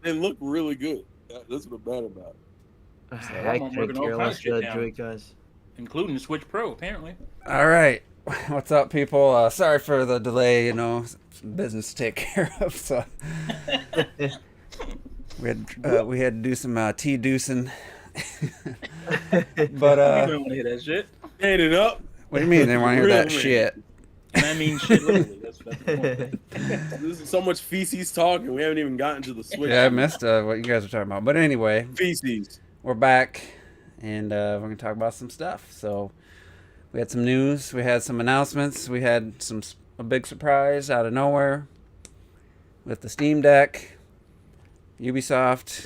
They look really good. That's what I'm mad about. So I I'm couldn't working all care kind of less for shit that now, Joy-Cons. including the Switch Pro. Apparently, All right. What's up, people? Sorry for the delay. Some business to take care of. So we had to do some tea deucing. But people don't want to hear that shit, Ate it up. what do you mean they want to hear Real that man. shit? and I mean shit literally. That's the point. This is so much feces talk, and we haven't even gotten to the Switch. Yeah, I missed what you guys were talking about. But anyway, Feces. we're back, and we're gonna talk about some stuff. So we had some news. We had some announcements. We had a big surprise out of nowhere with the Steam Deck. Ubisoft,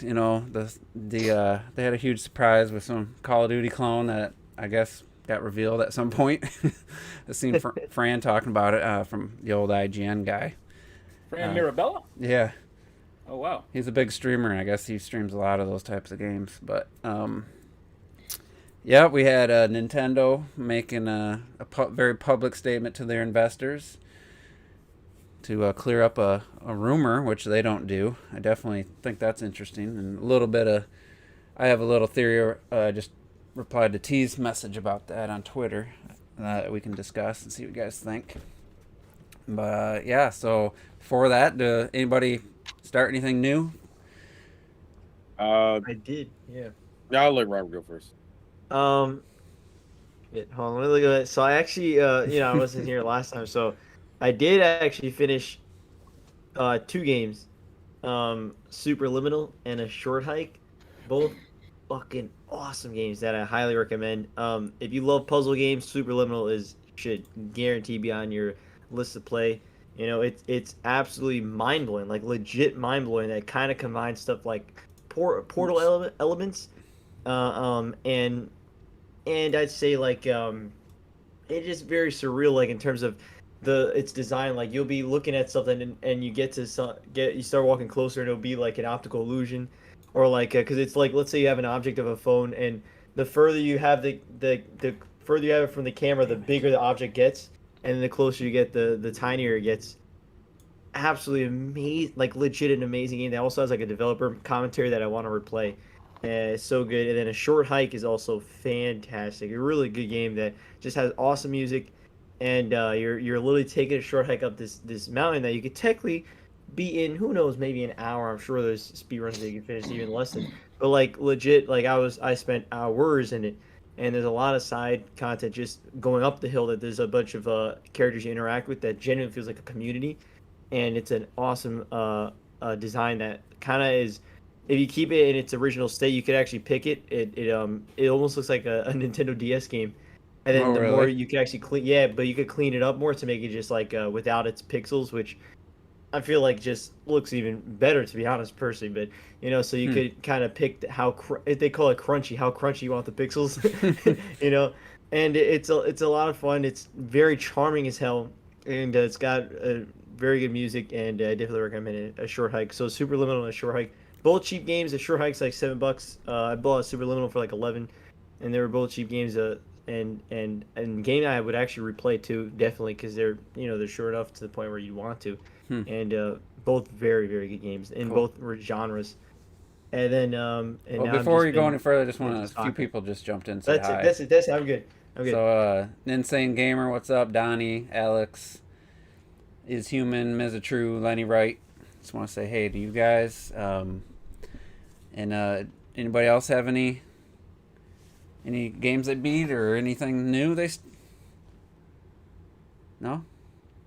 they had a huge surprise with some Call of Duty clone that I guess got revealed at some point. I seen Fran talking about it from the old IGN guy. Fran Mirabella. Yeah, Oh wow. he's a big streamer, and I guess he streams a lot of those types of games. But yeah, we had Nintendo making a very public statement to their investors to clear up a rumor, which they don't do. I definitely think that's interesting. And a little bit of, I have a little theory. I just replied to T's message about that on Twitter that we can discuss and see what you guys think. But yeah, so before that, anybody start anything new? Uh, I did, yeah. I'll let Robert go first. Um, hold on, let me look at it. So I actually, I wasn't here last time, so I did actually finish two games, Superliminal and A Short Hike, both fucking awesome games that I highly recommend. If you love puzzle games, Superliminal should guarantee be on your list to play. It's absolutely mind blowing, like legit mind blowing. That kind of combines stuff like portal elements, and I'd say like it's just very surreal, like in terms of its design. Like you'll be looking at something and you you start walking closer and it'll be like an optical illusion, or like because it's like, let's say you have an object of a phone, and the further you have the further you have it from the camera, the bigger the object gets, and then the closer you get, the tinier it gets. Absolutely amazing, like legit an amazing game that also has like a developer commentary that I want to replay. It's so good. And then A Short Hike is also fantastic. A really good game that just has awesome music, and you're literally taking a short hike up this mountain that you could technically be in, who knows, maybe an hour. I'm sure there's speed runs that you can finish even less than. But like legit, like I spent hours in it, and there's a lot of side content just going up the hill that there's a bunch of characters you interact with that genuinely feels like a community, and it's an awesome design that kind of is, if you keep it in its original state, you could actually pick it. It almost looks like a Nintendo DS game. And then Oh, the more really? you can actually clean, yeah, but you could clean it up more to make it just like without its pixels, which I feel like just looks even better, to be honest, personally. But so you could kind of pick they call it crunchy, how crunchy you want the pixels, you know. And it's a lot of fun. It's very charming as hell, and it's got very good music. And I definitely recommend it. A Short Hike. So Superliminal and A Short Hike, both cheap games. A Short Hike's like $7. I bought Superliminal for like 11, and they were both cheap games. And game I would actually replay too, definitely, because they're short enough to the point where you want to, and both very very good games in Cool. both genres. And then and Well, now I've before just you go been any further, I just into want a few soccer. people just jumped in and said That's it. hi. That's it. That's it. I'm good. I'm good. So, Insane Gamer, what's up? Donnie, Alex, Is Human, True, Lenny Wright. Just want to say hey to you guys. And anybody else have any games they beat or anything new No?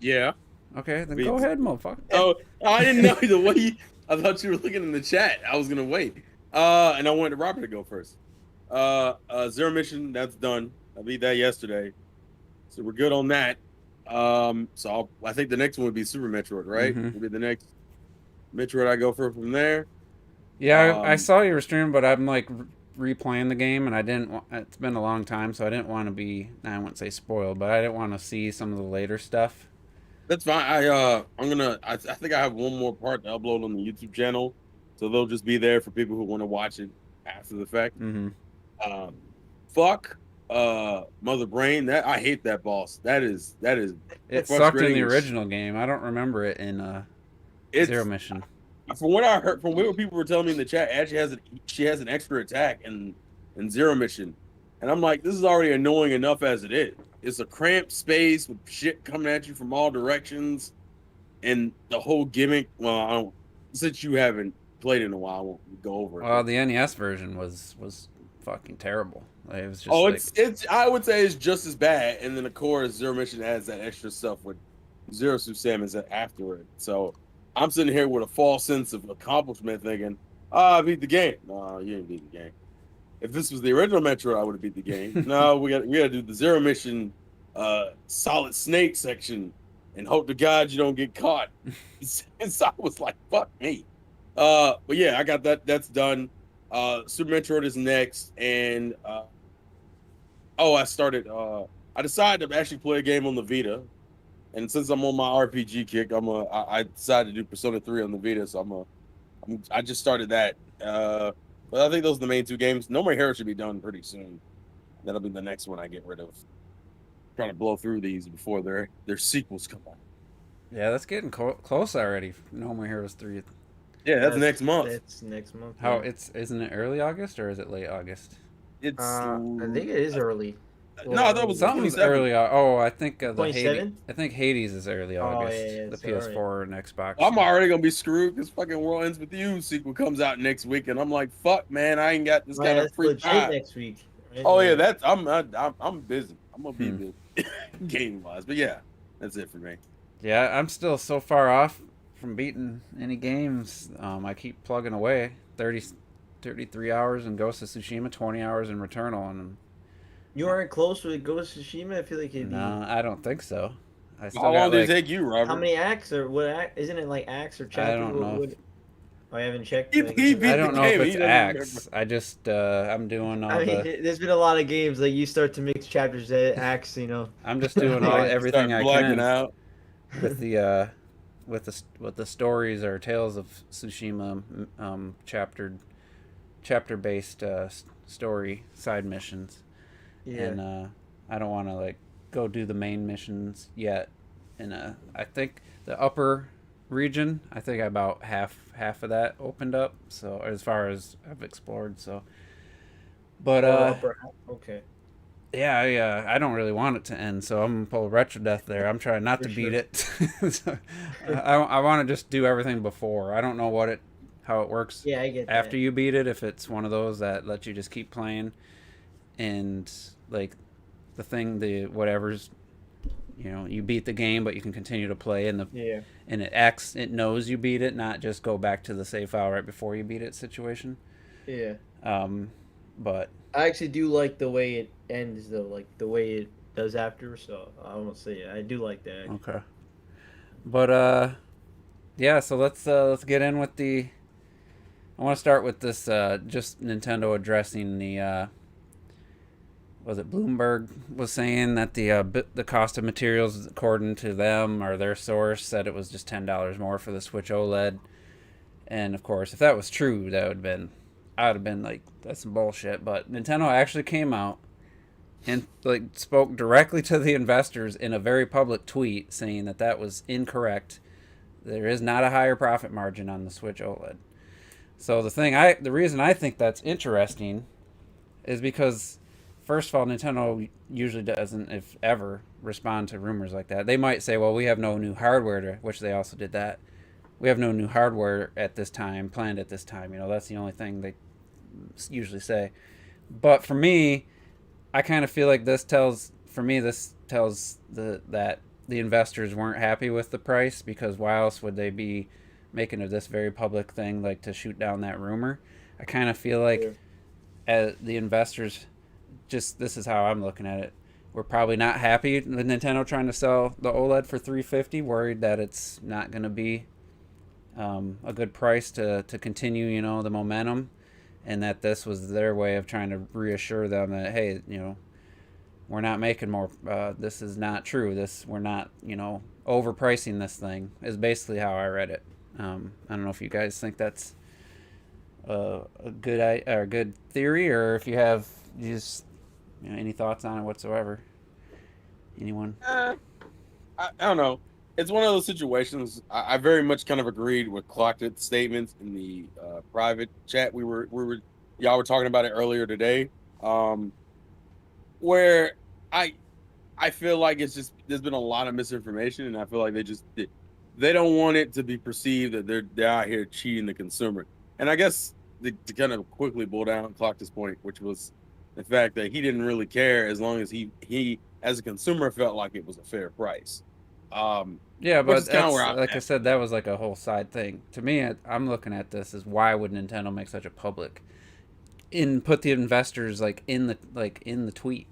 Yeah. Okay, then Beats. go ahead, motherfucker. Oh, I didn't know the way I thought you were looking in the chat. I was gonna wait. And I wanted Robert to go first. Zero Mission, that's done. I beat that yesterday, so we're good on that. I think the next one would be Super Metroid, right? Mhm. Would be the next Metroid I go for from there. Yeah, I saw you were streaming, but I'm like replaying the game, and I didn't. It's been a long time, so I didn't want to be. I wouldn't say spoiled, but I didn't want to see some of the later stuff. That's fine. I'm gonna. I think I have one more part to upload on the YouTube channel, so they'll just be there for people who want to watch it after the fact. Mm-hmm. Um, fuck, Mother Brain. That I hate that boss. That is It sucked in frustrating. the original game. I don't remember it in It's Zero Mission. from what I heard, from what people were telling me in the chat, she has an extra attack in Zero Mission, and I'm like, this is already annoying enough as it is. It's a cramped space with shit coming at you from all directions, and the whole gimmick. Well, I don't. Since you haven't played in a while, I won't go over it. Well, the NES version was fucking terrible. Like, it was just Oh, like, it's. I would say it's just as bad, and then of course Zero Mission adds that extra stuff with Zero Suit Samus afterward. So I'm sitting here with a false sense of accomplishment, thinking, I beat the game. No, you didn't beat the game. If this was the original Metro, I would have beat the game. No, we got to do the Zero Mission, Solid Snake section, and hope to God you don't get caught. And so I was like, fuck me. But yeah, I got that. That's done. Super Metroid is next, and I started. I decided to actually play a game on the Vita, and since I'm on my RPG kick, I decided to do Persona 3 on the Vita, so I just started that. But I think those are the main two games. No More Heroes should be done pretty soon. That'll be the next one I get rid of. Trying to blow through these before their sequels come out. yeah, that's getting close already. No More Heroes 3. Yeah, that's next month. That's next month. How yeah. isn't it early August or is it late August? It's I think it is early. no, that was Something's 27. early. Oh, I think the Hades. 27? I think Hades is early August. yeah, the so PS4 and Xbox. I'm already gonna be screwed because fucking World Ends With You sequel comes out next week, and I'm like, fuck, man, I ain't got this kind of free legit time. next week. Right? Oh yeah, that's I'm busy. I'm gonna be busy game wise, but yeah, that's it for me. Yeah, I'm still so far off from beating any games. I keep plugging away. 33 hours in Ghost of Tsushima, 20 hours in Returnal, and You aren't close with Ghost of Tsushima. I feel like it'd be. no, I don't think so. I still How long got did like, it take you, Robert? How many acts or what? Isn't it like acts or chapters? I don't know. I haven't checked. He like, beat I don't the know if game, he it's doesn't acts. I just I'm doing all I mean, the. there's been a lot of games like you start to mix chapters, acts. You know. I'm just doing all Like, everything start I blacking can out. with the with the stories or tales of Tsushima chapter based story side missions. Yeah. And I don't want to like go do the main missions yet. And I think the upper region, I think about half of that opened up. So as far as I've explored, so. But okay. yeah, I don't really want it to end, so I'm gonna pull retro death there. I'm trying not For to beat sure. it. So, I want to just do everything before. I don't know how it works Yeah, I get after that. you beat it. If it's one of those that let you just keep playing, and like the whatever's, you beat the game, but you can continue to play, and Yeah. and it knows you beat it, not just go back to the save file right before you beat it situation. Yeah. But I actually do like the way it ends, though, like the way it does after. So I won't say it. I do like that. okay. But yeah. So let's get in with the. I want to start with this. Just Nintendo addressing the. Was it Bloomberg was saying that the cost of materials, according to them or their source, said it was just $10 more for the Switch OLED, and of course, if that was true, I'd have been like, that's some bullshit. But Nintendo actually came out and like spoke directly to the investors in a very public tweet saying that was incorrect. There is not a higher profit margin on the Switch OLED. So the reason I think that's interesting is because, first of all, Nintendo usually doesn't, if ever, respond to rumors like that. They might say, well, we have no new hardware, which they also did that. We have no new hardware planned at this time. That's the only thing they usually say. But for me, I kind of feel like this tells that the investors weren't happy with the price, because why else would they be making of this very public thing, like to shoot down that rumor? I kind of feel like the investors, this is how I'm looking at it, we're probably not happy with Nintendo trying to sell the OLED for $350, worried that it's not going to be a good price to continue, the momentum, and that this was their way of trying to reassure them that, hey, we're not making more. This is not true. We're not, overpricing this thing. Is basically how I read it. I don't know if you guys think that's a good theory, or if you have just any thoughts on it whatsoever. Anyone? I don't know. it's one of those situations. I very much kind of agreed with Clocked statements in the private chat. Y'all were talking about it earlier today. Where I I feel like it's just there's been a lot of misinformation, and I feel like they don't want it to be perceived that they're out here cheating the consumer. And I guess to kind of quickly boil down Clocked point, which was the fact that he didn't really care as long as he as a consumer felt like it was a fair price. Yeah, Which but is kind of that's where I'm like I at. said, that was like a whole side thing. To me, I'm looking at this as why would Nintendo make such a public put the investors in the tweet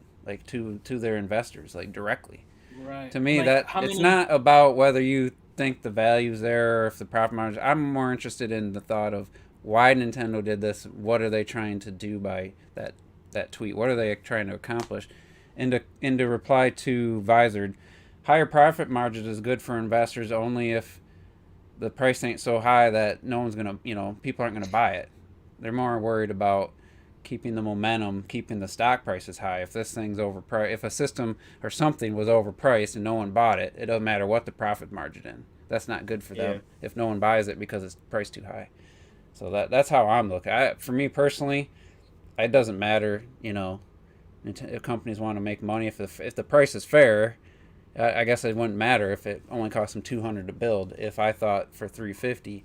to their investors like directly. Right. To me, Like, that how it's many? not about whether you think the value's there or if the profit margin. I'm more interested in the thought of why Nintendo did this. What are they trying to do by that tweet? What are they trying to accomplish? And to reply to Visored, higher profit margin is good for investors only if the price ain't so high that no one's gonna, people aren't gonna buy it. They're more worried about keeping the momentum, keeping the stock prices high. If this thing's overpriced, if a system or something was overpriced and no one bought it, it doesn't matter what the profit margin is. That's not good for Yeah. them if no one buys it because it's priced too high. So that's how I'm looking. For me personally, it doesn't matter. If companies want to make money, if the price is fair, I guess it wouldn't matter if it only cost them $200 to build. If I thought for $350,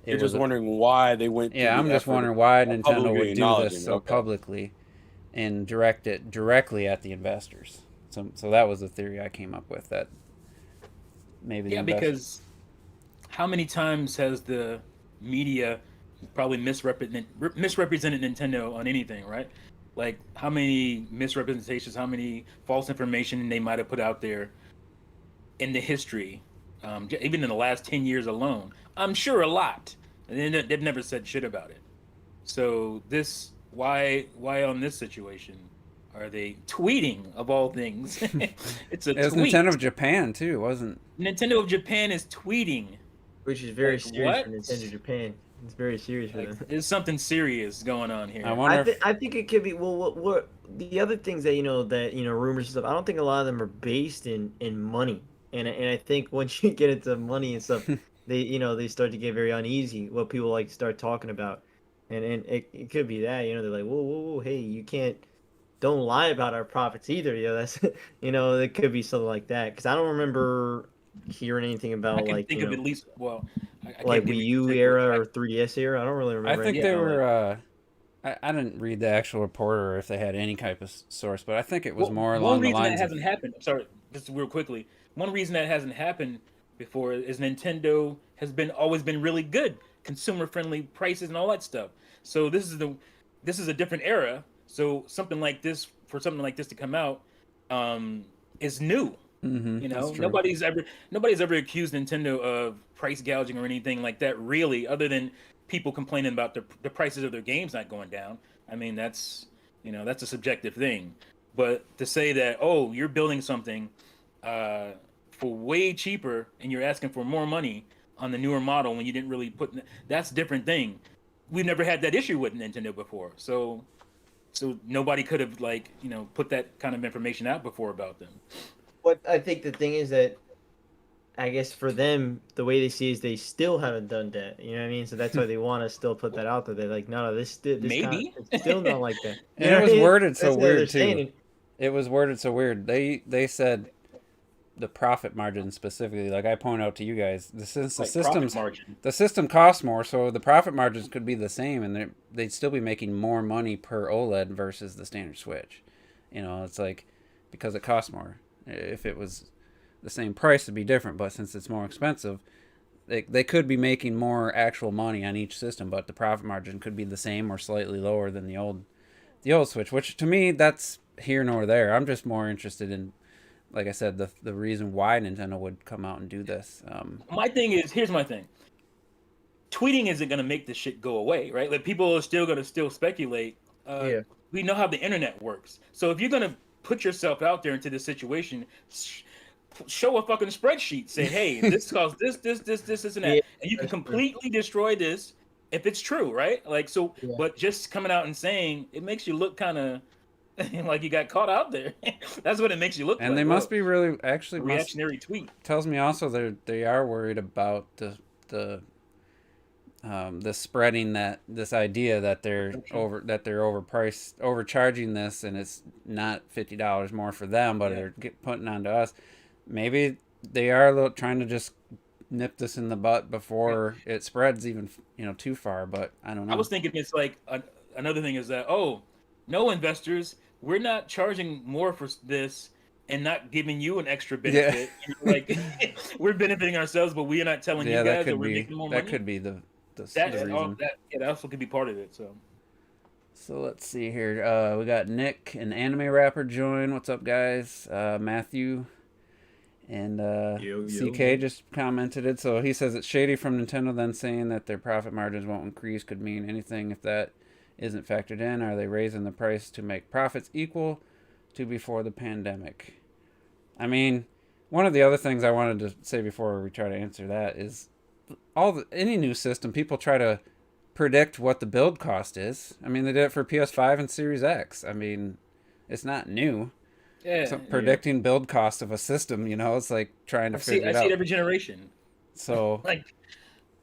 You're it was just wondering why they went to yeah. I'm the just effort wondering why of Nintendo publicly would do this acknowledging it. so Okay. publicly and direct it directly at the investors. So that was the theory I came up with, that maybe the Yeah, investors. because how many times has the media probably misrepresented Nintendo on anything, right? Like how many misrepresentations, how many false information they might have put out there in the history, even in the last 10 years alone. I'm sure a lot, and they've never said shit about it. So why on this situation are they tweeting of all things? It's a It was Nintendo of tweet. Japan too, it wasn't? Nintendo of Japan is tweeting. Which is very Like serious what? for Nintendo Japan. It's very serious for Like them. there's something serious going on I here. wonder if I think it could be well. What the other things that rumors and stuff. I don't think a lot of them are based in money, and I think once you get into money and stuff, they start to get very uneasy. What people like to start talking about, and it could be that they're like whoa, hey, you can't don't lie about our profits either. That's it could be something like that because I don't remember hearing anything I about can think of at least I like can't think Wii of a U particular, era but or 3DS era. I don't really I remember think anything they about like. were. I didn't read the actual report or if they had any type of source, but I think it was more one along the reason that lines of hasn't happened. Sorry, just real quickly. One reason that hasn't happened before is Nintendo has been always been really good, consumer friendly prices and all that stuff. So this is a different era. So something like this to come out, is new. that's true. Nobody's ever accused Nintendo of price gouging or anything like that, really, other than people complaining about the prices of their games not going down. I mean, that's a subjective thing. But to say that, oh, you're building something uh, for way cheaper and you're asking for more money on the newer model when you didn't really that's a different thing. We've never had that issue with Nintendo before, so nobody could have put that kind of information out before about them. But I think the thing is that I guess for them, the way they see is they still haven't done that. You know what I mean? So that's why they want to still put that out there. They're like, no, this kind Maybe. it's still not like that. You And know it what I was mean? worded so That's how they're weird saying too. it. It was worded so weird. They said the profit margin specifically, like I point out to you guys, since Like profit margin. the system costs more, so the profit margins could be the same, and they'd still be making more money per OLED versus the standard Switch. It's like because it costs more. If it was the same price, it'd be different, but since it's more expensive, they could be making more actual money on each system, but the profit margin could be the same or slightly lower than the old Switch, which to me that's here nor there. I'm just more interested in, like I said, the reason why Nintendo would come out and do this. My thing is, here's my thing. Tweeting isn't going to make this shit go away, right? Like people are still going to speculate. Yeah. We know how the internet works. So if you're going to put yourself out there into this situation, show a fucking spreadsheet. Say, hey, this costs this, and that, Yeah, and you can that's true. completely destroy this if it's true, right? Like so, Yeah. but just coming out and saying it makes you look kind of Like you got caught out there. That's what it makes you look like. And they must be really a actually reactionary tweet. Tells me also they are worried about the spreading this idea that they're overcharging this, and it's not $50 more for them, but they're putting onto us. Maybe they are trying to just nip this in the butt before it spreads even too far. But I don't know. I was thinking it's like another thing is that no investors, we're not charging more for this and not giving you an extra benefit. Yeah. Like we're benefiting ourselves, but we are not telling you guys that we're making more money. That could be the reason. That also could be part of it. So let's see here. We got Nick, an anime rapper, join. What's up, guys? Matthew and CK just commented it. So he says it's shady from Nintendo then saying that their profit margins won't increase could mean anything if that isn't factored in. Are they raising the price to make profits equal to before the pandemic? I mean, one of the other things I wanted to say before we try to answer that is any new system, people try to predict what the build cost is. I mean, they did it for PS5 and Series X. I mean, it's not new. Yeah, so predicting build cost of a system, it's like trying to figure it out. I see it every generation. So,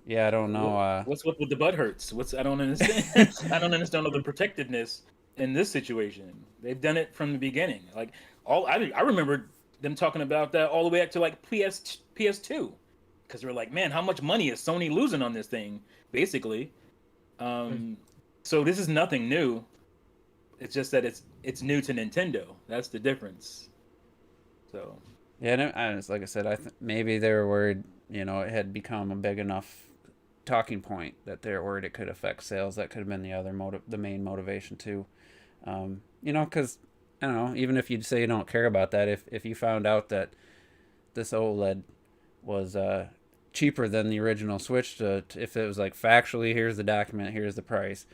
yeah, I don't know. What's with the butt hurts? I don't understand. I don't understand all the protectiveness in this situation. They've done it from the beginning. Like I remember them talking about that all the way up to like PS2. Because we're like, man, how much money is Sony losing on this thing, basically? So this is nothing new. It's just that it's new to Nintendo. That's the difference. So yeah, like I said, maybe they were worried. It had become a big enough talking point that they're worried it could affect sales. That could have been the main motivation too. Because I don't know. Even if you'd say you don't care about that, if you found out that this OLED was cheaper than the original Switch, if it was like factually, here's the document, here's the price,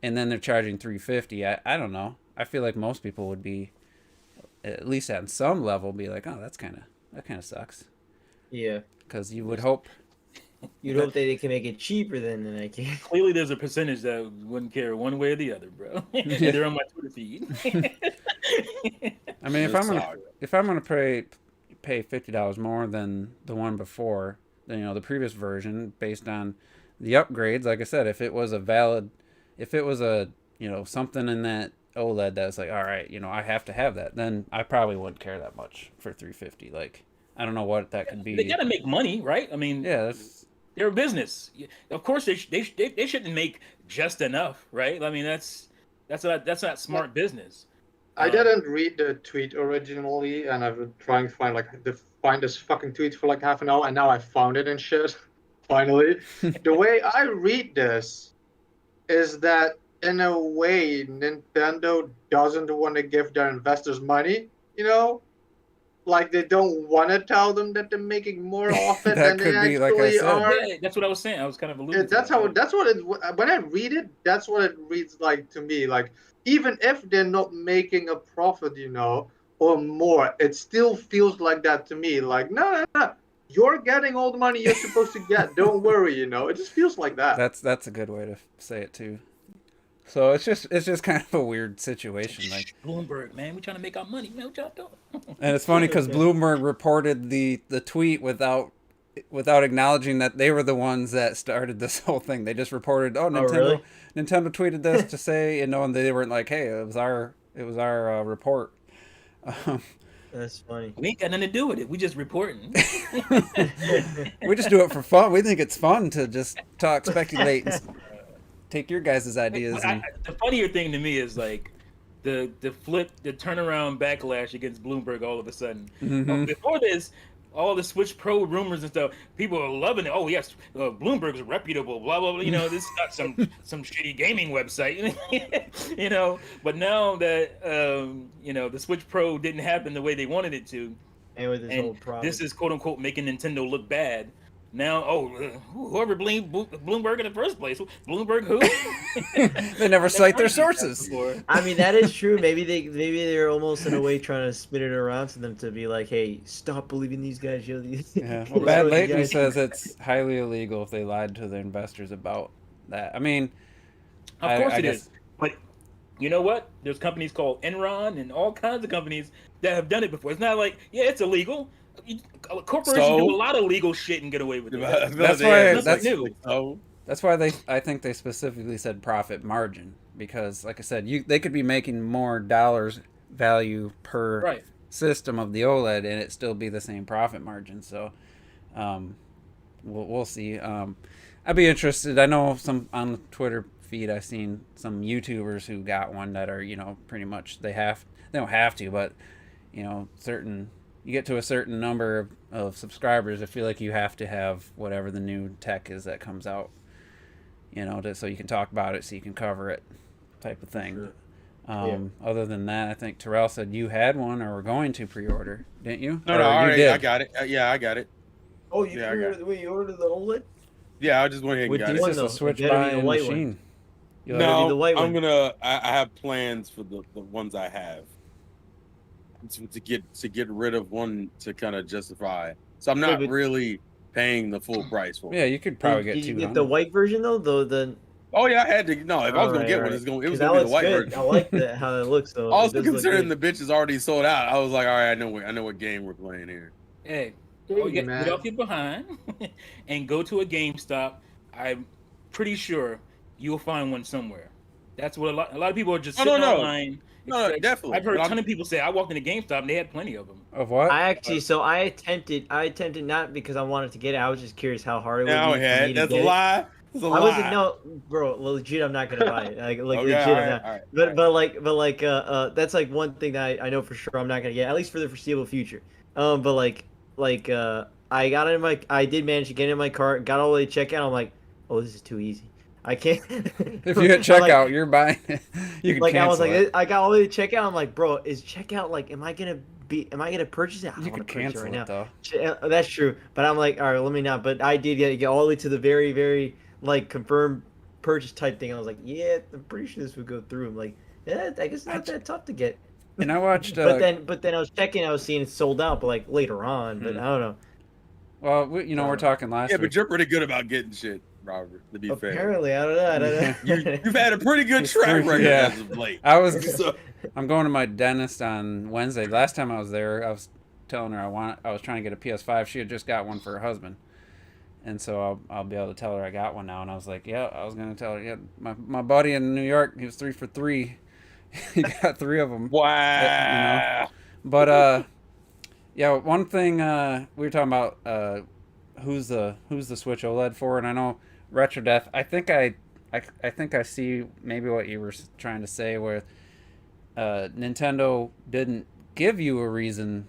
and then they're charging $350. I don't know. I feel like most people would be, at least at some level, be like, oh, that kind of sucks. Yeah. Because you would hope. You'd hope that they can make it cheaper than I can. Clearly, there's a percentage that wouldn't care one way or the other, bro. They're on my Twitter feed. I mean, if I'm gonna pay $50 more than the one before, the previous version, based on the upgrades, like I said, if it was something in that OLED that's like, all right, I have to have that, then I probably wouldn't care that much for $350. Like, I don't know what that could be. They gotta make money, right? I mean, yeah, they're a business. Of course, they shouldn't make just enough, right? I mean, that's not smart business. I didn't read the tweet originally, and I've been trying to find this fucking tweet for like half an hour, and now I found it and shit. Finally, the way I read this is that in a way Nintendo doesn't want to give their investors money. Like they don't want to tell them that they're making more off it than they actually are. Yeah, that's what I was saying. I was kind of alluding. That's what it. When I read it, that's what it reads like to me. Like even if they're not making a profit, or more, it still feels like that to me. Like no, you're getting all the money you're supposed to get. Don't worry, it just feels like that. That's a good way to say it too. So it's just kind of a weird situation. Like Bloomberg, man, we trying to make our money, man. What y'all doing? And it's funny because Bloomberg reported the tweet without acknowledging that they were the ones that started this whole thing. They just reported, Nintendo tweeted this to say, and they weren't like, hey, it was our report. That's funny. We ain't got nothing to do with it. We just reporting. We just do it for fun. We think it's fun to just speculate, and take your guys' ideas. The funnier thing to me is like the turnaround backlash against Bloomberg all of a sudden. Mm-hmm. Before this, all the Switch Pro rumors and stuff, people are loving it. Oh yes, Bloomberg's reputable. Blah blah blah. This is not some shitty gaming website. But now that the Switch Pro didn't happen the way they wanted it to, and with this whole problem, this is quote unquote making Nintendo look bad. Now, whoever blamed Bloomberg in the first place, Bloomberg who? They never cite their sources. I mean, that is true. Maybe they're almost in a way trying to spin it around to them to be like, hey, stop believing these guys. Yeah. Well, Bad Lately says it's highly illegal if they lied to their investors about that. I mean, of course it is. But You know what? There's companies called Enron and all kinds of companies that have done it before. It's not like, yeah, it's illegal. Corporations do a lot of legal shit and get away with it. That's why Nothing new. That's why I think they specifically said profit margin, because, like I said, they could be making more dollars value per system of the OLED, and it still be the same profit margin. So, we'll see. I'd be interested. I know some on the Twitter feed. I've seen some YouTubers who got one that are, pretty much they don't have to, but certain. You get to a certain number of subscribers, I feel like you have to have whatever the new tech is that comes out, so you can talk about it, so you can cover it, type of thing. Sure. Other than that, I think Terrell said you had one or were going to pre-order, didn't you? No, already, I got it. Yeah, I got it. Oh, you ordered the OLED? Yeah, I just went ahead and got it. This is a Switch buying machine. No, I'm gonna. I have plans for the ones I have. To get rid of one to kind of justify. So I'm not really paying the full price for it. Yeah, you could probably get 200. Did you get the white version though? Oh yeah, I had to. No, if I was gonna get one, it was gonna be the white version. I like how it looks though. Also, considering the bitch is already sold out, I was like, all right, I know what game we're playing here. Hey, get off your behind and go to a GameStop. I'm pretty sure you'll find one somewhere. That's what a lot of people are just sitting online. No, definitely. I've heard a ton of people say I walked into GameStop and they had plenty of them. Of what? I attempted not because I wanted to get it. I was just curious how hard it would be. Yeah, that's a lie. I wasn't bro. Legit, I'm not gonna buy it. Legit, I'm not. But that's like one thing that I know for sure I'm not gonna get, at least for the foreseeable future. I did manage to get in my cart, got all the way to checkout. I'm like, oh, this is too easy. I can't. If you hit checkout, you're buying it. You can cancel it. I got all the way to checkout. I'm like, bro, is checkout am I gonna purchase it? You can cancel it though. That's true. But I'm like, all right, let me not. But I did get all the way to the very, very confirmed purchase type thing. I was like, yeah, I'm pretty sure this would go through. I'm like, yeah, I guess it's not that tough to get. And I watched. but then I was checking. I was seeing it sold out, but later on. But I don't know. Well, we're talking last week. Yeah, but you're pretty good about getting shit, Robert, to be fair. Apparently, I don't know. You've had a pretty good track record as of late. I'm going to my dentist on Wednesday. Last time I was there, I was telling her I was trying to get a PS5. She had just got one for her husband. And so I'll be able to tell her I got one now. And I was like, yeah, I was going to tell her, yeah, my buddy in New York, he was 3 for 3. He got 3 of them. Wow. But, yeah, one thing we were talking about who's the Switch OLED for, and I know Retro Death. I think I see maybe what you were trying to say, where Nintendo didn't give you a reason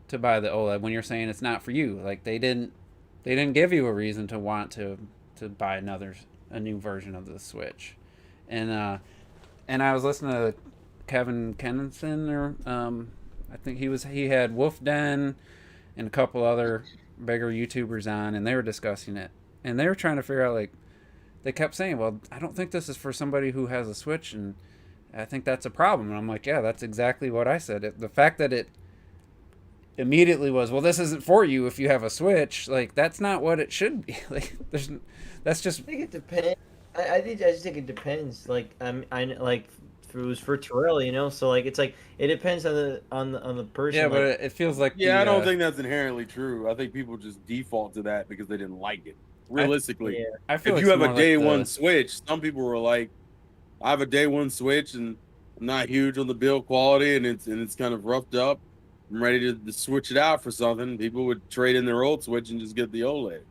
to buy the OLED when you're saying it's not for you. Like they didn't give you a reason to want to buy a new version of the Switch, and I was listening to Kevin Kennison or I think he had Wolf Den and a couple other bigger YouTubers on, and they were discussing it, and they were trying to figure out, they kept saying, well, I don't think this is for somebody who has a Switch, and I think that's a problem. And I'm like, yeah, that's exactly what I said. The fact that it immediately was, well, this isn't for you if you have a Switch, that's not what it should be. That's just. I think it depends. I just think it depends. If it was for Terrell, so it depends on the person. Yeah, but it feels like I don't think that's inherently true. I think people just default to that because they didn't like it. Realistically, I feel if you have a day one Switch, some people were like, I have a day one Switch and I'm not huge on the build quality and it's kind of roughed up. I'm ready to switch it out for something. People would trade in their old Switch and just get the OLED.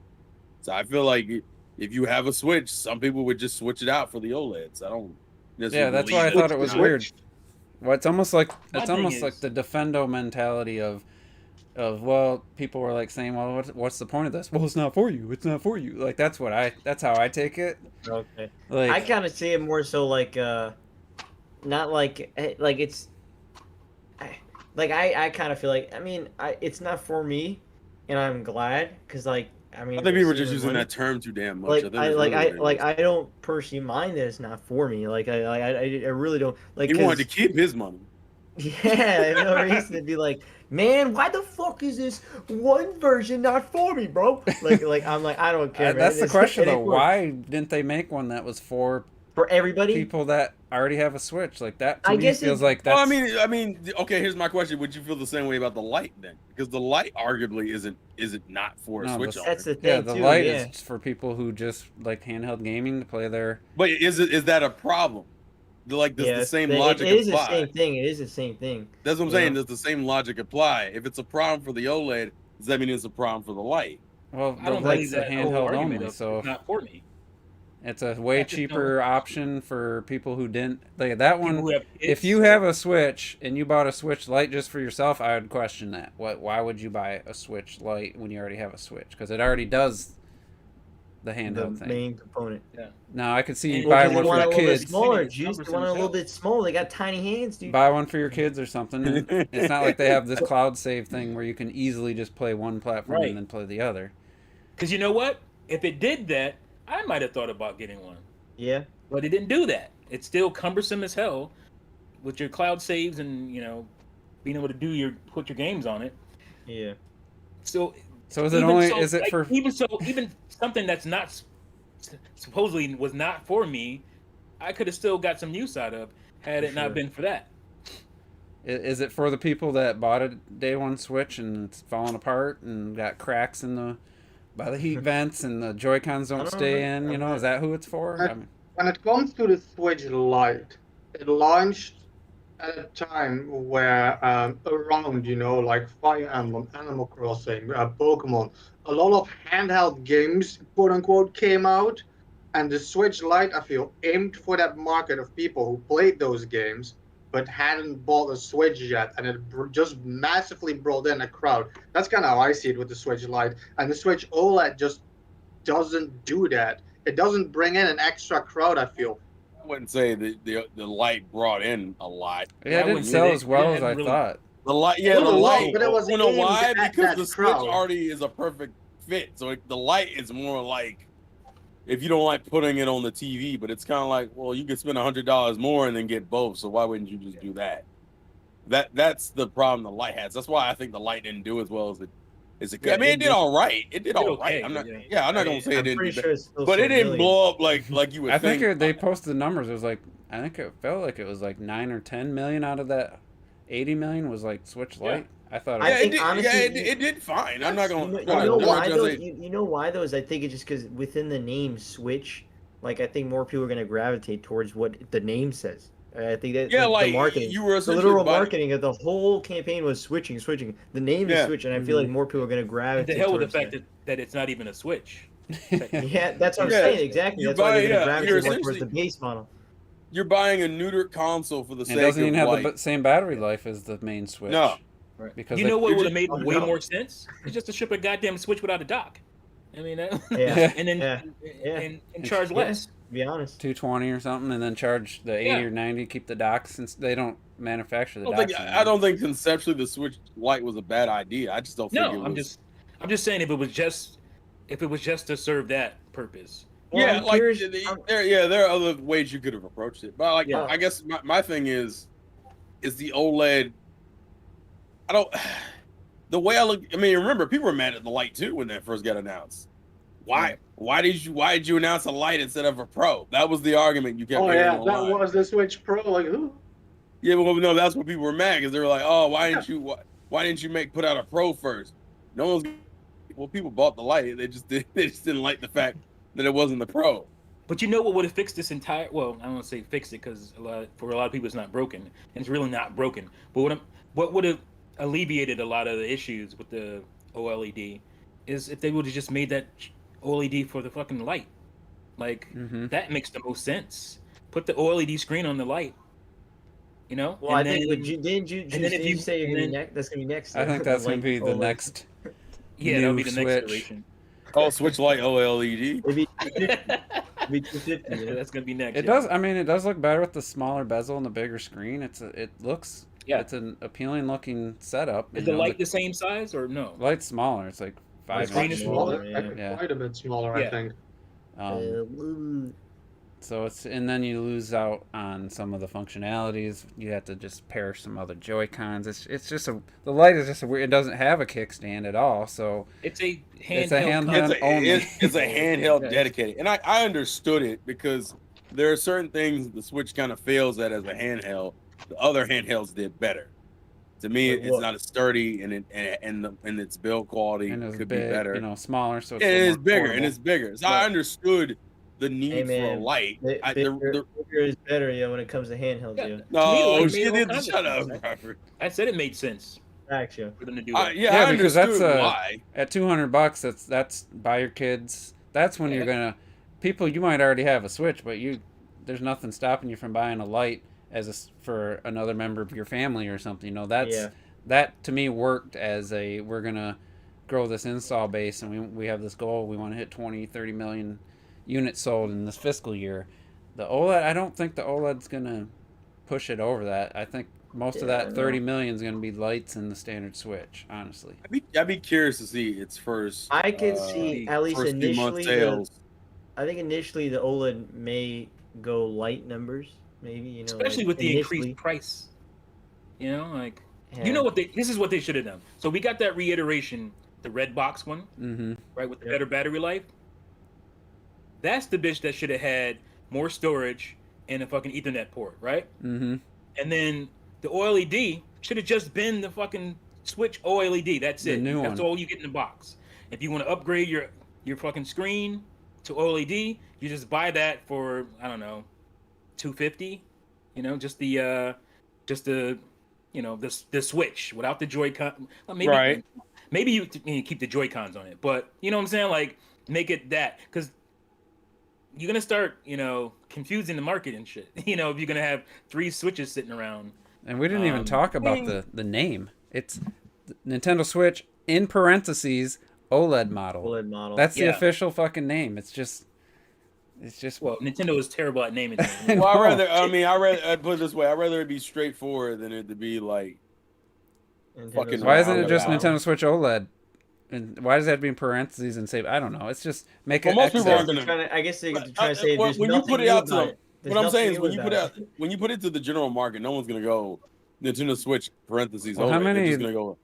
So I feel like if you have a Switch, some people would just switch it out for the OLEDs. I don't. Yeah, that's why I thought it was weird. Well, it's almost like the Defendo mentality of well, people were saying, well, what's the point of this? Well, it's not for you. It's not for you. That's how I take it. Okay. I kind of see it more so not it's I kind of feel it's not for me, and I'm glad because I think people were just using that term too damn much. I don't personally mind that it's not for me. I really don't He wanted to keep his money. Yeah, I have no reason to be man, why the fuck is this one version not for me, bro? I'm I don't care. That's the question though. Why didn't they make one that was for For everybody? people that already have a Switch. Like that to I me guess feels it- like that's. Well, I mean, okay. Here's my question: would you feel the same way about the light then? Because the light arguably isn't not for a No, Switch the- owner. That's the thing, yeah, the too, light yeah. is for people who just like handheld gaming to play their. But is that a problem? Like, does the same logic it is the apply? same thing. It is the same thing. That's what I'm you saying. know? Does the same logic apply? If it's a problem for the OLED, does that mean it's a problem for the light? Well, I the don't light's believe a that whole handheld argument only, of so it's not for me. it's a way I just cheaper don't- option for people who didn't like that People one. who have If kids, you have a Switch and you bought a Switch Lite just for yourself, I would question that. Why would you buy a Switch Lite when you already have a Switch? Because it already does the The handheld thing. main component. Now I could see you And- buy Well, one they for want your a little bit kids. smaller, It's Juice. They cumbersome want a as little hell. bit smaller. They got tiny hands, dude. Buy one for your kids or something. And it's not like they have this cloud save thing where you can easily just play one platform Right. and then play the other. Because you know what? If it did that, I might have thought about getting one. Yeah. But it didn't do that. It's still cumbersome as hell with your cloud saves and being able to put your games on it. Yeah. So So is it even only so, is it like, for even something that's not supposedly was not for me, I could have still got some use out of had it For not sure. been for that. is it for the people that bought a day one Switch and it's falling apart and got cracks in the by the heat vents and the Joy-Cons I don't don't stay know. in? You know, is that who it's for? I mean, When it comes to the Switch Lite, it launched at a time where around, like Fire Emblem, Animal Crossing, Pokemon, a lot of handheld games, quote unquote, came out. And the Switch Lite, I feel, aimed for that market of people who played those games but hadn't bought a Switch yet. And it just massively brought in a crowd. That's kind of how I see it with the Switch Lite. And the Switch OLED just doesn't do that. It doesn't bring in an extra crowd, I feel. I wouldn't say the light brought in a lot. yeah, Yeah, it I didn't wouldn't sell say as they well as I hadn't really- thought. The light, yeah, It the was low, light. but it was You know aimed why? at Because that the Switch crowd. already is a perfect fit. So the light is more like if you don't like putting it on the TV, but it's kind of like, well, you could spend $100 more and then get both. So why wouldn't you just do that? That's the problem the light has. That's why I think the light didn't do as well as it could. Yeah, I mean, it it did did. all right. It did all okay, right. I'm not. but Yeah, I'm not I gonna mean, say it I'm didn't pretty do sure bad, it's still but it sold didn't millions. blow up like you would I think think. they posted the numbers. It was like I think it felt like it was like 9 or 10 million out of that 80 million was like Switch Yeah. Lite. I thought it I Yeah, was, think it did. honestly, Yeah, it did fine. I'm not gonna. You I'm know not why gonna though? say- You know why though? Is I think it's just because within the name Switch, like I think more people are gonna gravitate towards what the name says. I think that Yeah, the like marketing, you were the essentially literal buying- marketing of the whole campaign was switching. The name Yeah. is Switch, and I feel like more people are gonna And gravitate. to hell with the towards fact that. that it's not even a Switch. Yeah, that's what I'm Yeah. saying. Exactly. You That's why buy- they're gonna yeah, gravitate you're more towards essentially- the base model. You're buying a neutered console for the it sake doesn't of even have like. the same battery life as the main Switch. No. Right. Because You they- know what you're would have made just- way no. more sense? It's just to ship a goddamn Switch without a dock. I mean, Yeah. and then Yeah. and charge Yeah. less. To be honest. 220 or something, and then charge the 80 Yeah. or 90. Keep the docks since they don't manufacture the I docks. I don't think conceptually the Switch Lite was a bad idea. I just don't think it No, was. I'm just saying if it was just to serve that purpose. Well, Yeah, I'm like curious- there are other ways you could have approached it, but like Yeah. I guess my thing is the OLED. I don't. The way I look, I mean, remember people were mad at the light too when that first got announced. Why? Why did you announce a light instead of a Pro? That was the argument you kept Oh hearing yeah, that online. was the Switch Pro. Like who? Yeah, well, no, that's what people were mad because they were like, oh, why didn't you put out a Pro first? No one's. Well, people bought the light. They just didn't like the fact that it wasn't the Pro. But you know what would have fixed this entire? Well, I don't want to say fixed it because for a lot of people it's not broken, and it's really not broken. But what would have alleviated a lot of the issues with the OLED is if they would have just made that OLED for the fucking light. Like that makes the most sense. Put the OLED screen on the light. You know. Well, And I think then- didn't you then if you- say you're and gonna be then- next? That's gonna be next. I think that's going to be the OLED. next. yeah, that'll new be the Switch. next iteration. Oh, Switch Lite OLED. Maybe 250. Yeah. That's gonna be next. It yeah. does. I mean, it does look better with the smaller bezel and the bigger screen. It looks. Yeah. It's an appealing looking setup. Is you the know, light the same size or no? light's smaller. It's like It's 5 screen inches. is smaller. smaller, yeah. Quite a bit smaller, Yeah. I think. So it's and then you lose out on some of the functionalities. You have to just pair some other Joy-Cons. It's just the light is just a weird. It doesn't have a kickstand at all. So It's a handheld. It's a handheld. It's a only. it's a handheld Yeah. dedicated, and I understood it because there are certain things the Switch kind of fails at as a handheld. The other handhelds did better. To me, Like it's what? not as sturdy, and its build quality And it was could big, be better. smaller, so it's And a little it's more bigger, portable. and it's bigger. So Right. I understood the Hey need for a man, light. bigger is better, yeah, when it comes to handhelds, Yeah, yeah. to me, the No, light she made all did. kinds of Shut sense. up, Robert. I said it made sense Facts, yeah. for them to do that. Yeah, I because that's understood why. at $200. That's buy your kids. That's when Yeah. you're gonna. People, you might already have a Switch, but there's nothing stopping you from buying a light for another member of your family or something. That to me worked as we're gonna grow this install base, and we have this goal. We want to hit 20, 30 million units sold in this fiscal year. The OLED, I don't think the OLED's gonna push it over that. I think most of that 30 million is gonna be lights in the standard Switch. Honestly, I'd be curious to see its first. I could see at least first few month initially sales. I think initially the OLED may go light numbers, maybe, Especially like with the initially. increased price. Like Yeah. you know what this is what they should have done. So we got that reiteration, the red box one, right, with the better battery life. That's the bitch that should have had more storage and a fucking Ethernet port, right? And then the OLED should have just been the fucking Switch OLED. That's The it. new That's one. all you get in the box. If you want to upgrade your fucking screen to OLED, you just buy that for, I don't know, $250. Just the the Switch without the Joy-Con. Well, maybe, Right. Maybe you keep the Joy-Cons on it, but you know what I'm saying? Like, make it that, because you're gonna start, confusing the market and shit. If you're gonna have 3 Switches sitting around. and we didn't even talk about the name. It's Nintendo Switch in parentheses OLED model. OLED model. That's the Yeah. official fucking name. It's just. Well, Nintendo is terrible at naming things. Well, I'd put it this way. I'd rather it be straightforward than it to be like. Nintendo's fucking- Why isn't it just Wow. Nintendo Switch OLED? And why does it have to be in parentheses and say? I don't know. It's just make it. Well, most people Excel. aren't I guess they're trying to say Well, there's when you nothing put it new out to about them, it. There's what I'm saying is nothing when new you put about out when you put it to the general market, no one's gonna go Nintendo Switch parentheses. Well, OLED. how many- They're just gonna go.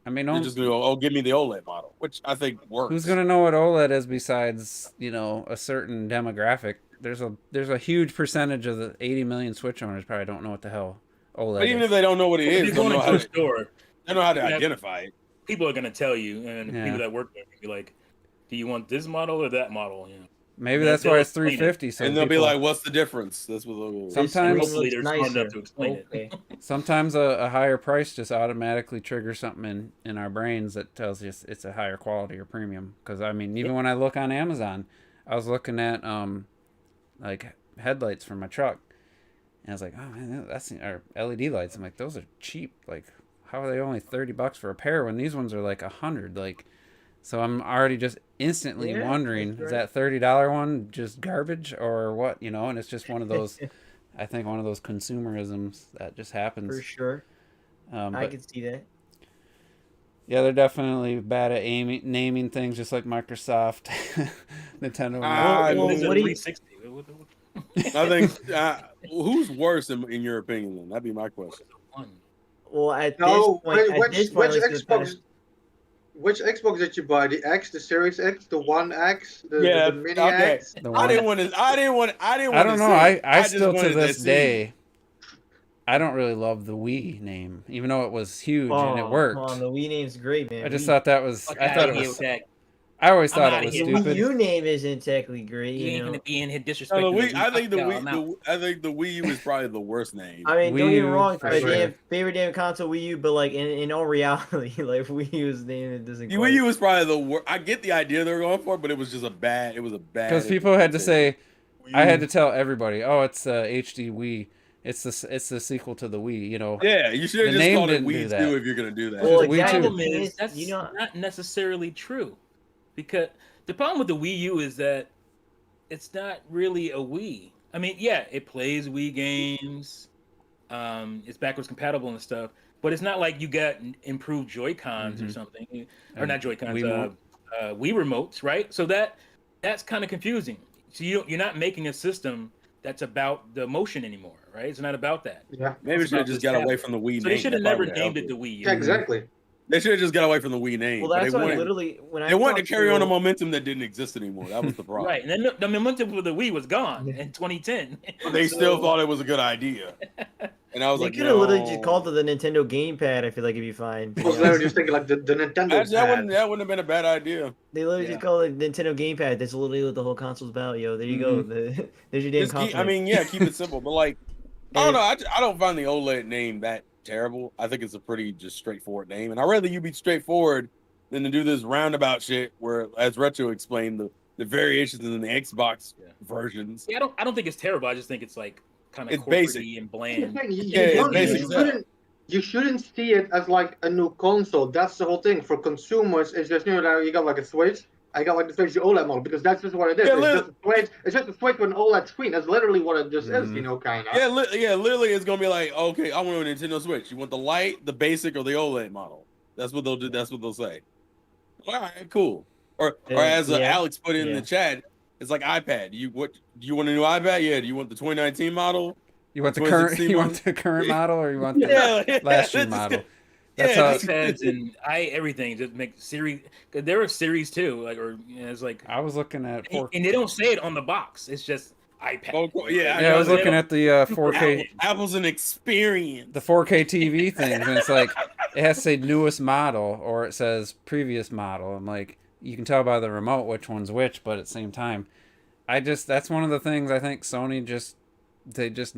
I mean, They're just gonna go. Oh, give me the OLED model, which I think works. who's gonna know what OLED is besides a certain demographic? There's a huge percentage of the 80 million Switch owners probably don't know what the hell OLED But even is. if they don't know what it If is, you're they going know into how a to, store, they know how to Yeah. identify it. people are gonna tell you, and Yeah. people that work there will be like, "Do you want this model or that model?" Maybe Yeah, that's they'll why it's explain it. 350. So And they'll be people- like, "What's the difference?" That's what they'll go. This Sometimes- screen Hopefully looks they're smart enough nicer. to explain it. Okay. sometimes a higher price just automatically triggers something in our brains that tells us it's a higher quality or premium. Because I mean, even when I look on Amazon, I was looking at like headlights for my truck, and I was like, oh man, that's our LED lights. I'm like, those are cheap. Like, how are they only $30 for a pair when these ones are like $100? Like, so I'm already just instantly Yeah, wondering, that's is that $30 one just garbage or what? And it's just one of those. I think one of those consumerisms that just happens. For sure. I But can see that. yeah, they're definitely bad at naming things, just like Microsoft, Nintendo. well, It's a what do you- 360. I think who's worse in your opinion? Then that'd be my question. Well, at No, this point, which at least they're Xbox? Which Xbox did you buy? The X, the Series X, the One X, the Mini okay. X? The I one- didn't want to. I didn't want. I don't know. I just still to wanted this see. day, I don't really love the Wii name, even though it was huge and it worked. Come on, the Wii name's great, man. I just Wii- thought that was. Fuck I outta thought it here was. with that. I always I'm thought it outta was here. the Wii stupid. U name isn't technically great, You you ain't know. gonna be in here No, disrespecting the Wii. I think the Fuck y'all, Wii. I'm out. I think the Wii U is probably the worst name. I mean, don't Wii get me U, wrong, for my sure. favorite damn console Wii U, but like in all reality, like Wii U's name it doesn't. The quite- Wii U was probably the worst. I get the idea they were going for, but it was just a bad. It was a bad. Because people had to say, Wii I had U. to tell everybody, oh, it's HD Wii. It's the sequel to the Wii. Yeah, you should have The just name called it didn't do Wii that. 2 if you're gonna do that. Well, Wii The exactly. problem Thing is that's you know, not necessarily true, because the problem with the Wii U is that it's not really a Wii. I mean, yeah, it plays Wii games, it's backwards compatible and stuff, but it's not like you got improved Joy Cons or something, or And not Joy Cons, Wiimote. Wii remotes, right? So that's kind of confusing. So you're not making a system that's about the motion anymore, right? It's not about that. Yeah, Maybe we should have about just this got away tablet. from the Wii So name. they should have That never probably named would've it the Wii U. yeah, exactly. They should have just got away from the Wii name. Well, but that's they why wanted, literally when I they wanted to talked carry on a momentum that didn't exist anymore. That was the problem. Right, and then the momentum for the Wii was gone in 2010. But they still thought it was a good idea. And I was they like, could have literally just no. called it the Nintendo Gamepad. I feel like if you find. I was literally just thinking like the Nintendo Actually, pad. that wouldn't have been a bad idea. They literally just call it Nintendo Gamepad. That's literally what the whole console's about, yo. There you go. There's your damn Just keep, I compliment. mean, yeah, keep it simple. But like, I don't know. I don't find the OLED name that terrible. I think it's a pretty just straightforward name, and I'd rather you be straightforward than to do this roundabout shit where, as Retro explained, the variations in the Xbox versions. Yeah, I don't think it's terrible. I just think it's like kind of It's basic corporate and bland. it's basic. You shouldn't see it as like a new console. That's the whole thing. For consumers, it's just that you got like a Switch. I got like the Switch OLED model because that's just what it is. Yeah, it's just a Switch with an OLED screen. That's literally what it just is, kind of. Yeah, literally, it's gonna be like, okay, I want a Nintendo Switch. You want the light, the basic, or the OLED model? That's what they'll do. That's what they'll say. All right, cool. Or as Alex put in the chat, it's like iPad. Do you want a new iPad? Yeah. Do you want the 2019 model? You want the current? You want the current model, or you want the last year model? That's how iPads and everything just make series. There are series too, like it's like I was looking at, and they don't say it on the box. It's just iPad. Oh, I was looking at the 4K. Apple's an experience. The 4K TV things, and it's like it has to say newest model or it says previous model. I'm like, you can tell by the remote which one's which, but at the same time, that's one of the things I think Sony they just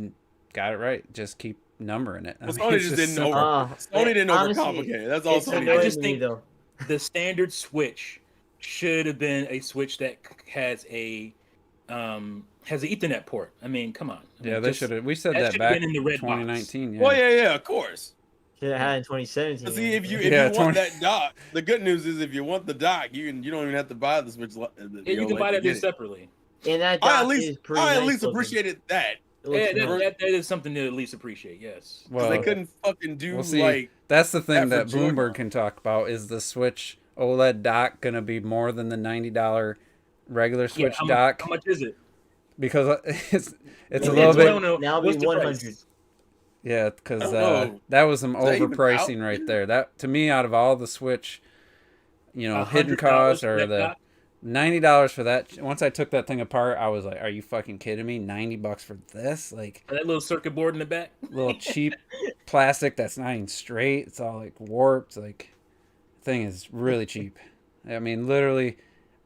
got it right. Just keep numbering it. Sony just didn't overcomplicate it. That's all Sony did. I just think the standard Switch should have been a Switch that has an Ethernet port. I mean, come on. They should have. We said that back in 2019. Yeah. Well, yeah, of course. Should have had in 2017. See, if you want that dock, the good news is if you want the dock, you don't even have to buy the Switch. You can buy that separately. And that I at least appreciated that. Yeah, that is something to at least appreciate. Yes. Well, they couldn't fucking do that's the thing that Bloomberg can talk about is the Switch OLED dock gonna be more than the $90 regular Switch dock? How much is it? Because it's a little bit. Now it'll be 100. Yeah, because that was some overpricing right there. That to me, out of all the Switch, hidden costs or the $90 for that. Once I took that thing apart, I was like, "Are you fucking kidding me? $90 for this? Like that little circuit board in the back, little cheap plastic that's not even straight. It's all like warped. Like, thing is really cheap. I mean, literally,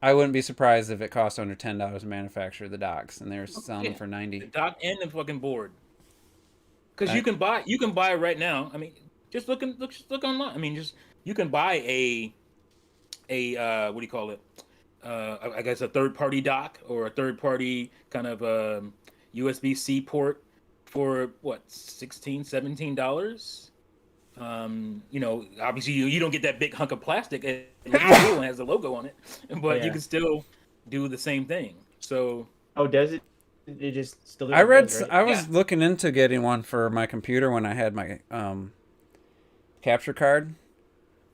I wouldn't be surprised if it cost under $10 to manufacture the docks, and they're selling them for $90. The dock and the fucking board. Because you can buy it right now. I mean, just look online. I mean, you can buy a what do you call it? I guess a third-party dock or a third-party kind of USB-C port for what, $16, $17. Obviously you don't get that big hunk of plastic and it has the logo on it, but you can still do the same thing. So does it? It just still. I was looking into getting one for my computer when I had my capture card,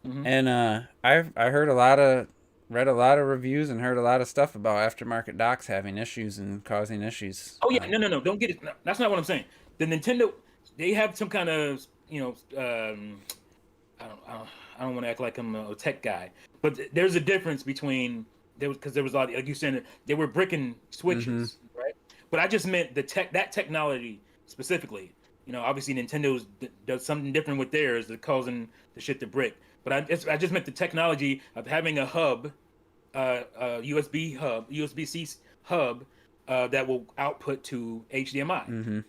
and I read a lot of reviews and heard a lot of stuff about aftermarket docks having issues and causing issues. Oh yeah, no, don't get it. No, that's not what I'm saying. The Nintendo, they have some kind of I don't want to act like I'm a tech guy, but there's a difference between because there was a lot, like you said, they were bricking switches, right? But I just meant that technology specifically. Obviously Nintendo does something different with theirs that's causing the shit to brick. But I just meant the technology of having a hub, USB-C hub that will output to HDMI.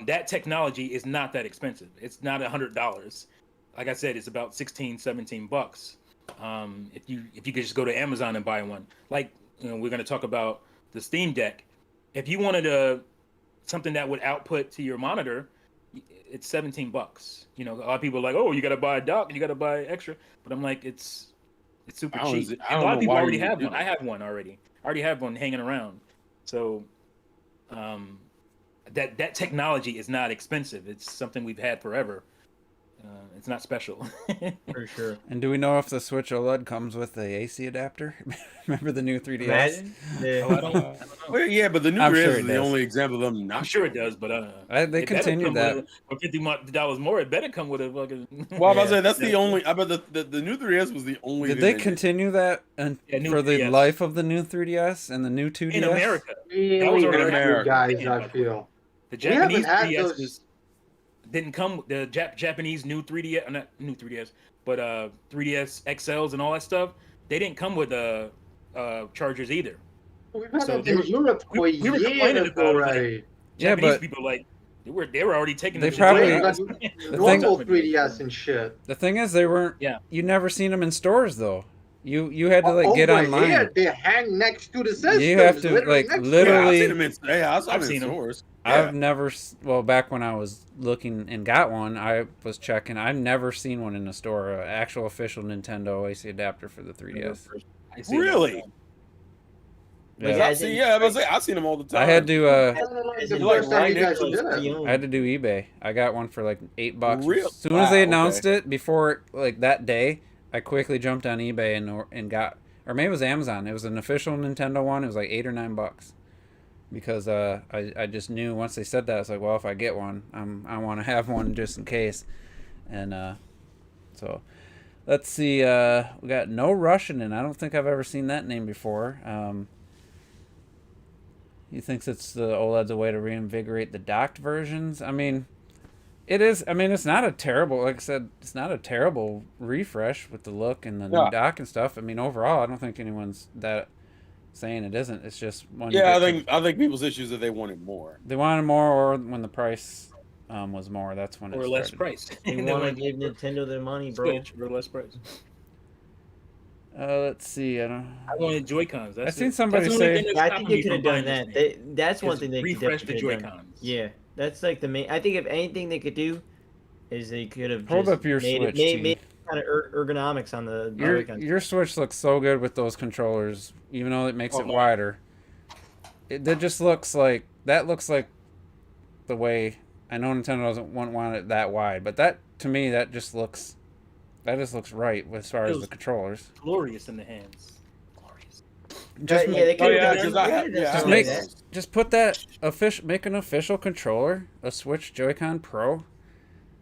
That technology is not that expensive. It's not $100. Like I said, it's about $16-17. If you could just go to Amazon and buy one. Like we're going to talk about the Steam Deck. If you wanted something that would output to your monitor, it's $17. A lot of people are like, oh, you got to buy a dock and you got to buy extra. But I'm like, it's super cheap. A lot of people already have one. I have one already. I already have one hanging around. So that technology is not expensive. It's something we've had forever. It's not special. For sure. And do we know if the Switch OLED comes with the AC adapter? Remember the new 3DS? Imagine. Yeah. Oh, I don't know. Well, yeah, but the new I'm 3DS sure is it the does. only example of them I'm not. sure it does, but They it better continued come that. with for $50 more. It better come with a fucking. Well, I was about to say Yeah. that's the only. I bet the new 3DS was the only. Did thing they did. continue that new for the 3DS. life of the new 3DS and the new 2DS? In America, Really already good, America. guys, I feel. the We haven't Japanese had 3DS those. didn't come. The Japanese new 3DS, not new 3DS, but 3DS XLs and all that stuff. They didn't come with chargers either. We've had So that they in were- Europe for we were complaining years about it, like, already. Yeah, Japanese but people they were already taking They the probably- Like, The normal thing- 3DS and shit. the thing is, they weren't. Yeah. You never seen them in stores though. You had to like Over get online. here, they hang next to the systems. You have to, literally like, next to Yeah, I've literally- seen them in. Yeah, I saw I've them seen in 'em. stores. I've never. Well, back when I was looking and got one, I was checking. I've never seen one in a store. An actual official Nintendo AC adapter for the 3DS. I see them. Really? Yeah. Yeah, I've seen, I was about to say I've seen them all the time. I had to. It's the like first time you right guys next did to it. I had to do eBay. I got one for like $8. Real? As soon as they Wow, announced okay. it, before like that day, I quickly jumped on eBay and got, or maybe it was Amazon. It was an official Nintendo one. It was like $8 or $9 because I just knew once they said that, I was like, well, if I get one, I want to have one just in case. And so let's see. We got No Russian, and I don't think I've ever seen that name before. He thinks it's the OLED's a way to reinvigorate the docked versions. I mean, it is. I mean, it's not a terrible, like I said, it's not a terrible refresh with the look and the new dock and stuff. I mean, overall, I don't think anyone's that saying it isn't. It's just one. Yeah, I think people's issues that they wanted more. they wanted more, or when the price was more. That's when Or it less started. price. They They want to went give Nintendo their money, bro. Switch for less price. Let's see. I don't. I wanted Joy-Cons. That's I've seen it. somebody That's the only say- thing Yeah, that's I think stopping they could me have from done buying that. this thing. That's one Is thing they could refresh the definitely have done. Joy-Cons. Yeah, that's like the main. I think if anything they could do, is they could have Hold just up your made Switch, made T. kind of ergonomics on the Your Joy-Cons. your Switch looks so good with those controllers, even though it makes it my. wider. That just looks like the way I know Nintendo doesn't want it that wide, but that to me that just looks right as far as the Feels- controllers. Glorious in the hands. Glorious. Just yeah, they Oh could yeah, have because done. I They have. could Yeah, have I done make- that. Just put that make an official controller, a Switch Joy-Con Pro,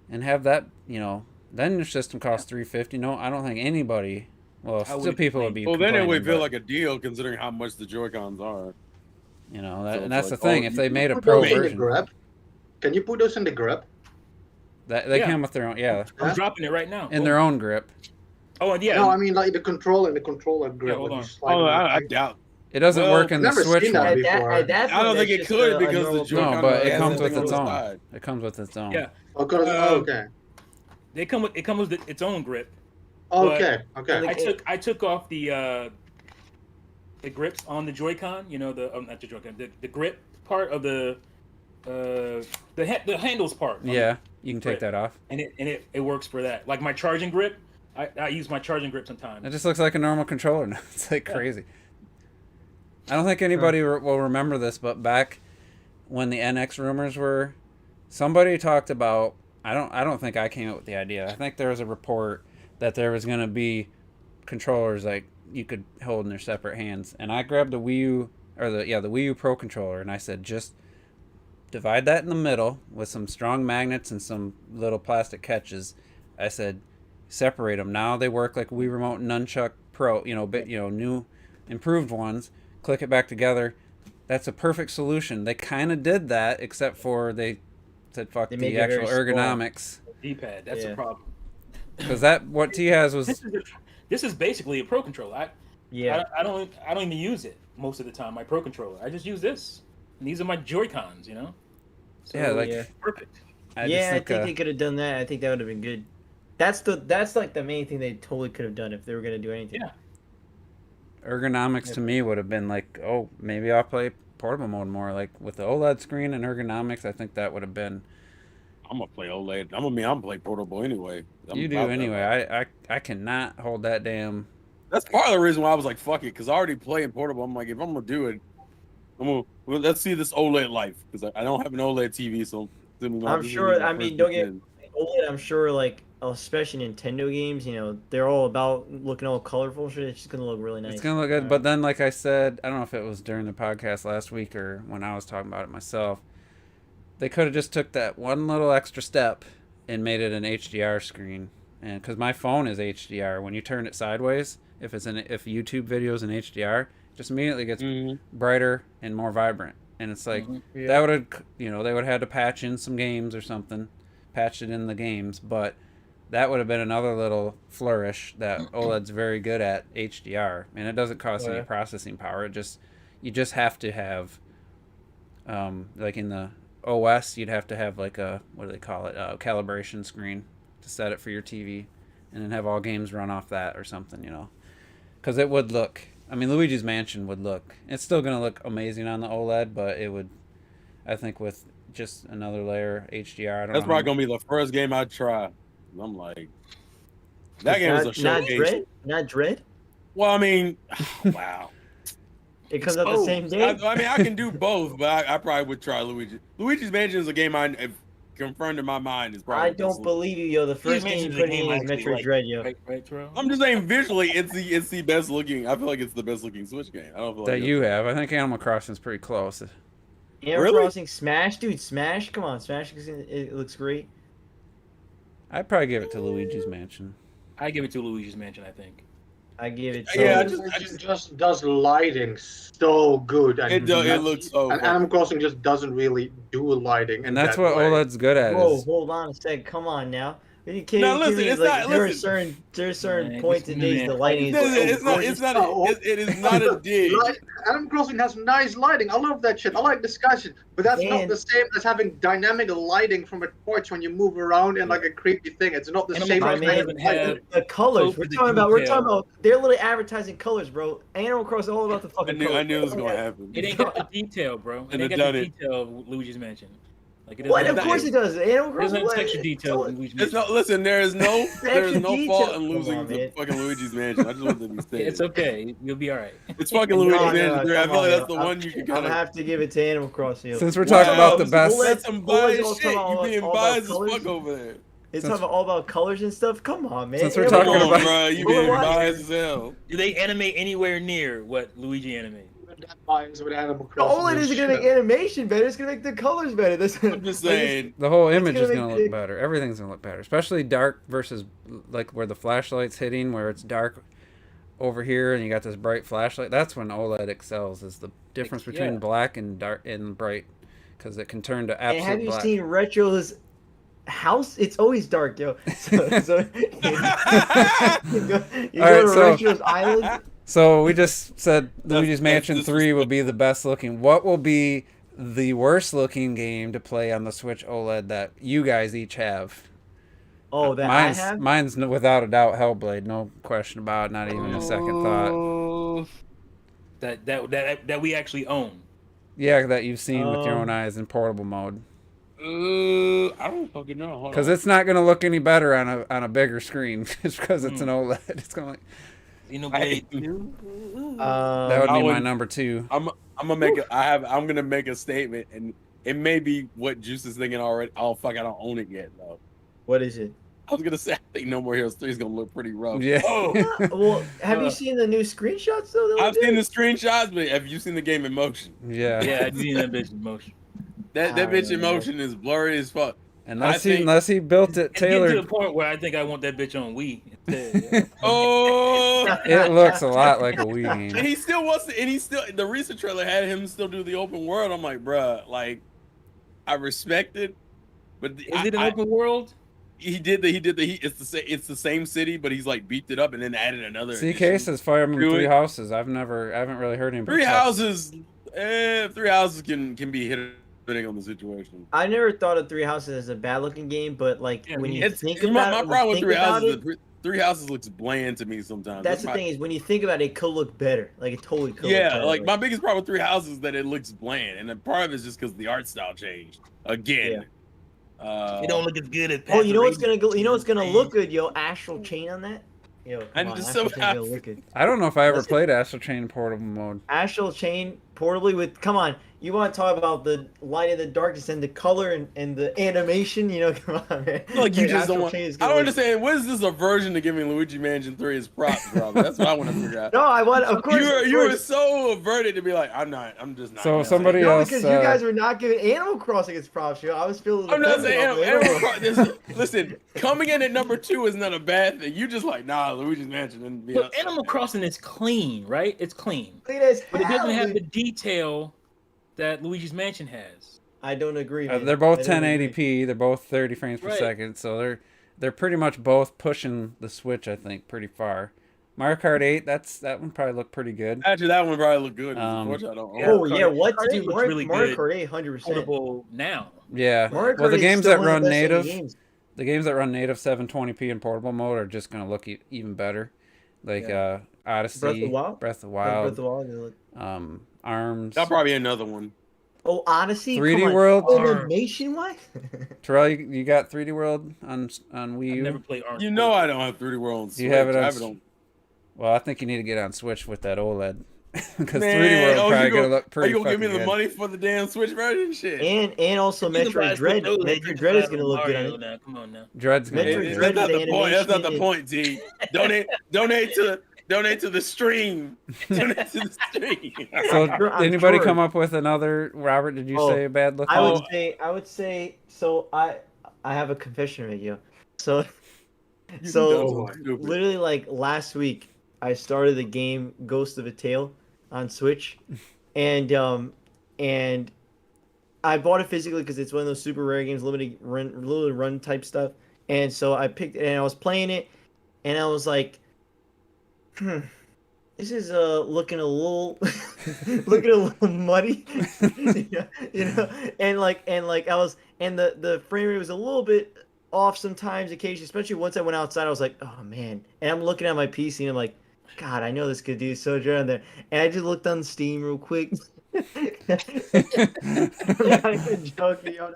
and have that. Then your system costs $350. No, I don't think anybody. Well, I still would people would think- be. Well, then it would complaining, feel but, like a deal considering how much the Joy Cons are. that, So and it's that's like, the thing. oh, If you they can made a Put pro those in the version, grip. Can you put those in the grip? they Yeah. come with their own. Yeah, I'm Yeah. dropping it right now. in their own grip. Oh, and yeah. No, I mean like the controller grip. hold when on. you slide Oh, it I back. doubt. It doesn't Well, work in the never Switch seen that one. before. At that I don't point, think it that's could just a because the normal- Joy-Con No, but it has comes that with thing on its the own. side. It comes with its own. Yeah. Okay. It comes with its own grip. Okay. I took off the grips on the Joy-Con. Not the Joy-Con. The grip part of the handles part. Yeah, you can take grip. that off. And it works for that. Like my charging grip, I use my charging grip sometimes. It just looks like a normal controller now. It's like crazy. I don't think anybody will remember this, but back when the NX rumors were, somebody talked about. I don't think I came up with the idea. I think there was a report that there was going to be controllers like you could hold in their separate hands, and I grabbed the Wii U the Wii U Pro controller, and I said just divide that in the middle with some strong magnets and some little plastic catches. I said separate them. Now they work like Wii Remote Nunchuck Pro, new improved ones. Click it back together. That's a perfect solution. They kind of did that, except for they said fuck They make the it actual very small. ergonomics. D-pad. That's Yeah. a problem. Because what T has was This is basically a pro controller. Yeah. I don't even use it most of the time. My pro controller. I just use this. And these are my Joy-Cons. So, yeah, like yeah. perfect. I Yeah, just I think they could have done that. I think that would have been good. That's like the main thing they totally could have done if they were gonna do anything. Yeah. ergonomics to me would have been like, oh, maybe I'll play portable mode more. Like with the OLED screen and ergonomics, I think that would have been. I'm gonna play OLED. I'm gonna play portable anyway. You do anyway. I cannot hold that damn. That's part of the reason why I was like, fuck it, because I already play in portable. I'm like, if I'm gonna do it, let's see this OLED life, because I don't have an OLED TV, so I'm sure. I mean, don't get OLED. I'm sure like especially Nintendo games, they're all about looking all colorful. Shit, it's just gonna look really nice. It's gonna look good, but then, like I said, I don't know if it was during the podcast last week or when I was talking about it myself. They could have just took that one little extra step and made it an HDR screen, and because my phone is HDR, when you turn it sideways, if YouTube video is in HDR, it just immediately gets brighter and more vibrant, and it's like that would have, they would have had to patch in some games or something, patch it in the games, but that would have been another little flourish that OLED's very good at HDR, and it doesn't cost any processing power. You just have to have, like in the OS, you'd have to have like a, what do they call it, a calibration screen to set it for your TV, and then have all games run off that or something, because it would look. I mean, Luigi's Mansion would look. It's still gonna look amazing on the OLED, but it would, I think, with just another layer HDR. That's probably gonna be the first game I try. I'm like, that game is a showcase. Not Dread. Well, I mean, wow. It comes out the same day. I mean, I can do both, but I probably would try Luigi. Luigi's Mansion is a game I confirmed in my mind. Is probably. I don't believe you, yo. The first game you put in is Metroid Dread, yo. Right, I'm just saying, visually, it's the best looking. I feel like it's the best looking Switch game. I don't feel like that you have. I think Animal Crossing is pretty close. Animal Crossing, Smash, dude, Smash. Come on, Smash. It looks great. I'd probably give it to Luigi's Mansion. I give it to Luigi's Mansion, I think. I give it. It just does lighting so good, and it looks so. And Animal Crossing just doesn't really do lighting, and that's what OLED's good at. Whoa, hold on a sec. Come on now. Are you kidding? No, listen, it's like, not. There Listen. are certain points in days the lighting It's not a dig. Animal Crossing has nice lighting. I love that shit. I like discussion, but that's not the same as having dynamic lighting from a torch when you move around in like a creepy thing. It's not the same. The colors. We're talking about. They're literally advertising colors, bro. Animal Crossing all about the fucking. I knew it was gonna happen. It ain't got the detail, bro. It ain't got the detail of Luigi's Mansion. Like what? Of course it does. Animal Crossing. There's no texture detail in Luigi's Mansion. Listen, there is no fault in losing to fucking Luigi's Mansion. I just want to be said. It's okay. You'll be all right. It's fucking Luigi's Mansion. I feel like that's the one you can kind of have to give it to Animal Crossing. Since we're talking about the best, that's some biased shit. You being biased as fuck over there. It's talking all about colors and stuff. Come on, man. Since we're talking about, bro, you being biased as hell. Do they animate anywhere near what Luigi animated? With Animal Crossing. OLED isn't gonna make animation better. It's gonna make the colors better. I'm just saying, the whole image is gonna look better. Everything's gonna look better, especially dark versus like where the flashlight's hitting, where it's dark over here, and you got this bright flashlight. That's when OLED excels. Is the difference between black and dark and bright, because it can turn to absolute black. And have you seen Retro's house? It's always dark, yo. So you go to Retro's island. So we just said Luigi's Mansion 3 will be the best looking. What will be the worst looking game to play on the Switch OLED that you guys each have? Oh, that I have? Mine's without a doubt Hellblade. No question about it. Not even a second thought. That we actually own. Yeah, that you've seen with your own eyes in portable mode. I don't fucking know. Because it's not going to look any better on a bigger screen just because it's an OLED. It's going to Xenoblade 2. That would be my number 2. I'm gonna make a statement, and it may be what Juice is thinking already. Oh fuck, I don't own it yet though. What is it? I was gonna say I think No More Heroes 3 is gonna look pretty rough. Yeah. Well, have you seen the new screenshots though? I've seen the screenshots, but have you seen the game in motion? Yeah. I've seen that bitch in motion. That bitch in motion is blurry as fuck. Unless he built it tailored to the point where I think I want that bitch on Wii instead. It looks a lot like a Wii game. And he still wants to, and he still, the recent trailer had him still do the open world. I'm like, bruh, like, I respect it, but is it an open world? It's the same city, but he's like beefed it up and then added another. CK says Fire Emblem 3 Houses. I haven't really heard him. 3 Houses, 3 Houses can be hit. On the situation, I never thought of 3 Houses as a bad looking game, but like when you think about my problem with 3 Houses, 3 Houses looks bland to me sometimes. That's the thing is when you think about it, it could look better. Like it totally could. Yeah, like my biggest problem with 3 Houses is that it looks bland, and then part of it is just because the art style changed again. It don't look as good as. Oh, you know what's gonna go? You know what's gonna look good, yo? Astral Chain on that. Yo, I don't know if I ever played Astral Chain in portable mode. Astral Chain portably with. Come on, you want to talk about the light and the darkness and the color and the animation? You know, come on, man. Like you The just don't actual want. change is I gonna don't look- understand. What is this aversion to giving Luigi Mansion 3 as props, Robert? That's what I want to figure out. No, I want. Of course, You were of course. so averted to be like, I'm just not. So gonna somebody say it. No, else, because you guys were not giving Animal Crossing its props. I was feeling. I'm not defensive saying of listen, coming in at number 2 is not a bad thing. You just like, nah, Luigi's Mansion didn't be. Look, Animal Crossing is clean, right? It's clean, Clean as but it hell, doesn't have dude. the detail that Luigi's Mansion has. I don't agree. Man. they're both I don't agree. 1080p. They're both 30 frames per Right. second. So they're pretty much both pushing the Switch, I think, pretty far. Mario Kart 8, that one probably looked pretty good. Actually, that one probably looked good. Um, Unfortunately, I don't. Yeah. Oh yeah, what Mario to do? Kart looks Mario, really Mario good. Kart 8, 100%. Portable now. Yeah. Mario Kart Well, the 8 is games still that one of run the best native, games. the games that run native 720p in portable mode are just gonna look even better. Like Odyssey, Breath of the Wild? Breath of Breath Wild, of the Wild, they look- Arms. That'll probably be another one. Oh, Odyssey. 3D Come on. World? Animation what? Terrell, you got 3D World on Wii I've U? never played Arms. You know I don't have 3D World on Switch. You have it on I have it on. Well, I think you need to get on Switch with that OLED because 3D Man, World probably gonna look Are pretty you gonna give me fucking the good. money for the damn Switch version? Shit. and also You can buy Metroid a Dread. Switch OLED, you Metroid can Dread buy is it gonna on look good Mario on it. now. Come on now. Dread's gonna Metroid look That's good. Dread- not the the point. That's not the animation point, T. Donate to the stream. Donate to the stream. So, I'm anybody sure. come up with another? Robert, did you Oh, say a bad look? I one? would say. So I have a confession to make you. So You so dumb, stupid. literally like last week I started the game Ghost of a Tale on Switch, and I bought it physically because it's one of those super rare games, limited run type stuff. And so I picked it and I was playing it, and I was like, this is looking a little muddy, you know, and I was, and the frame rate was a little bit off sometimes, occasionally, especially once I went outside. I was like, oh man, and I'm looking at my PC and I'm like, God, I know this could do so good on there, and I just looked on Steam real quick. I'm not even joking, yo.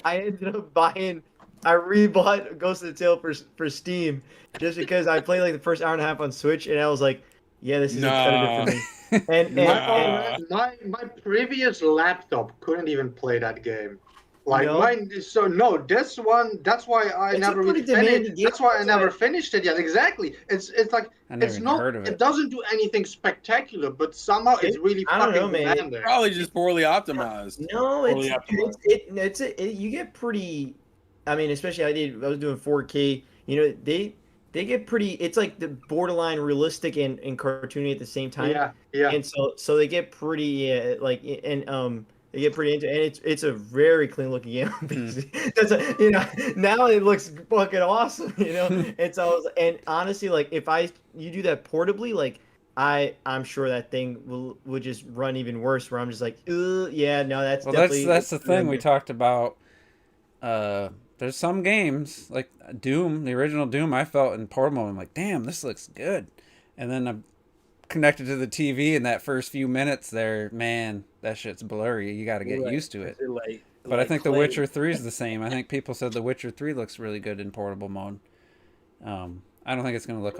I ended up buying. I rebought Ghost of the Tale for Steam just because I played like the first hour and a half on Switch, and I was like, yeah, this is Nah. competitive for me. And Nah. My previous laptop couldn't even play that game. Like No? mine, this one. That's why I It's a never pretty really demanding finished. game, That's why I that's never why- finished it yet. Exactly. It's like I never it's even not. heard of It it. doesn't do anything spectacular, but somehow it's really I don't know, fucking man. demanding. Probably just poorly optimized. no, Totally you get pretty. I mean, especially I was doing 4K. You know, they get pretty. It's like the borderline realistic and cartoony at the same time. Yeah. And so they get pretty they get pretty into, and it's a very clean looking game on PC. That's now it looks fucking awesome, And so and honestly, like if you do that portably, like I'm sure that thing would just run even worse. Where I'm just like, yeah, no, that's Well, definitely that's the thing we talked about. There's some games like Doom, the original Doom. I felt in portable, I'm like, damn, this looks good, and then I'm connected to the TV, and that first few minutes there, man, that shit's blurry. You got to get Right. used to it. Like, But I like think The clay. Witcher 3 is the same. I think people said The Witcher 3 looks really good in portable mode. I don't think it's going to look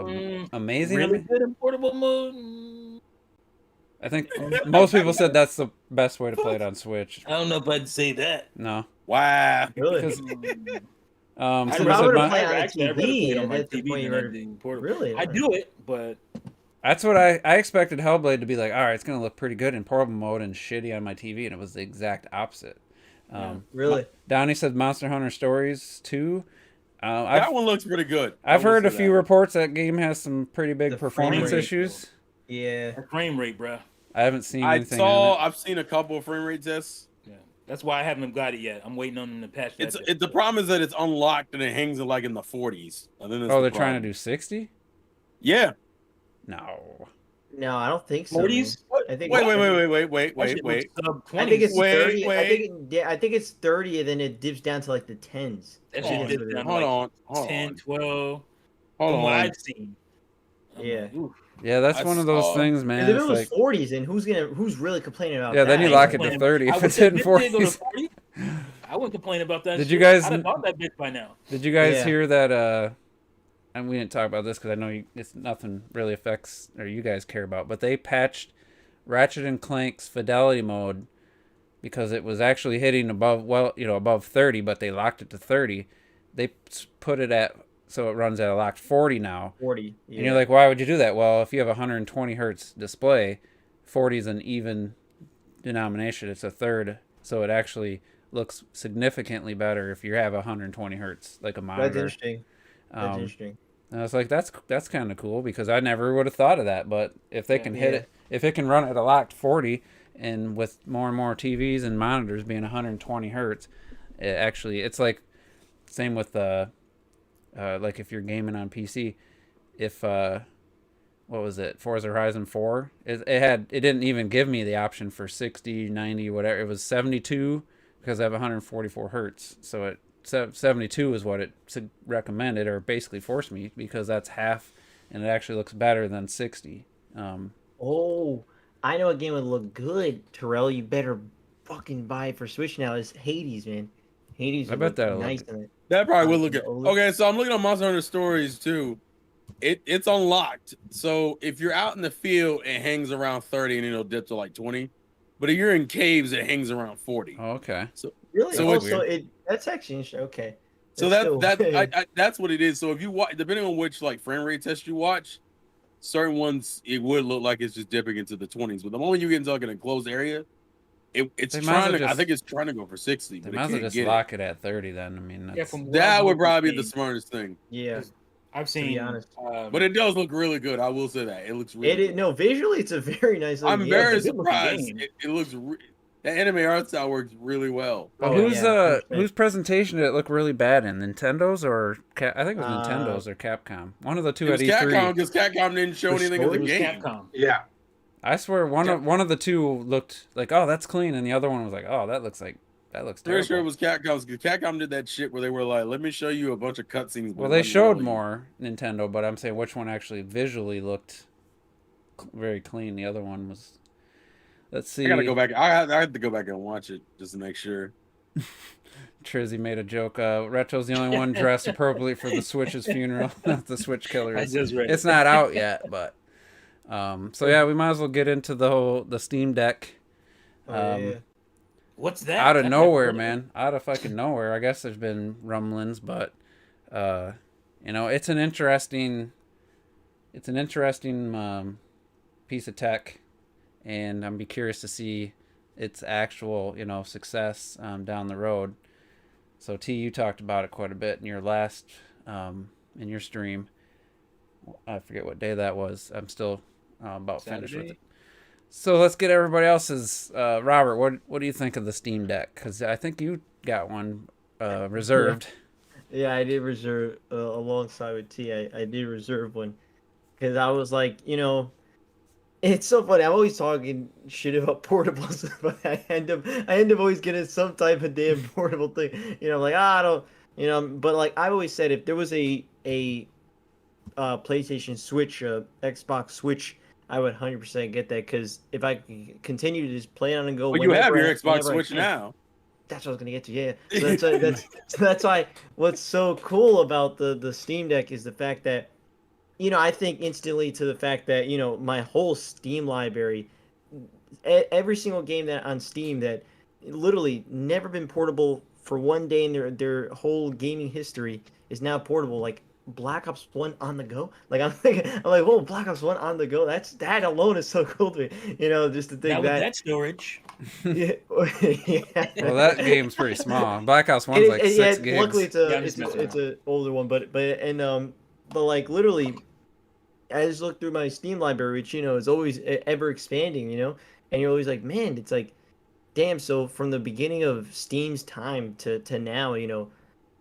amazing. Really good in portable mode. I think most people said that's the best way to play it on Switch. I don't know if I'd say that. No. Wow. really. Because I'd somebody rather said play my, on actually, I'd rather TV, play it on my and that's the TV point than you I were- do in portable. Really? I do it, but that's what I expected Hellblade to be like, all right, it's going to look pretty good in portable mode and shitty on my TV, and it was the exact opposite. Really? Downey said Monster Hunter Stories 2. That one looks pretty good. I've I will heard a say few that. reports that game has some pretty big The frame performance rate. issues. Yeah. the frame rate, bruh. I haven't seen anything on it. I've seen a couple of frame rate tests. Yeah, that's why I haven't got it yet. I'm waiting on them to patch that. The problem is that it's unlocked and it hangs in like in the 40s. Oh, they're trying to do 60? Yeah. No. No, I don't think so. 40s? man. I think Wait. That shit looks sub 20s. I think it's Wait, 30. wait. I think it's 30, and then it dips down to like the 10s. That Hold shit on. dipped down to Hold like on. 10, 12. Hold From what on. I've seen. I'm Yeah. like, oof. Yeah, that's I one of those saw- things, man. If it It's was like, 40s, and who's really complaining about yeah, that? then you I lock ain't it to complaining. 30 I if would it's say hitting this did go to 40s. 40. I wouldn't complain about that. Did shit. you guys- I'd have bought that bitch by now. Did you guys Yeah. hear that? And we didn't talk about this because I know it's nothing really affects or you guys care about, but they patched Ratchet and Clank's fidelity mode, because it was actually hitting above 30, but they locked it to 30. They put it at, so it runs at a locked 40 now. 40. And you're Yeah. like, why would you do that? Well, if you have a 120 hertz display, 40 is an even denomination. It's a third, so it actually looks significantly better if you have 120 hertz, like a That's monitor. interesting. That's Um, interesting. and I was like, that's kind of cool, because I never would have thought of that. But if they can hit Yeah. it, if it can run at a locked 40, and with more and more TVs and monitors being 120 hertz, it's like same with like if you're gaming on PC, if what was it, Forza Horizon 4, it didn't even give me the option for 60, 90, whatever. It was 72 because I have 144 hertz, so it 72 is what it recommended, or basically forced me, because that's half, and it actually looks better than 60. Oh, I know a game would look good, Terrell. You better fucking buy it for Switch now. It's Hades, man. Hades I would bet look that'll nice look in it. That probably would On look the good. OLED. Okay, so I'm looking on Monster Hunter Stories too. It's unlocked. So if you're out in the field, it hangs around 30 and it'll dip to like 20. But if you're in caves, it hangs around 40. Oh, okay. So Really? So Oh, it's so that's actually interesting. Okay. so That's that still- I that's what it is. So if you watch, depending on which like frame rate test you watch, certain ones it would look like it's just dipping into the 20s. But the moment you get into like an enclosed area, it's They might as trying well to. I just- think it's trying to go for 60, They but might it as well can't just get lock it at 30 then. I mean, Yeah, that's, from what That I've would probably be the seen, smartest thing. yeah. I've be seen. honest. But it does look really good. I will say that it looks really. It is good. no visually. It's a very nice. I'm looking very game. good-looking surprised. game. It looks. The anime art style works really well. Well, Oh, whose yeah, 100%. whose presentation did it look really bad in? Nintendo's or I think it was Uh, Nintendo's or Capcom. One of the two It was at E3. Capcom because Capcom didn't show For anything of the It was game. Capcom. Yeah. I swear one of the two looked like, oh, that's clean, and the other one was like, oh, that looks terrible. Pretty sure it was Capcom's because Capcom did that shit where they were like, "Let me show you a bunch of cutscenes." Well, they showed more Nintendo, but I'm saying which one actually visually looked very clean. The other one was. Let's see. I gotta go back. I have to go back and watch it just to make sure. Trizzy made a joke. Retro's the only one dressed appropriately for the Switch's funeral. Not the Switch killer. I just read It's it. not out yet, but so yeah, we might as well get into the Steam Deck. Oh, yeah. What's that? Out of I've nowhere, never heard man. Out of fucking nowhere. I guess there's been rumblings, but it's an interesting piece of tech, and I'm be curious to see its actual success down the road. So T, you talked about it quite a bit in your last in your stream. I forget what day that was. I'm still about finished with Saturday? it. So let's get everybody else's. Robert, what do you think of the Steam Deck? Because I think you got one reserved. Yeah, I did reserve alongside with T. I did reserve one because I was like, it's so funny. I'm always talking shit about portables, but I end up always getting some type of damn portable thing. Like I don't, but like I've always said, if there was a PlayStation Switch, Xbox Switch, I would 100% get that because if I could continue to just play it on and go. Well, you have whenever your I- Xbox whenever I Switch can. now. That's what I was gonna get to. Yeah. So that's why what's so cool about the Steam Deck is the fact that, I think instantly to the fact that my whole Steam library, every single game that on Steam that literally never been portable for one day in their whole gaming history is now portable. Like Black Ops 1 on the go. Like I'm like, whoa, Black Ops 1 on the go. That alone is so cool to me. Just to think Now with that. that storage, Yeah. Well, that game's pretty small. Black Ops One's It is- like it- 6 yeah, gigs. luckily it's Yeah, I'm just messing it's a older one, but like literally, I just look through my Steam library, which is always ever expanding, and you're always like, man, it's like, damn. So from the beginning of Steam's time to now,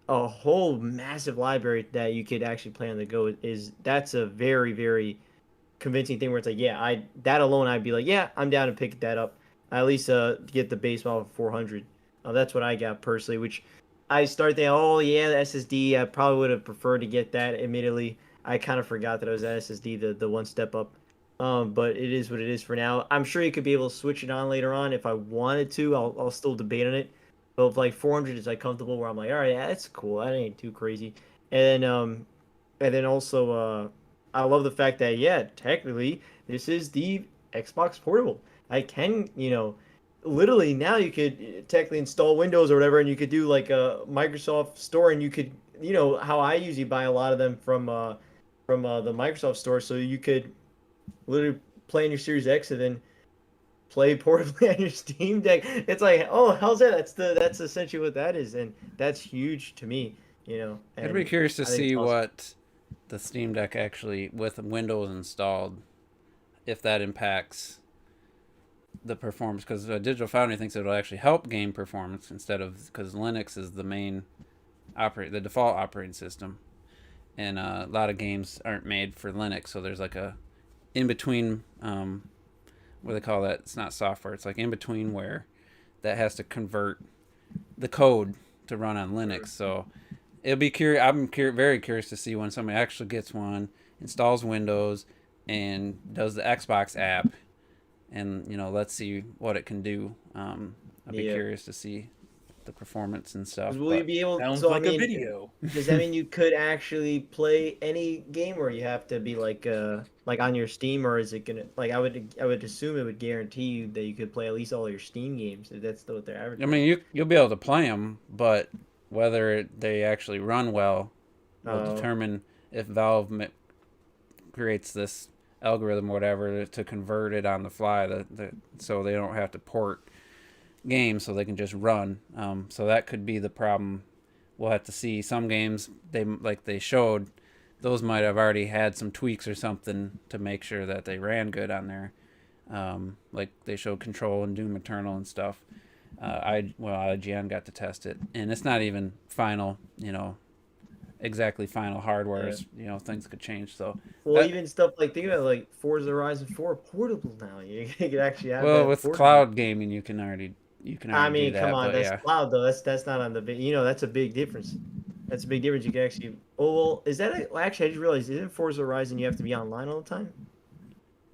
a whole massive library that you could actually play on the go that's a very very convincing thing where it's like, yeah, that alone I'd be like, yeah, I'm down to pick that up. I at least get the base model for 400. That's what I got personally, which I start thinking, oh yeah, the SSD. I probably would have preferred to get that. Admittedly, I kind of forgot that it was that SSD, the one step up. But it is what it is for now. I'm sure you could be able to switch it on later on if I wanted to. I'll still debate on it. But if like 400 is like comfortable, where I'm like, all right, yeah, that's cool. That ain't too crazy. And then also I love the fact that, yeah, technically this is the Xbox Portable. I can, literally now you could technically install Windows or whatever, and you could do like a Microsoft Store, and you could, how I usually buy a lot of them from the Microsoft Store, so you could literally play on your Series X and then play portably on your Steam Deck. It's like, oh, how's that? That's essentially what that is, and that's huge to me, I'd be curious to I think it's see awesome. what the Steam Deck actually, with Windows installed, if that impacts the performance, because Digital Foundry thinks it'll actually help game performance instead of, because Linux is the main the default operating system, and a lot of games aren't made for Linux, so there's like a in between, what do they call that? It's not software. It's like in between where that has to convert the code to run on Linux. So it'll be curious. Very curious to see when somebody actually gets one, installs Windows, and does the Xbox app, and let's see what it can do. I'd be curious to see the performance and stuff. Will you be able? Sounds So like I mean, a video. does that mean you could actually play any game, or you have to be like on your Steam, or is it gonna like I would assume it would guarantee you that you could play at least all your Steam games if that's what they're advertising. I mean, you'll be able to play them, but whether they actually run well will determine if Valve creates this algorithm or whatever to convert it on the fly, so they don't have to port games, so they can just run. So that could be the problem. We'll have to see. Some games they showed, those might have already had some tweaks or something to make sure that they ran good on there. Like they showed Control and Doom Eternal and stuff. IGN got to test it, and it's not even final, exactly final hardware. Yeah. Things could change. So even stuff like think about like Forza Horizon 4 portable now. You could actually have. Well, that with portable. cloud gaming, you can already I mean, do that, come on, that's yeah. cloud though. That's not on the big. That's a big difference. That's a big difference. You can actually. Oh well, is that actually? I just realized isn't Forza Horizon you have to be online all the time?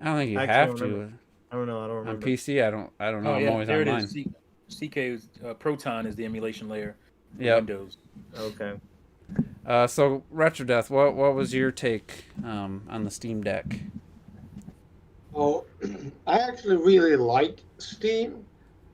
I don't think you Actually, have I don't to. remember. I don't know. I don't On remember. PC, I don't know. Oh I'm yeah, always there online. it is. CK's Proton is the emulation layer for Yep. Windows. Okay. So RetroDeath, what was your take on the Steam Deck? Well, I actually really like Steam,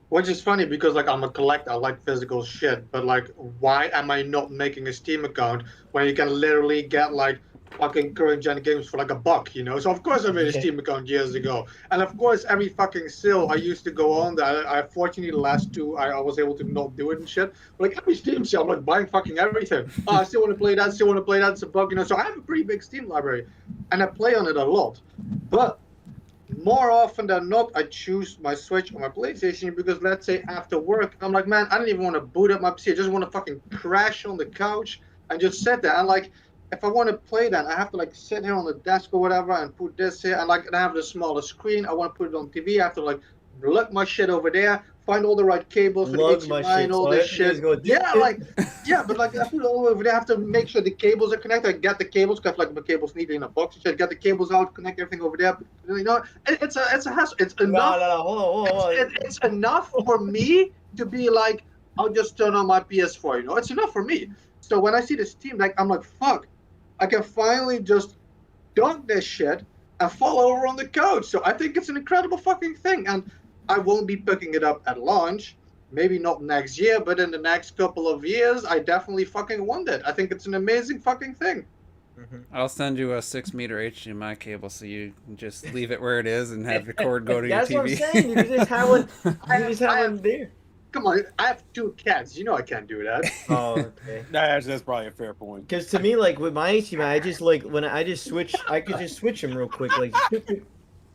which is funny because like I'm a collector, I like physical shit. But like, why am I not making a Steam account when you can literally get like fucking current gen games for like $1? So of course I made a Steam account years ago, and of course every fucking sale I used to go on that. I fortunately the last two I was able to not do it and shit. But like every Steam sale, I'm like buying fucking everything. Oh, I still want to play that. Still want to play that. It's a bug. So I have a pretty big Steam library, and I play on it a lot. But more often than not, I choose my Switch or my PlayStation because let's say after work, I'm like, man, I don't even want to boot up my PC. I just want to fucking crash on the couch and just sit there. And like, if I want to play that, I have to like sit here on the desk or whatever and put this here. And like, I have the smaller screen. I want to put it on TV. I have to like lug my shit over there, find all the right cables for the HDMI and all this shit. But like I put it all over there. I have to make sure the cables are connected. I get the cables, because like the cables neatly in a box and shit. Get the cables out, connect everything over there. It's a hassle. It's enough. No, hold on. It's enough for me to be like, I'll just turn on my PS4. It's enough for me. So when I see the Steam Deck, I'm like, fuck, I can finally just dunk this shit and fall over on the couch. So I think it's an incredible fucking thing, and I won't be picking it up at launch. Maybe not next year, but in the next couple of years, I definitely fucking want it. I think it's an amazing fucking thing. I'll send you a 6-meter HDMI cable so you can just leave it where it is and have the cord go to your TV. That's what I'm saying. You can just have one. You just have one there. Come on, I have 2 cats. I can't do that. Oh, okay. That's probably a fair point. Because to me, like with my HDMI, I just like when I just switch, I could just switch them real quick. Like, I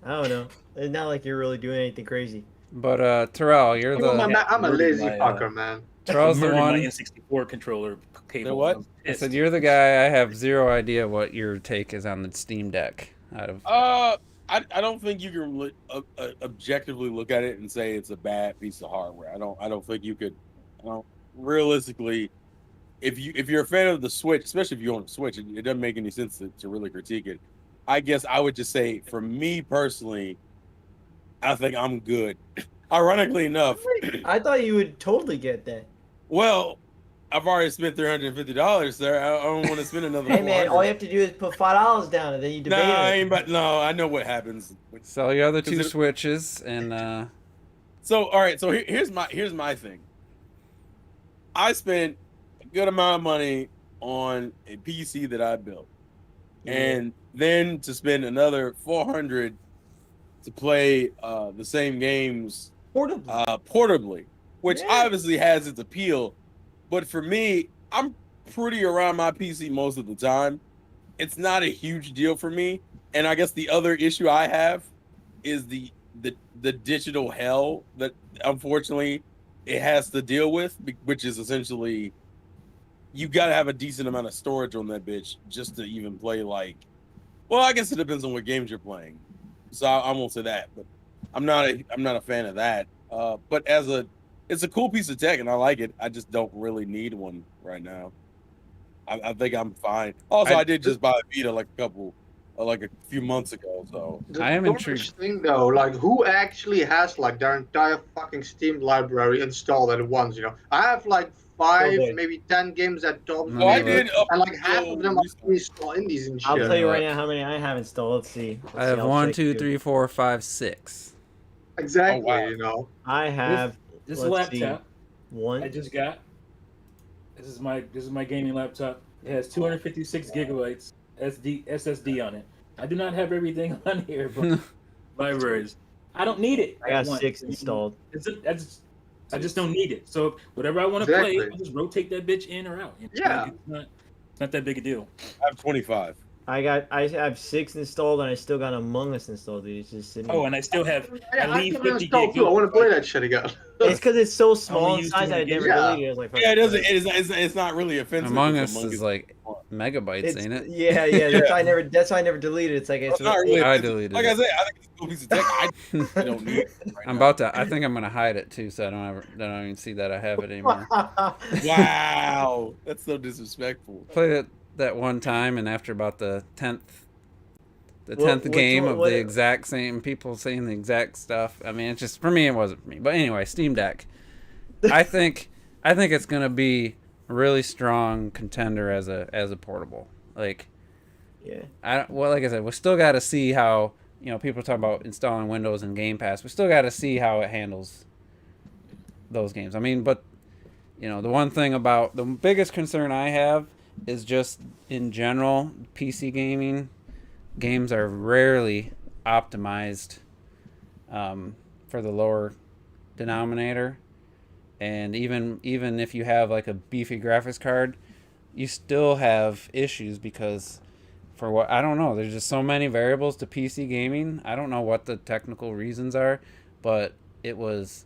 don't know. It's not like you're really doing anything crazy. But Terrell, I'm a lazy fucker, man. Terrell's the one. My N64 controller cable. What? I said you're the guy. I have zero idea what your take is on the Steam Deck. I don't think you can objectively look at it and say it's a bad piece of hardware. I don't think you could. Realistically, if you're a fan of the Switch, especially if you own a Switch, it doesn't make any sense to really critique it. I guess I would just say, for me personally, I think I'm good. Ironically enough, I thought you would totally get that. well, I've already spent $350, sir. I don't want to spend another. Hey man, all you $400. have to do is put $5 down, and then you debate Nah, I it. ain't. But no, I know what happens. Sell your other 2 'Cause Switches and So all right. So here's my thing. I spent a good amount of money on a PC that I built, and then to spend another $400 to play the same games portably, which obviously has its appeal. But for me, I'm pretty around my PC most of the time. It's not a huge deal for me. And I guess the other issue I have is the digital hell that unfortunately it has to deal with, which is essentially you got to have a decent amount of storage on that bitch just to even play like. Well, I guess it depends on what games you're playing. So I won't say that, but I'm not a fan of that. But it's a cool piece of tech and I like it. I just don't really need one right now. I think I'm fine. Also, I did just buy a Vita like a few months ago. So I am storage intrigued. thing though, like who actually has like their entire fucking Steam library installed at once? You know, I have like 5, Okay. maybe 10 games at top. Oh, I did and like half of them are installed indies and shit. I'll tell you Look. right now how many I have installed. Let's see. I have 1, 2, 3, 4, 5, 6. Exactly, Oh, wow. you know. I have This let's see, laptop one. I just got. This is my gaming laptop. It has 256 gigabytes SSD on it. I do not have everything on here, but libraries. I don't need it. I got want 6 it. installed. I just don't need it. So whatever I want to play, Exactly. I'll just rotate that bitch in or out. You know, Yeah. like, it's not that big a deal. I have 25. I have 6 installed, and I still got Among Us installed. Dude. It's just sitting. Oh, and I still have. Yeah, I I leave have 50 installed gig. too. I want to play that shit again. It's because it's so small only in use size. I 200 never gigs. deleted it. I was like, Yeah, it doesn't. It's not really offensive. Among because Us is like megabytes, ain't it? Yeah. That's why I never deleted it. It's like It's not really. I offensive. deleted Like it. I said, I think it's a cool piece of tech. I don't need it. Right I'm now. about to. I think I'm gonna hide it too, so I don't even see that I have it anymore. Wow, that's so disrespectful. Played it that one time, and after about the 10th Which game one- of what- the exact same people saying the exact stuff. I mean, it's just for me, it wasn't for me. But anyway, Steam Deck. I think it's gonna be a really strong contender as a portable. Like, Yeah. like I said, we still got to see how, you know, people talk about installing Windows and Game Pass. We still got to see how it handles those games. I mean, but you know, the biggest concern I have is just in general, PC gaming games are rarely optimized for the lower denominator, and even if you have like a beefy graphics card, you still have issues because for what I don't know, there's just so many variables to PC gaming. I don't know what the technical reasons are, but it was,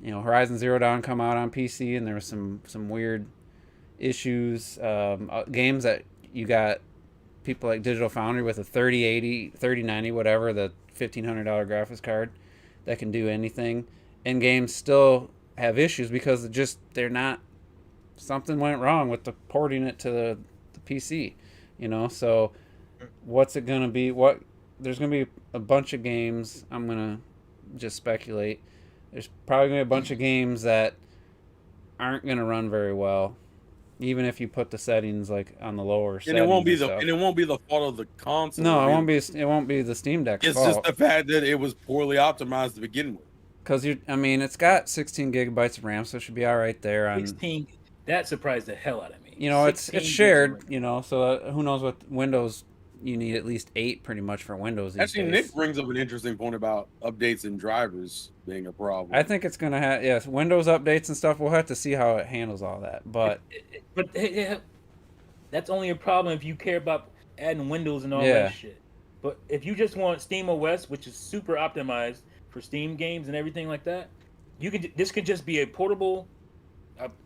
you know, Horizon Zero Dawn come out on PC and there was some weird issues. Games that you got people like Digital Foundry with a 3080, 3090, whatever, the $1,500 graphics card that can do anything, and games still have issues because they're not. Something went wrong with the porting it to the PC, you know. So, what's it gonna be? There's gonna be a bunch of games. I'm gonna just speculate. There's probably gonna be a bunch of games that aren't gonna run very well, even if you put the settings like on the lower settings. And it won't be stuff. and it won't be the fault of the console. No, really. it won't be the Steam Deck's It's fault. just the fact that it was poorly optimized to begin with. Because it's got 16 gigabytes of RAM, so it should be all right there. On 16. That surprised the hell out of me. you know, it's 16 shared. gigs of You know, so who knows what Windows? You need at least 8 pretty much for Windows these Actually, days. Nick brings up an interesting point about updates and drivers being a problem. I think it's gonna have Windows updates and stuff. We'll have to see how it handles all that. But But that's only a problem if you care about adding Windows and all Yeah. that shit. But if you just want Steam OS, which is super optimized for Steam games and everything like that, this could just be a portable,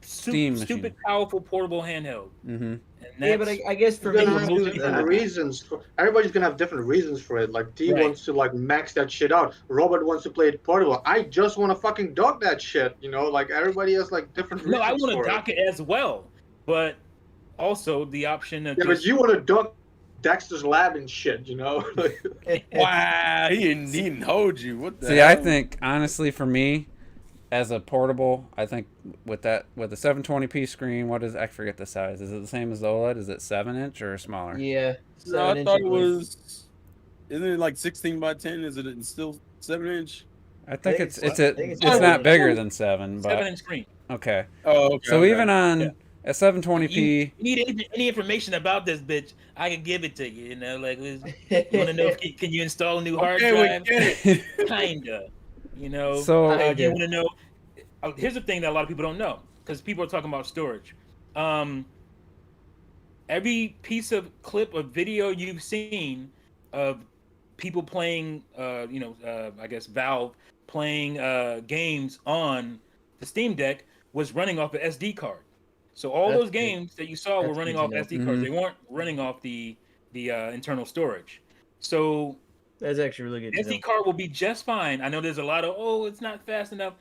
Steam stupid, machine. powerful portable handheld. mm-hmm. And Yeah, but I guess for me, You're gonna have too, different reasons. Everybody's gonna have different reasons for it. Like T Right. wants to like max that shit out. Robert wants to play it portable. I just want to fucking dock that shit. You know, like everybody has like different reasons No, I want for to dock it as well, but also the option of Yeah, but just, you want to dock Dexter's lab and shit. You know. Wow, he didn't hold you. What the See, hell? I think honestly, for me, as a portable, I think with a 720p screen, I forget the size. Is it the same as the OLED? Is it 7-inch or smaller? Yeah, No, I 7 inch. thought it was. Isn't it like 16 by 10? Is it still 7-inch? I think it's I think it's it's not 7 bigger inch. than 7, 7 but inch screen. okay. Oh, okay. So okay. even on Yeah. a You 720p, need any information about this bitch, I can give it to you. You know, like you want to know if can you install a new hard Okay, we drive? get it. Kinda. You know, So- you want to know. Here's the thing that a lot of people don't know because people are talking about storage. Every piece of clip of video you've seen of people playing, I guess Valve playing games on the Steam Deck was running off an SD card. So all That's those good. games that you saw were That's running good to off know. SD cards. Mhm. They weren't running off the internal storage. So That's actually really good to know. SD card will be just fine. I know there's a lot of it's not fast enough.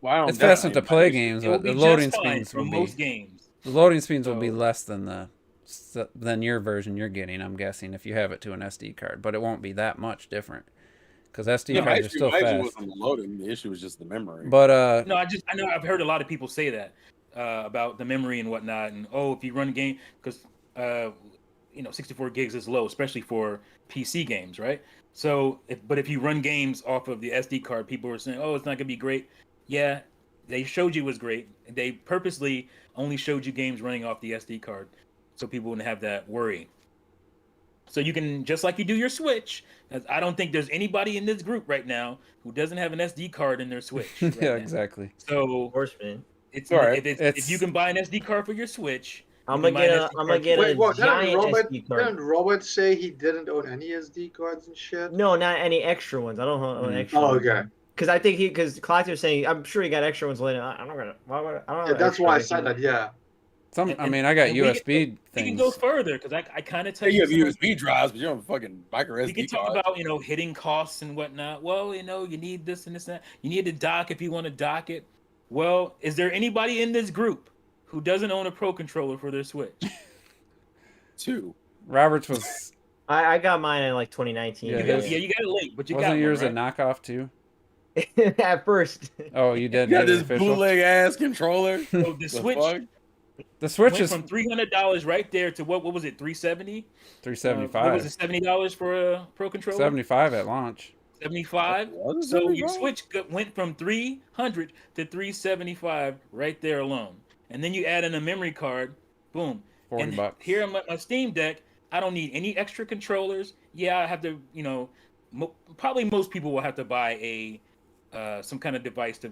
Well, I don't it's doubt fast that enough to might play be- games, It will but be the loading just fine speeds for will most be games. the loading speeds will be So- less than your version you're getting. I'm guessing if you have it to an SD card, but it won't be that much different because SD Yeah, my cards are issue, still my issue fast. wasn't the loading. The issue was just the memory. But No, I know I've heard a lot of people say that about the memory and whatnot, and if you run a game because 64 gigs is low, especially for PC games, right? So, if you run games off of the SD card, people were saying, it's not gonna be great. Yeah, they showed you it was great. They purposely only showed you games running off the SD card, so people wouldn't have that worry. So you can, just like you do your Switch, as I don't think there's anybody in this group right now who doesn't have an SD card in their Switch. Right yeah, now. exactly. So Of course, man. it's All right. if you can buy an SD card for your Switch, I'm you gonna can buy an get SD a I'm card gonna for get your- Wait, a what? giant SD card. Didn't Robert say he didn't own any SD cards and shit? No, not any extra ones. I don't own Mm. extra. Oh, ones. okay. Because I think because Collector's saying I'm sure he got extra ones later. I'm not gonna. Why would I don't Yeah, have that's extra why I ones. said that. Yeah. I got and USB we can things. go further because I kind of Hey, touched you have this on- USB drives, but you don't have a fucking micro We can SD talk card. about hitting costs and whatnot. Well, you need this and this and that. You need to dock if you want to dock it. Well, is there anybody in this group who doesn't own a Pro controller for their Switch? 2. Roberts was I got mine in like 2019. Yeah, You his- got it late, but you wasn't got yours one, a right? knockoff too? At first. Oh, you did. You got get it this official? bootleg ass controller. So the The Switch fuck? The Switch went is from $300 right there to what was it? $370? What was it? $70 for a Pro controller? 75 at launch. 75. What is So your 75? Switch went from 300 to 375 right there alone. And then you add in a memory card, boom. And $40. here on my Steam Deck, I don't need any extra controllers. Yeah, I have to, probably most people will have to buy a some kind of device to,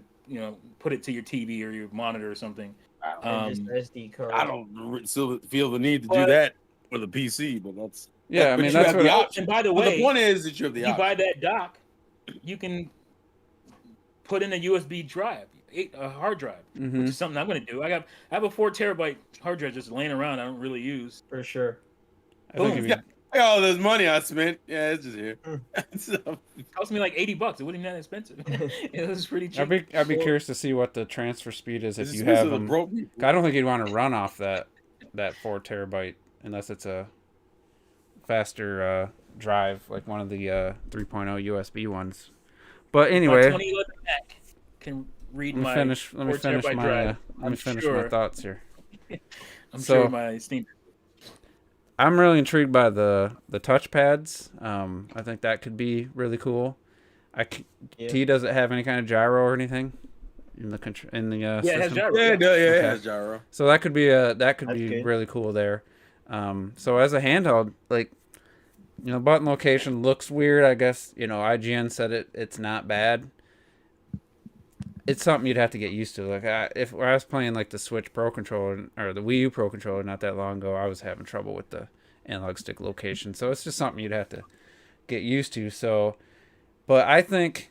put it to your TV or your monitor or something. And just SD card. I don't still feel the need to do But- that for the PC, but that's Yeah, I but mean, you that's have what the I- option. And by the But way, the point is that you have the if you option. buy that dock, you can put in a USB drive, a hard drive, Mhm. which is something I'm going to do. I have a 4 terabyte hard drive just laying around. I don't really use. For sure. I think Boom. if you- Look at all this money I spent. Yeah, it's just here. So, It cost me like $80. It wasn't even that expensive. It was pretty cheap. I'd be curious to see what the transfer speed is if it's you expensive have to them. broke people. I don't think you'd want to run off that 4 terabyte unless it's a faster drive like one of the 3.0 USB ones. But My anyway, 2011 Mac can read let me my finish 4 my terabyte drive. let I'm me finish sure. my thoughts here. I'm So- sure my Steam. I'm really intrigued by the touch pads. I think that could be really cool. Yeah. T does it have any kind of gyro or anything in the Yeah, it has system? gyro. Yeah, it does. Yeah, Okay. it has gyro. So that could be That's good. really cool there. So as a handheld, like button location looks weird. I guess IGN said it's not bad. It's something you'd have to get used to. Like if I was playing like the Switch Pro controller or the Wii U Pro controller not that long ago, I was having trouble with the analog stick location. So it's just something you'd have to get used to. So, but I think,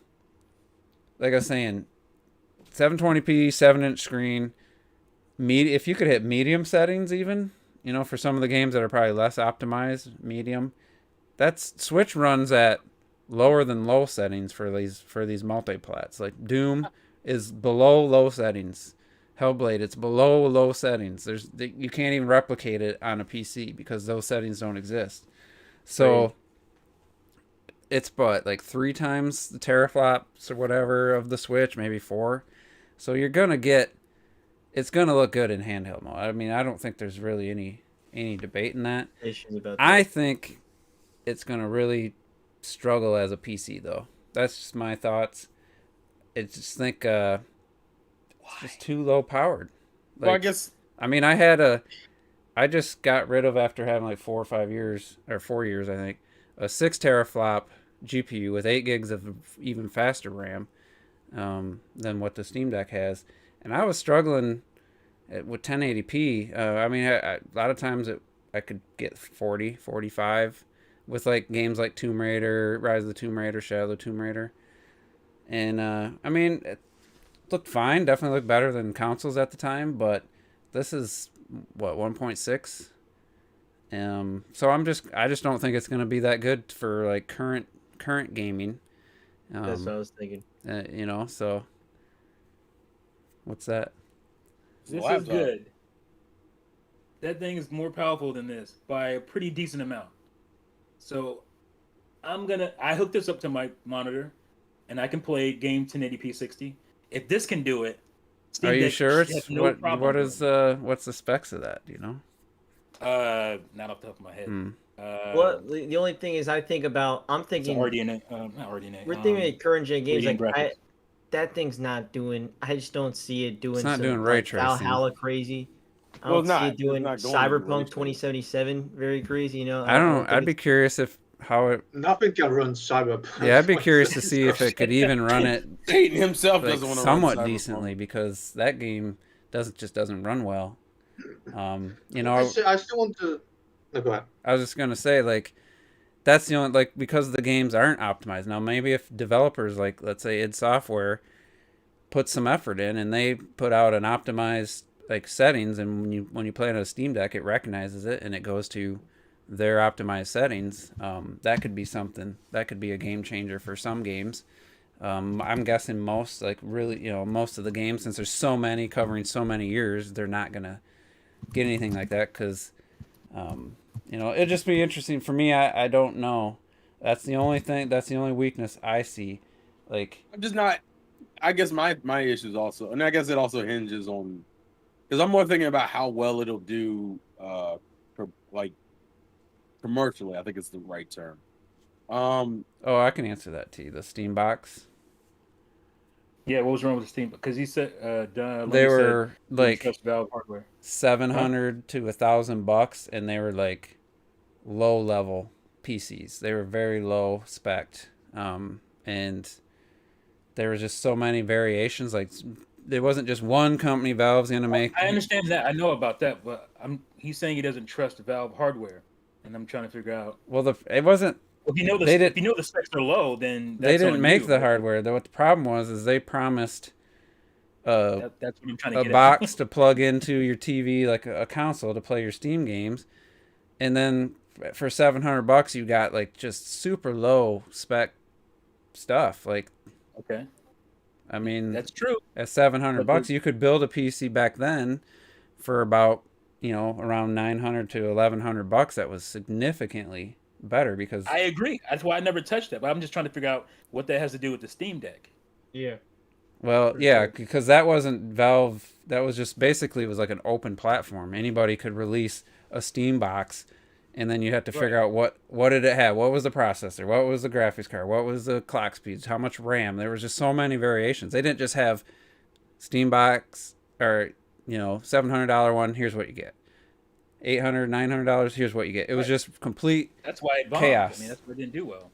like I was saying, 720p, 7-inch screen. If you could hit medium settings, even for some of the games that are probably less optimized, medium. That's Switch runs at lower than low settings for these multi-plats. Like Doom is below low settings. Hellblade, it's below low settings. You can't even replicate it on a PC because those settings don't exist. So Right. it's like 3 times the teraflops or whatever of the Switch, maybe 4. So you're gonna it's gonna look good in handheld mode. I mean, I don't think there's really any debate in that. Issues about I that. think it's gonna really struggle as a PC though. That's just my thoughts. I just think it's just too low powered. Like, Well, I guess I mean, I just got rid of, after having like 4 or 5 years, or 4 years, I think, a 6 teraflop GPU with 8 gigs of even faster RAM than what the Steam Deck has. And I was struggling with 1080p. I mean, a lot of times I could get 40, 45 with like games like Tomb Raider, Rise of the Tomb Raider, Shadow of the Tomb Raider. And I mean, it looked fine, definitely looked better than consoles at the time, but this is what, 1.6. So I just don't think it's going to be that good for like current gaming. That's what I was thinking. You know, so what's that? This is Laptop. good. That thing is more powerful than this by a pretty decent amount. So I hooked this up to my monitor, and I can play game 1080p 60. If this can do it, Steam Are you Deck sure it's has no problem what doing is it. what's the specs of that? Do you know? Not off the top of my head. Hmm. Well, the only thing is, I'm It's thinking, RDNA, not RDNA. we're thinking of current gen games. Radiant Like, graphics. that thing's not doing. I just don't see it doing. It's not some, doing ray like, tracing. Valhalla crazy. I Well, don't it's see not. it doing It's not going to do ray Cyberpunk tracing. 2077 very crazy. You know, I don't. think I'd be it's- curious how it. Nothing can run Cyberpunk. Yeah, I'd be curious to see if it could even run it Satan himself like doesn't want to run somewhat Cyberpunk. decently, because that game doesn't run well. You know, I still want to. No, go ahead. I was just gonna say, like, that's the only, like, because the games aren't optimized. Now maybe if developers, like, let's say id Software, put some effort in and they put out an optimized like settings, and when you play on a Steam Deck, it recognizes it and it goes to their optimized settings. That could be something. That could be a game changer for some games. I'm guessing most, like, really, you know, most of the games, since there's so many covering so many years, they're not gonna get anything like that, because you know, it'd just be interesting for me. I don't know. That's the only thing. That's the only weakness I see. Like, I'm just not. I guess my issues also, and I guess it also hinges on, because I'm more thinking about how well it'll do, like, commercially. I think it's the right term. oh, I can answer that to you. The Steam box. Yeah, what was wrong with the Steam? Because he said They were like trust Valve hardware. $700 to $1,000, and they were like low level PCs. They were very low spec, and there was just so many variations. Like, there wasn't just one company Valve's gonna make. I understand that. I know about that, but he's saying he doesn't trust Valve hardware, and I'm trying to figure out. Well, it wasn't. If you know They did- if you know the specs are low, then They that's didn't on make you. the hardware. Though what the problem was is they promised That's what I'm trying to a get box to plug into your TV, like a console to play your Steam games, and then for $700 you got like just super low spec stuff. Like, at. Okay, I mean, that's true. at $700 you could build a PC back then for about, you know, around $900 to $1,100. That was significantly better, because I agree. That's why I never touched that. But I'm just trying to figure out what that has to do with the Steam Deck. Yeah. well, For yeah, sure. because that wasn't Valve. That was just basically, it was like an open platform. Anybody could release a Steam box, and then you had to figure out what did it have, what was the processor, what was the graphics card, what was the clock speeds, how much RAM. There was just so many variations. They didn't just have Steam box, or, you know, $700 one. Here's what you get. $800, $900. Here's what you get. It was just complete. That's why it bombed. Chaos. I mean, that's why it didn't do well.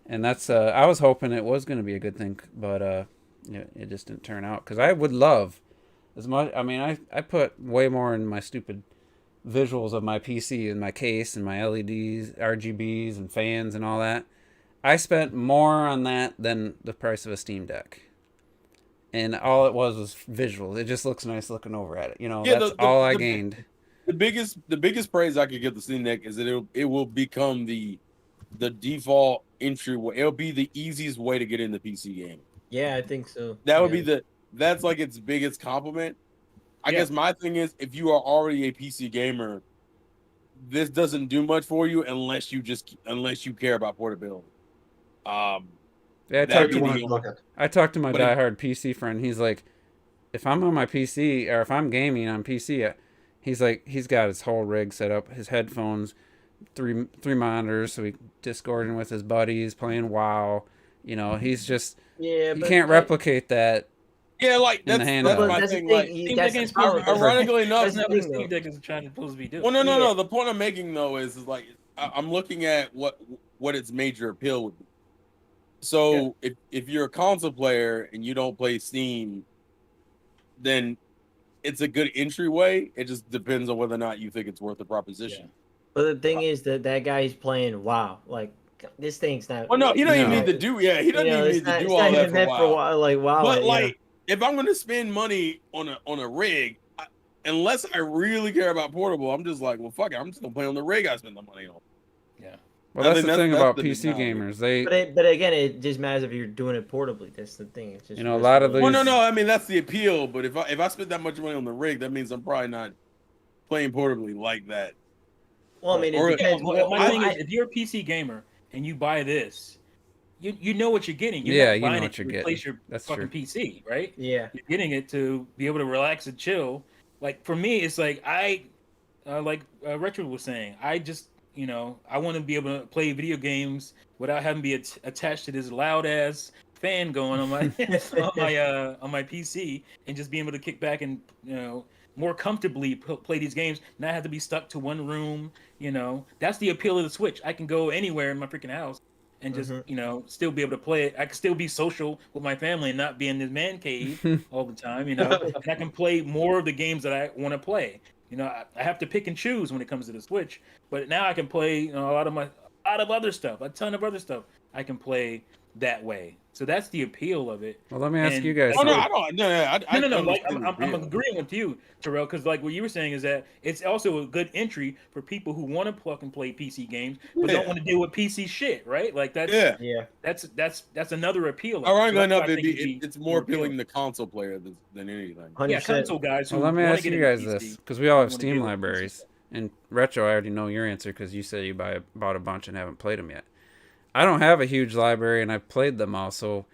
And that's I was hoping it was going to be a good thing, but it just didn't turn out, because I would love as much. I mean, I put way more in my stupid visuals of my PC and my case and my LEDs, RGBs and fans and all that. I spent more on that than the price of a Steam Deck. And all it was visuals. It just looks nice looking over at it. You know, Yeah, that's the- all I the- gained. The biggest praise I could give the Steam Deck is that it will become the default entry way. It'll be the easiest way to get into PC game. Yeah, I think so. That would Yeah. be that's like its biggest compliment. I Yeah. guess my thing is, if you are already a PC gamer, this doesn't do much for you unless you care about portability. Yeah, That'd What be you the want only- to look at. I talked to my But it- diehard PC friend. He's like, if I'm on my PC or if I'm gaming on PC, he's got his whole rig set up, his headphones, three monitors, so he discording with his buddies, playing WoW. He's just Yeah, he but can't replicate that Yeah, like in the that's but handheld. my that's the thing. thing. Like, Steam That's Deck the ain't supposed to power. be different. ironically enough, That's not what the thing, Steam though. Deck is supposed to be doing. well, no, Yeah. The point I'm making though is like I'm looking at what its major appeal would be. So if you're a console player and you don't play Steam, then it's a good entryway. It just depends on whether or not you think it's worth the proposition. But the thing is that guy's playing WoW. Like this thing's not. Well, no, he doesn't even No. need to do. Yeah, he doesn't even it's need to not, do it's all not that even for meant WoW. for WoW. Like WoW. But like, if I'm going to spend money on a rig, unless I really care about portable, I'm just like, well, fuck it. I'm just gonna play on the rig I spend the money on. Yeah. Well, I that's think the thing that's about the PC mentality. gamers. But again, it just matters if you're doing it portably. That's the thing. It's just A lot of Well, these. no. I mean, that's the appeal. But if I spend that much money on the rig, that means I'm probably not playing portably like that. Well, I mean, Or- it depends. Well, my thing I- is, if you're a PC gamer and you buy this, you know what you're getting. You're Yeah, not you know buying what it to you're replace getting. your That's fucking true. PC, right? yeah. You're getting it to be able to relax and chill. Like for me, it's like like Retro was saying, I just I want to be able to play video games without having to be attached to this loud ass fan going on my on my PC, and just being able to kick back and more comfortably play these games, not have to be stuck to one room. That's the appeal of the Switch. I can go anywhere in my freaking house and just still be able to play it. I can still be social with my family and not be in this man cave all the time. And I can play more of the games that I want to play. I have to pick and choose when it comes to the Switch, but now I can play a lot of other stuff, a ton of other stuff I can play that way. So that's the appeal of it. Well, let me ask And you guys. Oh no, something. I don't. No. Like understand the I'm appeal. agreeing with you, Terrell, because like what you were saying is that it's also a good entry for people who want to plug and play PC games but don't want to deal with PC shit, right? Like that's Yeah. that's another appeal. Ironically enough, I think it's more appealing to console player than anything. 100%. console guys who Well, let me wanna ask get you into guys PC. this, because we all have wanna Steam deal with PC libraries. stuff. And Retro, I already know your answer because you said you bought a bunch and haven't played them yet. I don't have a huge library, and I've played them all, so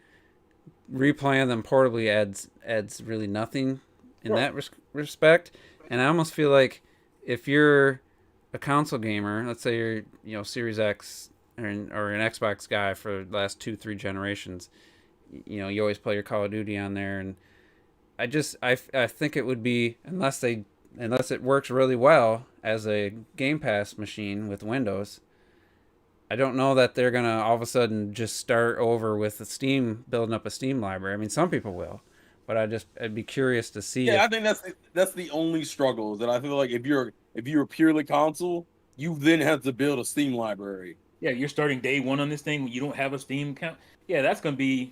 replaying them portably adds really nothing in that respect. And I almost feel like if you're a console gamer, let's say you're Series X or an Xbox guy for the last 2-3 generations, you always play your Call of Duty on there, and I think it would be unless it works really well as a Game Pass machine with Windows. I don't know that they're gonna all of a sudden just start over with building up a Steam library. I mean, some people will, but I'd be curious to see. Yeah, I think that's the only struggle that I feel like if you're purely console, you then have to build a Steam library. Yeah, you're starting day one on this thing when you don't have a Steam account. Yeah, that's gonna be,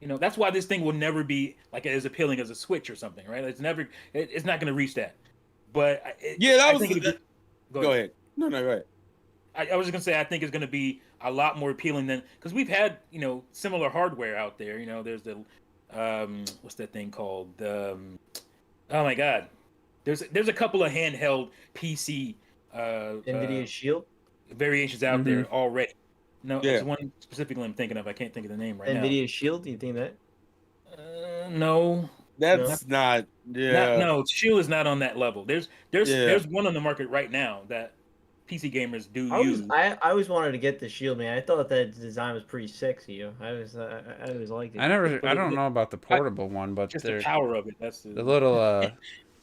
that's why this thing will never be like as appealing as a Switch or something, right? It's not gonna reach that. But Go ahead. No, go ahead. I was just gonna say I think it's gonna be a lot more appealing than because we've had similar hardware out there. There's the what's that thing called? Oh my god, there's a couple of handheld PC NVIDIA Shield. variations out there already. No, Yeah. there's one specifically I'm thinking of. I can't think of the name right NVIDIA Shield. Do you think that? now. No. That's not. Yeah. No, Shield is not on that level. There's one on the market right now that PC gamers do use. I always wanted to get the Shield, man. I thought that design was pretty sexy. I always liked it. I don't know about the portable one, but Just the power of it. That's the little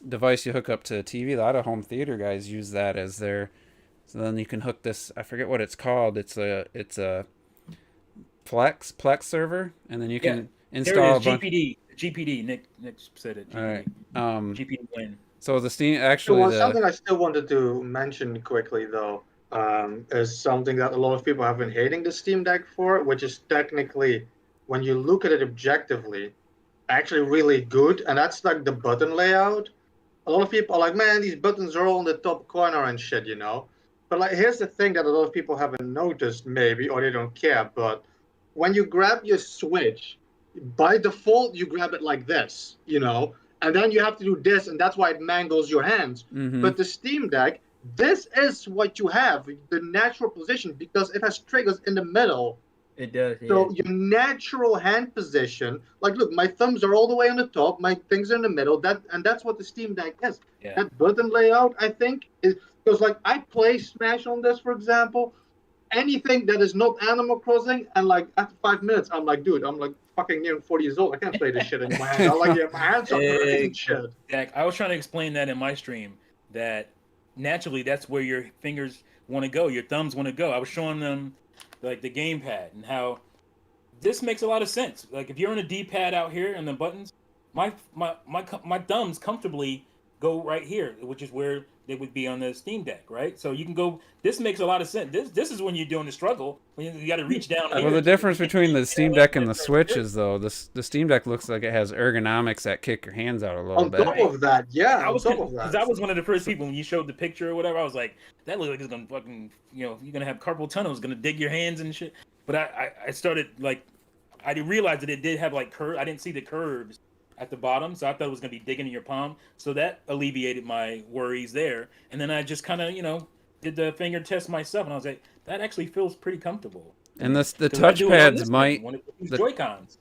device you hook up to the TV. A lot of home theater guys use that as their. So then you can hook this. I forget what it's called. It's a Plex server, and then you can install GPD. Nick said it. GPD. All right. GPD win. So the Steam actually Something I still wanted to mention quickly though is something that a lot of people have been hating the Steam Deck for, which is technically, when you look at it objectively, actually really good, and that's like the button layout. A lot of people are like, man, these buttons are all in the top corner and shit, But like, here's the thing that a lot of people haven't noticed, maybe, or they don't care. But when you grab your Switch, by default, you grab it like this, and then you have to do this, and that's why it mangles your hands. But the Steam Deck, this is what you have, the natural position, because it has triggers in the middle It does. Yeah. So your natural hand position, like look, my thumbs are all the way on the top, my things are in the middle. That's what the Steam Deck is. Yeah. That button layout, I think, is because like I play Smash on this, for example. Anything that is not Animal Crossing, and like after 5 minutes, I'm like, dude, I'm like fucking near 40 years old. I can't play this shit in my hand. I like, yeah, my hands are hurting and shit. Exactly. I was trying to explain that in my stream that naturally that's where your fingers want to go, your thumbs want to go. I was showing them like the gamepad and how this makes a lot of sense. Like if you're on a D-pad out here and the buttons, my thumbs comfortably go right here, which is where they would be on the Steam Deck, right? So you can go. This makes a lot of sense. This is when you're doing the struggle. When you got to reach down. Well, the difference between the Steam Deck and the Switch is though the Steam Deck looks like it has ergonomics that kick your hands out a little bit. On top of that, yeah. I was on top of that. because I was one of the first people when you showed the picture or whatever. I was like, that looks like it's gonna fucking, you're gonna have carpal tunnel. It's gonna dig your hands and shit. But I started like, I didn't realize that it did have like curve. I didn't see the curves at the bottom, so I thought it was gonna be digging in your palm. So that alleviated my worries there. And then I just kind of, did the finger test myself, and I was like, that actually feels pretty comfortable. And the touchpads might the Joy-Cons.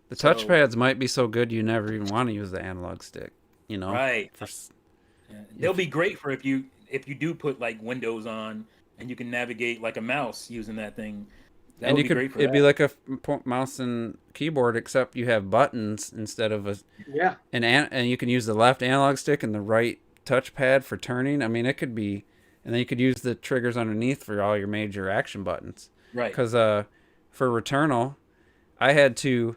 The touchpads might be so good you never even want to use the analog stick. Right. They'll be great for if you do put like Windows on and you can navigate like a mouse using that thing. That would be great for it'd that. be like a mouse and keyboard, except you have buttons instead of a and you can use the left analog stick and the right touchpad for turning. I mean, it could be, and then you could use the triggers underneath for all your major action buttons. Right. Because for Returnal, I had to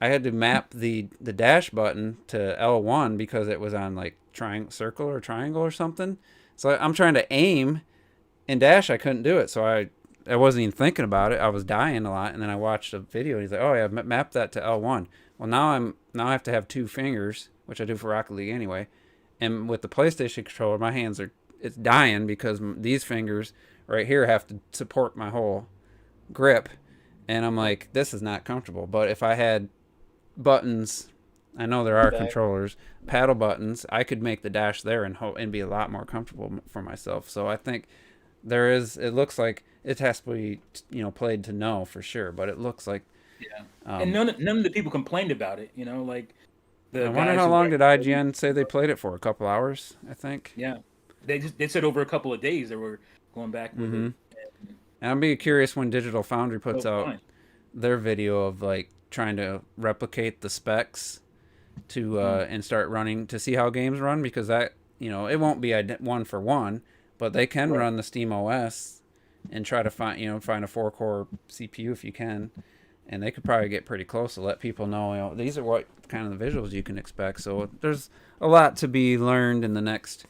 map the dash button to L1 because it was on like circle or triangle or something. So I'm trying to aim and dash. I couldn't do it. So I wasn't even thinking about it. I was dying a lot. And then I watched a video. And he's like, oh yeah, map that to L1. Well, now I have to have two fingers, which I do for Rocket League anyway. And with the PlayStation controller, my hands it's dying because these fingers right here have to support my whole grip. And I'm like, this is not comfortable. But if I had buttons, I know there are controllers, paddle buttons, I could make the dash there and be a lot more comfortable for myself. So I think it looks like it has to be played to know for sure, but it looks like and none of the people complained about it, like I wonder how long did IGN say they played it for? A couple hours, I think. Yeah, they said over a couple of days they were going back with it. And I'd be curious when Digital Foundry puts out their video of like trying to replicate the specs to and start running to see how games run, because that it won't be one for one, but they can run the Steam OS and try to find a 4-core CPU if you can, and they could probably get pretty close to let people know these are what kind of the visuals you can expect. So there's a lot to be learned in the next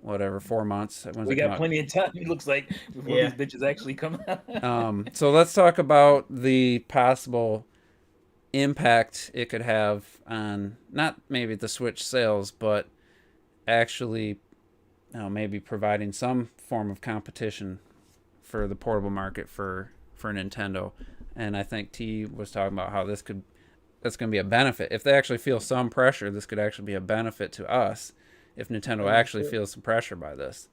4 months. We got plenty of time, it looks like, before these bitches actually come out. So let's talk about the possible impact it could have on not maybe the Switch sales, but actually maybe providing some form of competition for the portable market for Nintendo. And I think T was talking about how that's going to be a benefit. If they actually feel some pressure, this could actually be a benefit to us if Nintendo actually feels some pressure by this.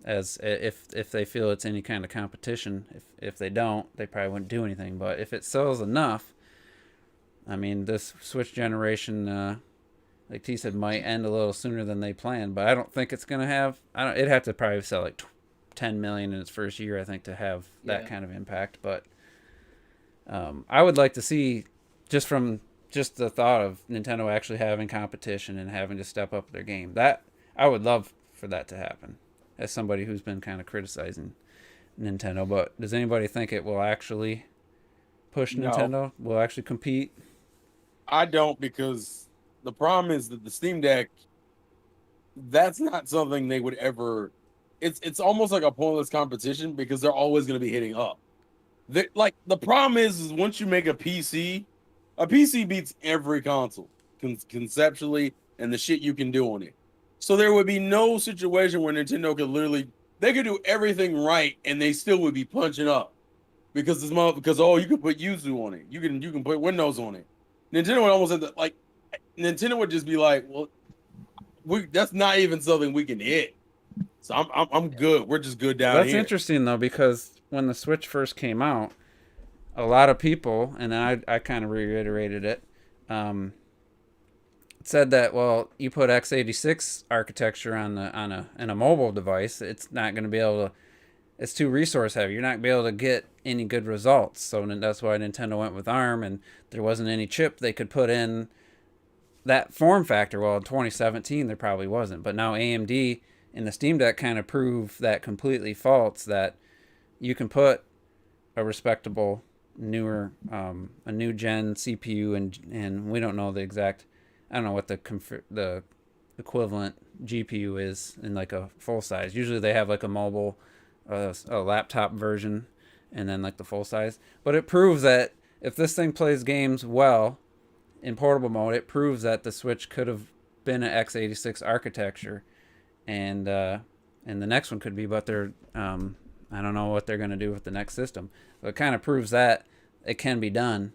As if they feel it's any kind of competition. If they don't, they probably wouldn't do anything. But if it sells enough, I mean, this Switch generation, like T said, might end a little sooner than they planned. But I don't think it's gonna have. It'd have to probably sell like 10 million in its first year, I think, to have that kind of impact. But I would like to see, just from the thought of Nintendo actually having competition and having to step up their game, that I would love for that to happen. As somebody who's been kind of criticizing Nintendo, but does anybody think it will actually push Nintendo? Will actually compete? I don't, because the problem is that the Steam Deck, that's not something they would ever. It's almost like a pointless competition because they're always going to be hitting up. The problem is once you make a PC beats every console conceptually and the shit you can do on it. So there would be no situation where Nintendo they could do everything right and they still would be punching up because you can put Yuzu on it. You can put Windows on it. Nintendo would almost have to, Nintendo would just be like, well, that's not even something we can hit. So I'm good. We're just good down here. That's interesting though, because when the Switch first came out, a lot of people, and I kind of reiterated it, said that, well, you put x86 architecture on a mobile device, it's not going to be able to. It's too resource heavy. You're not going to be able to get any good results. So that's why Nintendo went with ARM, and there wasn't any chip they could put in that form factor. Well, in 2017 there probably wasn't, but now AMD in the Steam Deck kind of proved that completely false, that you can put a respectable newer a new gen CPU, and we don't know the exact, I don't know what the equivalent GPU is in like a full size. Usually they have like a mobile a laptop version and then like the full size, but it proves that if this thing plays games well in portable mode, it proves that the Switch could have been an x86 architecture, and the next one could be, but they're I don't know what they're going to do with the next system. So it kind of proves that it can be done,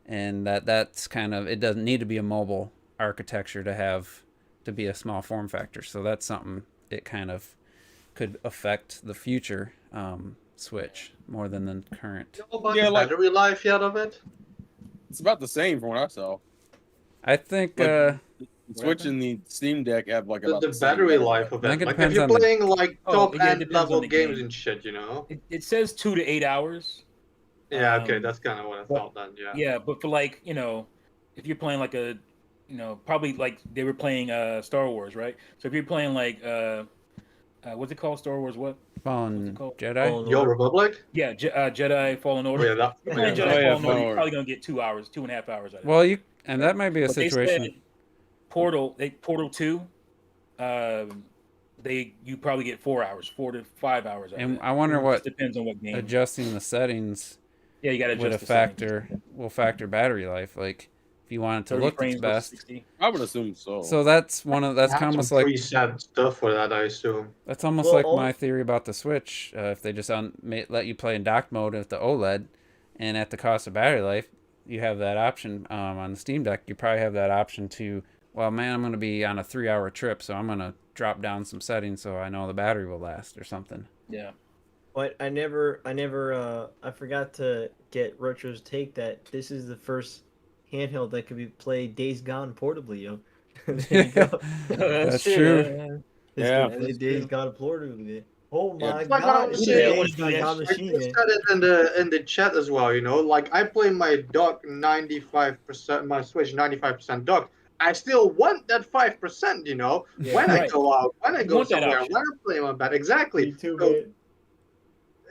and that's kind of, it doesn't need to be a mobile architecture to be a small form factor. So that's something it kind of could affect the future Switch more than the current. You know about the battery life yet of it? It's about the same from what I saw. I think the Switch and the Steam Deck have like about the battery life of it. I think it Like depends if you're on playing like top end depends level on the games game. and shit, you know. It says 2 to 8 hours. Yeah, okay, that's kind of what I thought then. Yeah. Yeah, but for like, if you're playing like a, probably like they were playing Star Wars, right? So if you're playing like what's it called? Star Wars what? Fallen called? Jedi. Yo, Republic. Yeah, Jedi Fallen Order. Oh, yeah, that. If you're playing Yeah, Jedi yeah, Fallen Order, Fallen you're probably gonna get 2 hours, 2.5 hours out of it. Well, that might be a But they situation. said Portal 2, you probably get 4 hours, 4 to 5 hours out of And it. I wonder It what just depends on what game. adjusting the settings Yeah, you got to would adjust the settings. factor battery life. Like if you want it to 30 look its frames versus best. 60. I would assume so. So that's Have almost some like preset stuff for that, I assume. that's almost Well, like my theory about the Switch. If they just let you play in dock mode with the OLED, and at the cost of battery life, you have that option on the Steam Deck. You probably have that option to, well, man, I'm going to be on a 3-hour trip, so I'm going to drop down some settings so I know the battery will last or something. Yeah. But I forgot to get Retro's take that this is the first handheld that could be played Days Gone portably, yo. There you go. That's true. Yeah. Days Gone portably. Oh my It's like what I god, was it's saying. a Days Gone I machine, just man. said it in the chat as well. You know, like I play my dock 95%, my Switch 95% dock. I still want that 5%. You know, Yeah, when I right. go out, when I You go want that somewhere, option. when I play my bed. Exactly. Me too, So, man.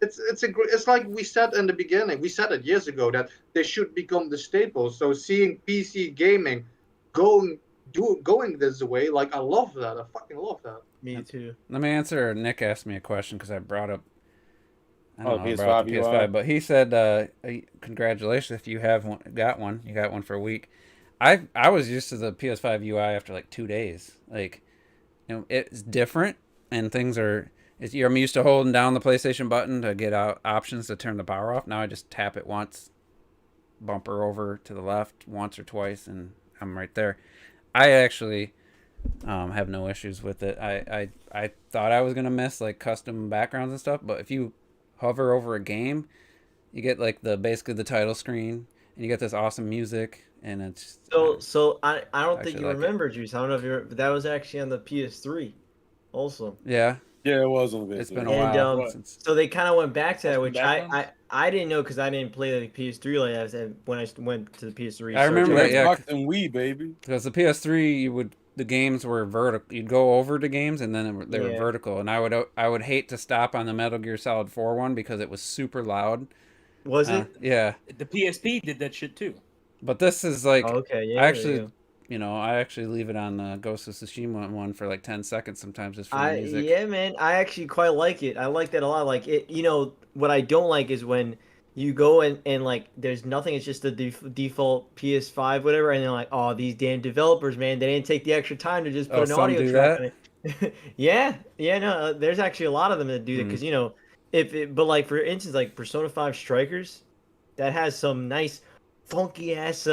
it's like we said in the beginning. We said it years ago that they should become the staple. So seeing PC gaming going this way, like I love that. I fucking love that. Me too. Let me answer. Nick asked me a question because I brought up. I Oh, don't know, I PS5 brought up the UI. PS5, but he said, "Congratulations if you have got one. You got one for a week." I was used to the PS5 UI after like 2 days. Like, it's different, and things are. I'm used to holding down the PlayStation button to get out options to turn the power off. Now I just tap it once, bumper over to the left once or twice, and I'm right there. I actually have no issues with it. I thought I was gonna miss like custom backgrounds and stuff, but if you hover over a game, you get like basically the title screen, and you get this awesome music, and it's So I don't think actually you like it. remember, Juice. I don't know if you but that was actually on the PS3 also. yeah, Yeah, it was on the it's been a And, while since. So they kind of went back to that, Custom which backgrounds? I didn't know because I didn't play the PS3 like I said when I went to the PS3. I remember check that, yeah. Xbox and Wii, baby. Because the PS3, the games were vertical. You'd go over to games, and then they were Yeah. vertical. And I would hate to stop on the Metal Gear Solid 4 one because it was super loud. Was it? Yeah, The PSP did that shit too. but this is like Oh, okay, yeah. I there you actually, go. I actually leave it on the Ghost of Tsushima one for like 10 seconds sometimes just for the music. Yeah, man, I actually quite like it. I like that a lot. Like it, what I don't like is when you go and like there's nothing. It's just the default PS5, whatever, and they're like, oh, these damn developers, man, they didn't take the extra time to just put an some audio do track that? on it. Yeah, no, there's actually a lot of them that do that because but like for instance, like Persona 5 Strikers, that has some nice funky ass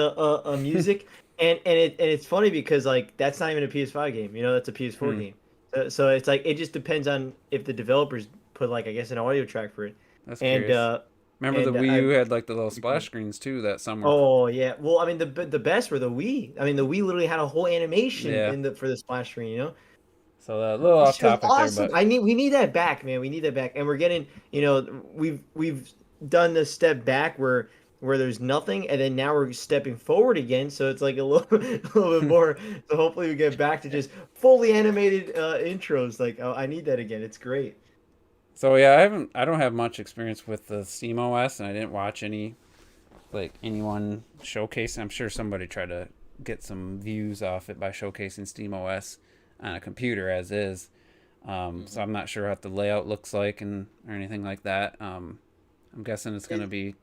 music. And it's funny because like that's not even a PS5 game, that's a PS4 game. So it's like it just depends on if the developers put like I guess an audio track for it. That's and curious. Remember the and Wii I U had like the little splash screens too that summer. oh yeah, well I mean the best were the Wii. I mean the Wii literally had a whole animation Yeah. in the for the splash screen. You know. So a little This off shit was topic there, awesome. but We need that back, man. We need that back, and we're getting. You know, we've done the step back where there's nothing, and then now we're stepping forward again. So it's like a little a little bit more. So hopefully we get back to just fully animated intros. Like oh, I need that again. It's great. so yeah, I don't have much experience with the Steam OS, and I didn't watch anyone showcase. I'm sure somebody tried to get some views off it by showcasing Steam OS on a computer as is. So I'm not sure what the layout looks like or anything like that. I'm guessing it's going to be.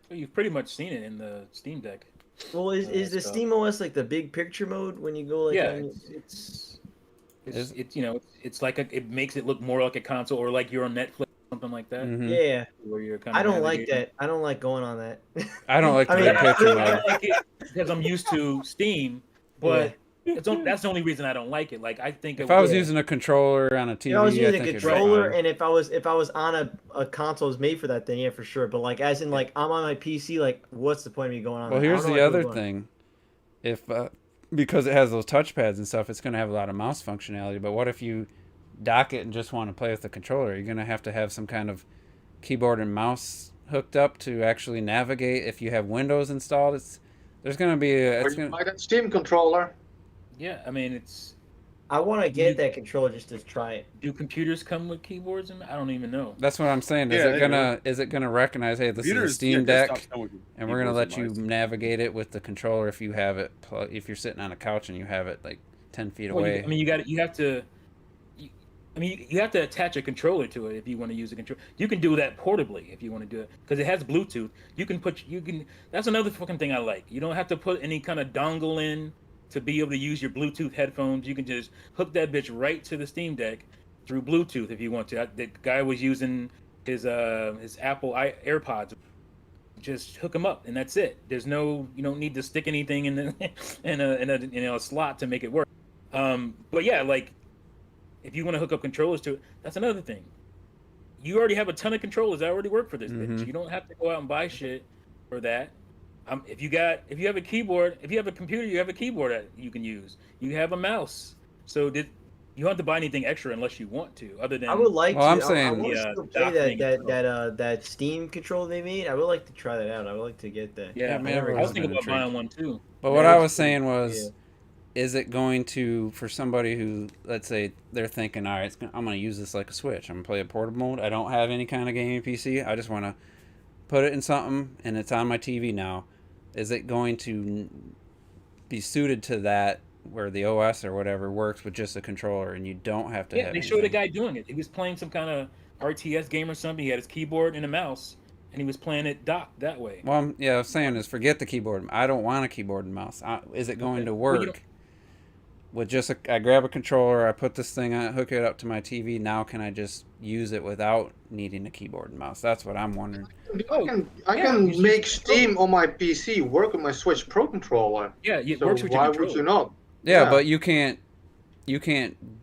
Well, you've pretty much seen it in the Steam Deck. Well, is the So- Steam OS like the big picture mode when you go like yeah, on? it's you know it's like it makes it look more like a console or like you're on Netflix or something like that. Mhm. Yeah, Where you're kind I of don't like navigating. that. I don't like going on that. I don't like the I mean, big picture I mode. like it because I'm used to Steam, but that's the only reason I don't like it. Like I think If I was Yeah. using a controller on a TV, I was I using a think it'd be controller, fine. and if I was on a console was made for that, then yeah, for sure. But like, as in like, I'm on my PC. Like, what's the point of me going on? Well, that? I here's don't know the why other people go on. thing. If because it has those touchpads and stuff, it's going to have a lot of mouse functionality. But what if you dock it and just want to play with the controller? You're going to have some kind of keyboard and mouse hooked up to actually navigate. If you have Windows installed, there's going to be Or you buy that Steam controller. Yeah, I mean it's. I want to get You- that controller just to try it. Do computers come with keyboards? And I don't even know. that's what I'm saying. Yeah, Is it gonna recognize, hey, this is a Computers, Steam yeah, Deck, desktops come with and we're gonna keyboards let you and mice. navigate it with the controller if you have it. If you're sitting on a couch and you have it like 10 feet Well, away. I mean, you have to. You have to attach a controller to it if you want to use a controller. You can do that portably if you want to do it because it has Bluetooth. That's another fucking thing I like. You don't have to put any kind of dongle in to be able to use your Bluetooth headphones. You can just hook that bitch right to the Steam Deck through Bluetooth if you want to. The guy was using his Apple AirPods. Just hook them up and that's it. You don't need to stick anything in the in a slot to make it work. But yeah, like if you want to hook up controllers to it, that's another thing. You already have a ton of controllers that already work for this bitch. You don't have to go out and buy shit for that. If you have a keyboard, if you have a computer, you have a keyboard that you can use. You have a mouse. So you don't have to buy anything extra unless you want to. Other than I would like Well, to. I'm I saying- want to Yeah, still the play dock thing that Steam controller they made. I would like to try that out. I would like to get that. yeah, Yeah, man, I was thinking been about buying one too. But what Yeah, I it's was pretty- saying was, yeah. is it going to, for somebody who, let's say, they're thinking, all right, I'm going to use this like a Switch. I'm going to play a portable mode. I don't have any kind of gaming PC. I just want to put it in something, and it's on my TV now. Is it going to be suited to that, where the OS or whatever works with just a controller, and you don't have to Yeah, have they showed a anything? guy doing it. He was playing some kind of RTS game or something. He had his keyboard and a mouse, and he was playing it docked that way. Well, I'm saying is forget the keyboard. I don't want a keyboard and mouse. Is it going Okay. to Well, you work don't- with just I grab a controller, I put this thing on, hook it up to my TV. Now can I just use it without needing a keyboard and mouse? That's what I'm wondering. I yeah, can you should make just Steam on my PC work with my Switch Pro controller. Yeah, it So works with your why controller. would you not? Yeah, Yeah. but you can't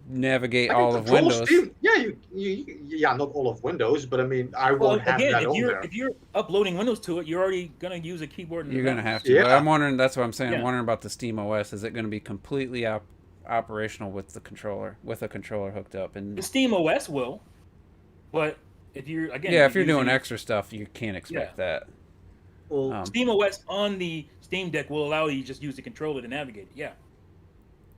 navigate I can all of control Windows. Steam. Yeah, yeah, not all of Windows, but I mean, I Well, won't have again, that on there. if you're uploading Windows to it, you're already gonna use a keyboard. And a You're gonna mouse. have to. Yeah. But I'm wondering. That's what I'm saying. I'm Yeah. wondering about the Steam OS. Is it going to be completely operational with the controller, with a controller hooked up? The And Steam OS will, but if you're again, yeah, if you're doing using- extra stuff, you can't expect that. Well, Steam OS on the Steam Deck will allow you to just use the controller to navigate. Yeah.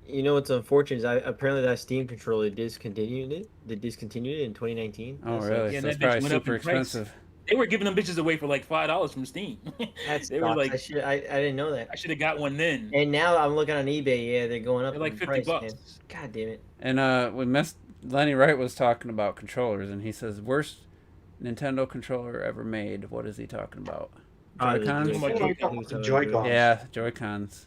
you know what's unfortunate is apparently that Steam controller discontinued it. They discontinued it in 2019. Oh, That's, really? Yeah, So it's that bitch probably went up super in price. expensive. They were giving them bitches away for like $5 from Steam. That's they were like, I didn't know that. I should have got one then. And now I'm looking on eBay. Yeah, they're going up. They're like in 50 price, bucks. man. God damn it. And we missed. Lenny Wright was talking about controllers, and he says worst Nintendo controller ever made. What is he talking about? Oh, the Joy-Cons? Joy-Cons. Yeah, Joy-Cons.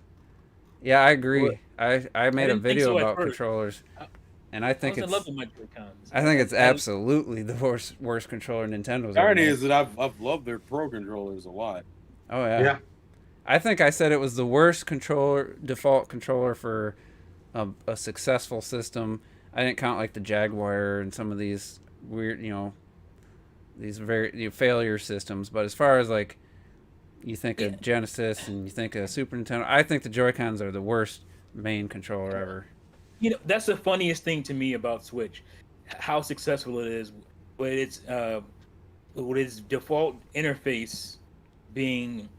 Yeah, I agree. What? I made a didn't think video so at about first. controllers, and I I think was in love it's with my Joy-Cons. I think it's And- absolutely the worst controller Nintendo's The ever irony made. is that I've loved their pro controllers a lot. Oh yeah. Yeah. I think I said it was the worst default controller for a successful system. I didn't count like the Jaguar and some of these weird, very failure systems. But as far as like you think of Genesis and you think of Super Nintendo, I think the Joy-Cons are the worst main controller ever. That's the funniest thing to me about Switch, how successful it is with its default interface being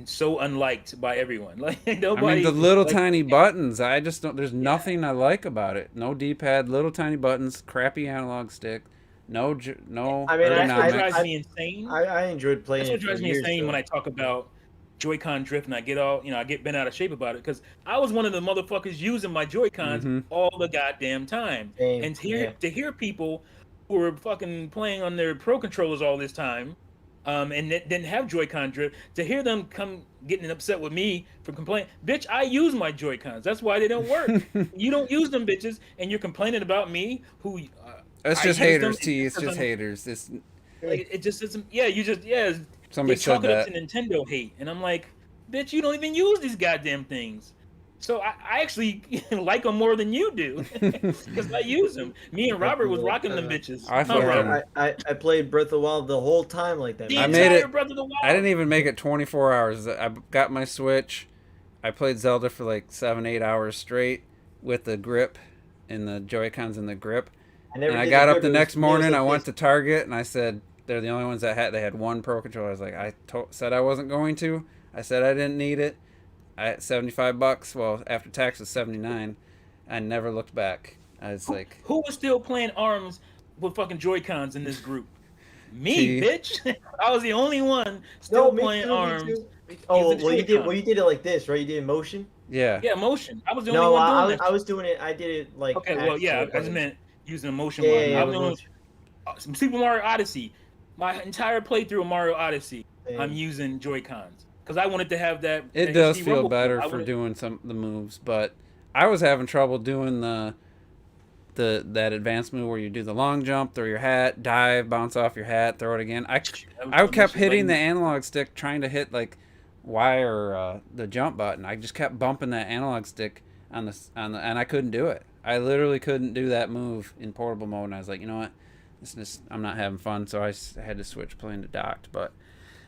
so unliked by everyone. Like nobody. I mean, the little tiny buttons. I just don't. There's nothing I like about it. No D-pad, little tiny buttons, crappy analog stick, no I mean, That's what ergonomics. drives me insane. I enjoyed playing That's what it for drives me years, insane though. when I talk about Joy-Con drift and I get all, I get bent out of shape about it because I was one of the motherfuckers using my Joy-Cons all the goddamn time. Same, And to hear people who were fucking playing on their Pro controllers all this time, and didn't have Joy-Con drift, to hear them come getting upset with me for complaining, bitch, I use my Joy-Cons. That's why they don't work. You don't use them, bitches, and you're complaining about me who. It's I just use haters, them T. It's just because haters. It's like it just isn't. Yeah, somebody they said chalk it up that. to Nintendo hate, and I'm like, bitch, you don't even use these goddamn things. So I actually like them more than you do because I use them. Me and Robert was rocking them bitches. I Huh, fucking- Robert? I played Breath of the Wild the whole time like that. The I man. made entire it- Breath of the Wild. I didn't even make it 24 hours. I got my Switch. I played Zelda for like 7-8 hours straight with the grip and the Joy-Cons in the grip. never And I did got grip. up the It was- next it was morning. like I went this. to Target and I said they're the only ones that had one Pro controller. I was like, said I wasn't going to. I said I didn't need it. $75. Well, after tax was $79. I never looked back. I was like, Who was still playing ARMS with fucking Joy-Cons in this group? Me, T. bitch. I was the only one still me playing too, me ARMS. too. Oh, using well, you did. Joy-Con. Well, you did it like this, right? You did it in motion. yeah. Yeah, motion. I was the only No, one doing that. I was doing it. I did it like. Okay, well, yeah, I actual, just meant using a motion Yeah, button. yeah, I was with doing motion. Super Mario Odyssey. My entire playthrough of Mario Odyssey, Same. I'm using Joy-Cons because I wanted to have that. It that does HD feel rumble better feel. I for wanted- doing some of the moves, but I was having trouble doing that advanced move where you do the long jump, throw your hat, dive, bounce off your hat, throw it again. I kept hitting the analog stick trying to hit like Y or the jump button. I just kept bumping that analog stick on the and I couldn't do it. I literally couldn't do that move in portable mode. And I was like, you know what, I'm not having fun. So I had to switch playing to docked. But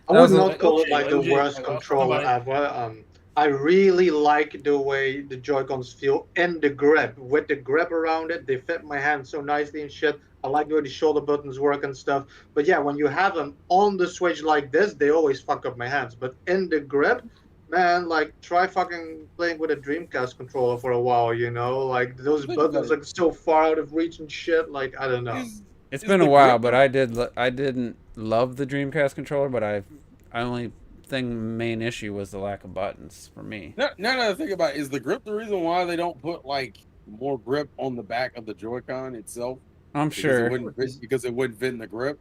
I that would was a- not call it OJ, like the OJ, worst like, controller somebody- ever. I really like the way the Joy-Cons feel and the grip. With the grip around it, they fit my hand so nicely and shit. I like the way the shoulder buttons work and stuff. But yeah, when you have them on the Switch like this, they always fuck up my hands. But in the grip, man, like try fucking playing with a Dreamcast controller for a while, you know? Like those Think buttons about like so far out of reach and shit. Like I don't know. It's Is been a the while, grip- but I didn't love the Dreamcast controller, but I only main issue was the lack of buttons for me. Now that I think about it, is the grip the reason why they don't put like more grip on the back of the Joy-Con itself? I'm sure. Because it wouldn't fit in the grip.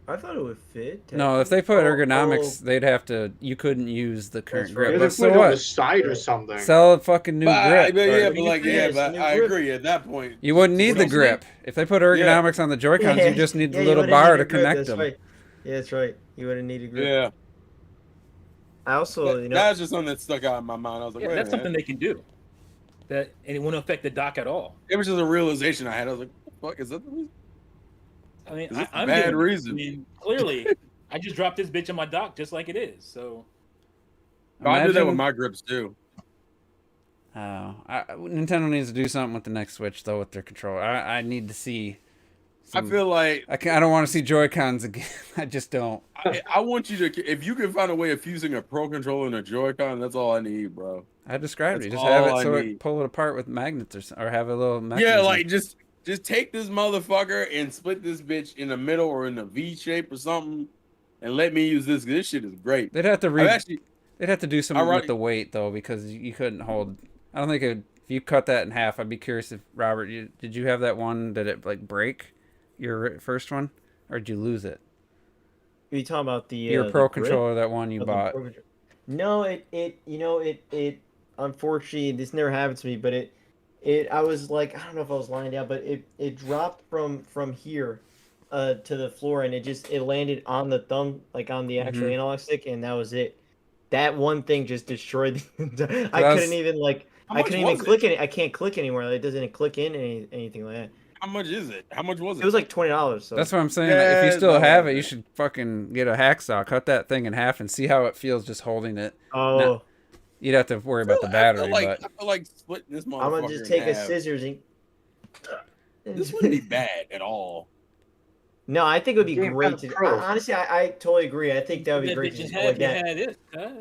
I thought it would fit. No, if they put Oh, ergonomics, they'd have to. You couldn't use the current That's grip. right. Maybe But put so it on the what? side or something. Sell a fucking new grip. But or- I agree at that point. You wouldn't need the What I'm grip. If they put ergonomics on the Joy-Cons, you just need the you little wouldn't bar need to a grip, connect that's them. Right. Yeah, that's right. You wouldn't need a grip. Yeah, I also, that's just something that stuck out in my mind. I was like, Yeah, wait that's a minute. something they can do. And it won't affect the dock at all. It was just a realization I had. I was like, what the fuck is that the reason? I mean, Is this a I'm bad doing it. reason? I mean, clearly, I just dropped this bitch in my dock just like it is. So I do that with Imagine- my grips too. Nintendo needs to do something with the next Switch though with their controller. I need to see. I feel like I don't want to see Joy-Cons again. I just don't. I want you to, if you can find a way of fusing a Pro controller and a Joy-Con, that's all I need, bro. I described it. That's Just have all it I so need. pull it apart with magnets or have a little mechanism. Yeah, like just take this motherfucker and split this bitch in the middle or in a V shape or something, and let me use this. This shit is great. they'd have to they'd have to do something Alright. with the weight though, because you couldn't hold. I don't think if you cut that in half, I'd be curious if Robert, did you have that one? Did it like break your first one, or did you lose it? Are you talking about the Your the Pro grip? controller, that one you Oh, the bought. Pro controller. No, it unfortunately this never happened to me, but I was like, I don't know if I was lying down, but it dropped from here to the floor, and it landed on the thumb, like on the actual Mhm. analog stick, and that was it. That one thing just destroyed That's- I couldn't even like How I much couldn't even was click it. I can't click anymore. It doesn't click in anything like that. How much is it? How much was it? It was like $20. So That's what I'm saying. Yeah, If you it's still not have worth it, you it. should fucking get a hacksaw, cut that thing in half, and see how it feels just holding it. oh, You'd have to worry about the battery, but I feel like splitting this motherfucker I'm gonna just in take a half. scissors and. This wouldn't be bad at all. No, I think it would be Game great kind to. of pro. Honestly, I totally agree. I think that would be great to Just just go like you that. had it.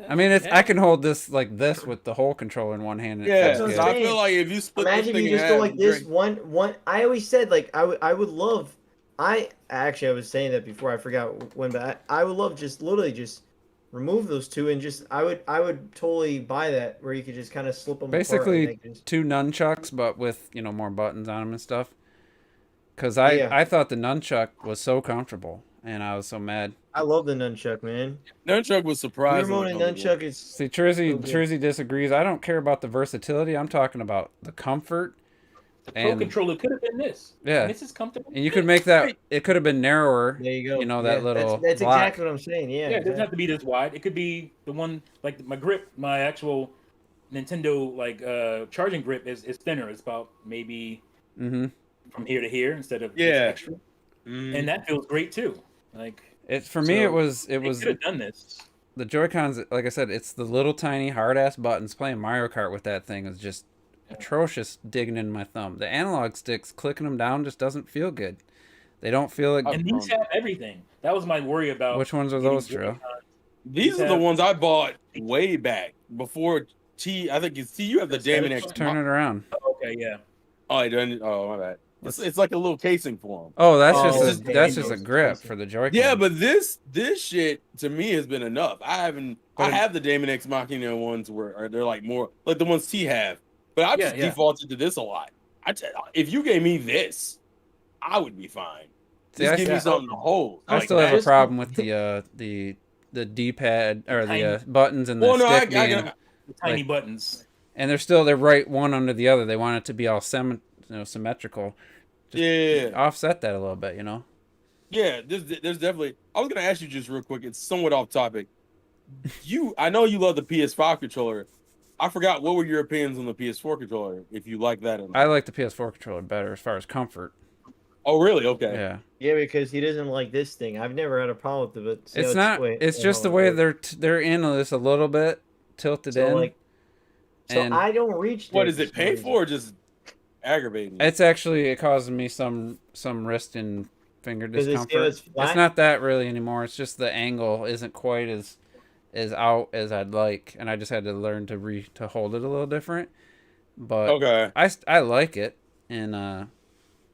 I mean, I can hold this like this with the whole controller in one hand. And it Yeah, That's feels what I'm good. I feel like if you split Imagine this thing you in just go half, like you this drink- one. I always said like I would love. I was saying that before. I forgot when, but I would love just literally just remove those two and just I would totally buy that where you could just kind of slip them Basically, apart. And two nunchucks, but with more buttons on them and stuff. Because Yeah. I thought the nunchuck was so comfortable, and I was so mad. I love the nunchuck, man. Nunchuck was The surprisingly remote and comfortable. nunchuck is See, Trizzy, so good. Trizzy disagrees. I don't care about the versatility. I'm talking about the comfort. The Pro And- controller could have been this. Yeah. And this is comfortable. And you could make that. It could have been narrower. There you go. You know, that Yeah, little That's block. exactly what I'm saying. Yeah. Yeah, it doesn't exactly. have to be this wide. It could be the one like my grip, my actual Nintendo charging grip is thinner. It's about maybe Mm-hmm. from here to here instead of this Yeah. extra. And that feels great too. Like It's for me. So, It was they could have done this. the Joy-Cons. Like I said, it's the little tiny hard ass buttons. Playing Mario Kart with that thing is just atrocious. Digging in my thumb. The analog sticks, clicking them down just doesn't feel good. They don't feel like. And these have everything. That was my worry about. Which ones are getting those, Joe? Joy-Cons. These are the ones I bought way back before T. I think it's T. You have the Damon X. Turn it around. Okay, yeah. Oh, I didn't. Oh, my bad. It's like a little casing for them. Oh, that's Oh, just okay. that's just a grip for the Joy-Con. Yeah, but this shit to me has been enough. I have the Damon X Machina ones where they're like more like the ones T have, but I just defaulted to this a lot. If you gave me this, I would be fine. See, Just I give me still- something to hold. I like still have that. a problem with the D-pad or the buttons and the Well, no, stick being, The tiny Like- buttons. and they're right one under the other. They want it to be all symmetrical. Just Yeah. offset that a little bit, you know. Yeah, there's definitely. I was gonna ask you just real quick. It's somewhat off topic. I know you love the PS5 controller. I forgot what were your opinions on the PS4 controller. If you like that, or not. I like the PS4 controller better as far as comfort. Oh, really? Okay. Yeah, Yeah, because he doesn't like this thing. I've never had a problem with it, but see how it's not. way- It's you just know, the way like- they're in this a little bit tilted So in. like, so and- I don't reach. What there is for it? some Painful reason. or just aggravating? It's actually causing me some wrist and finger Does it discomfort. feel it's flat? It's not that really anymore. It's just the angle isn't quite as out as I'd like, and I just had to learn to hold it a little different. But Okay. I like it, and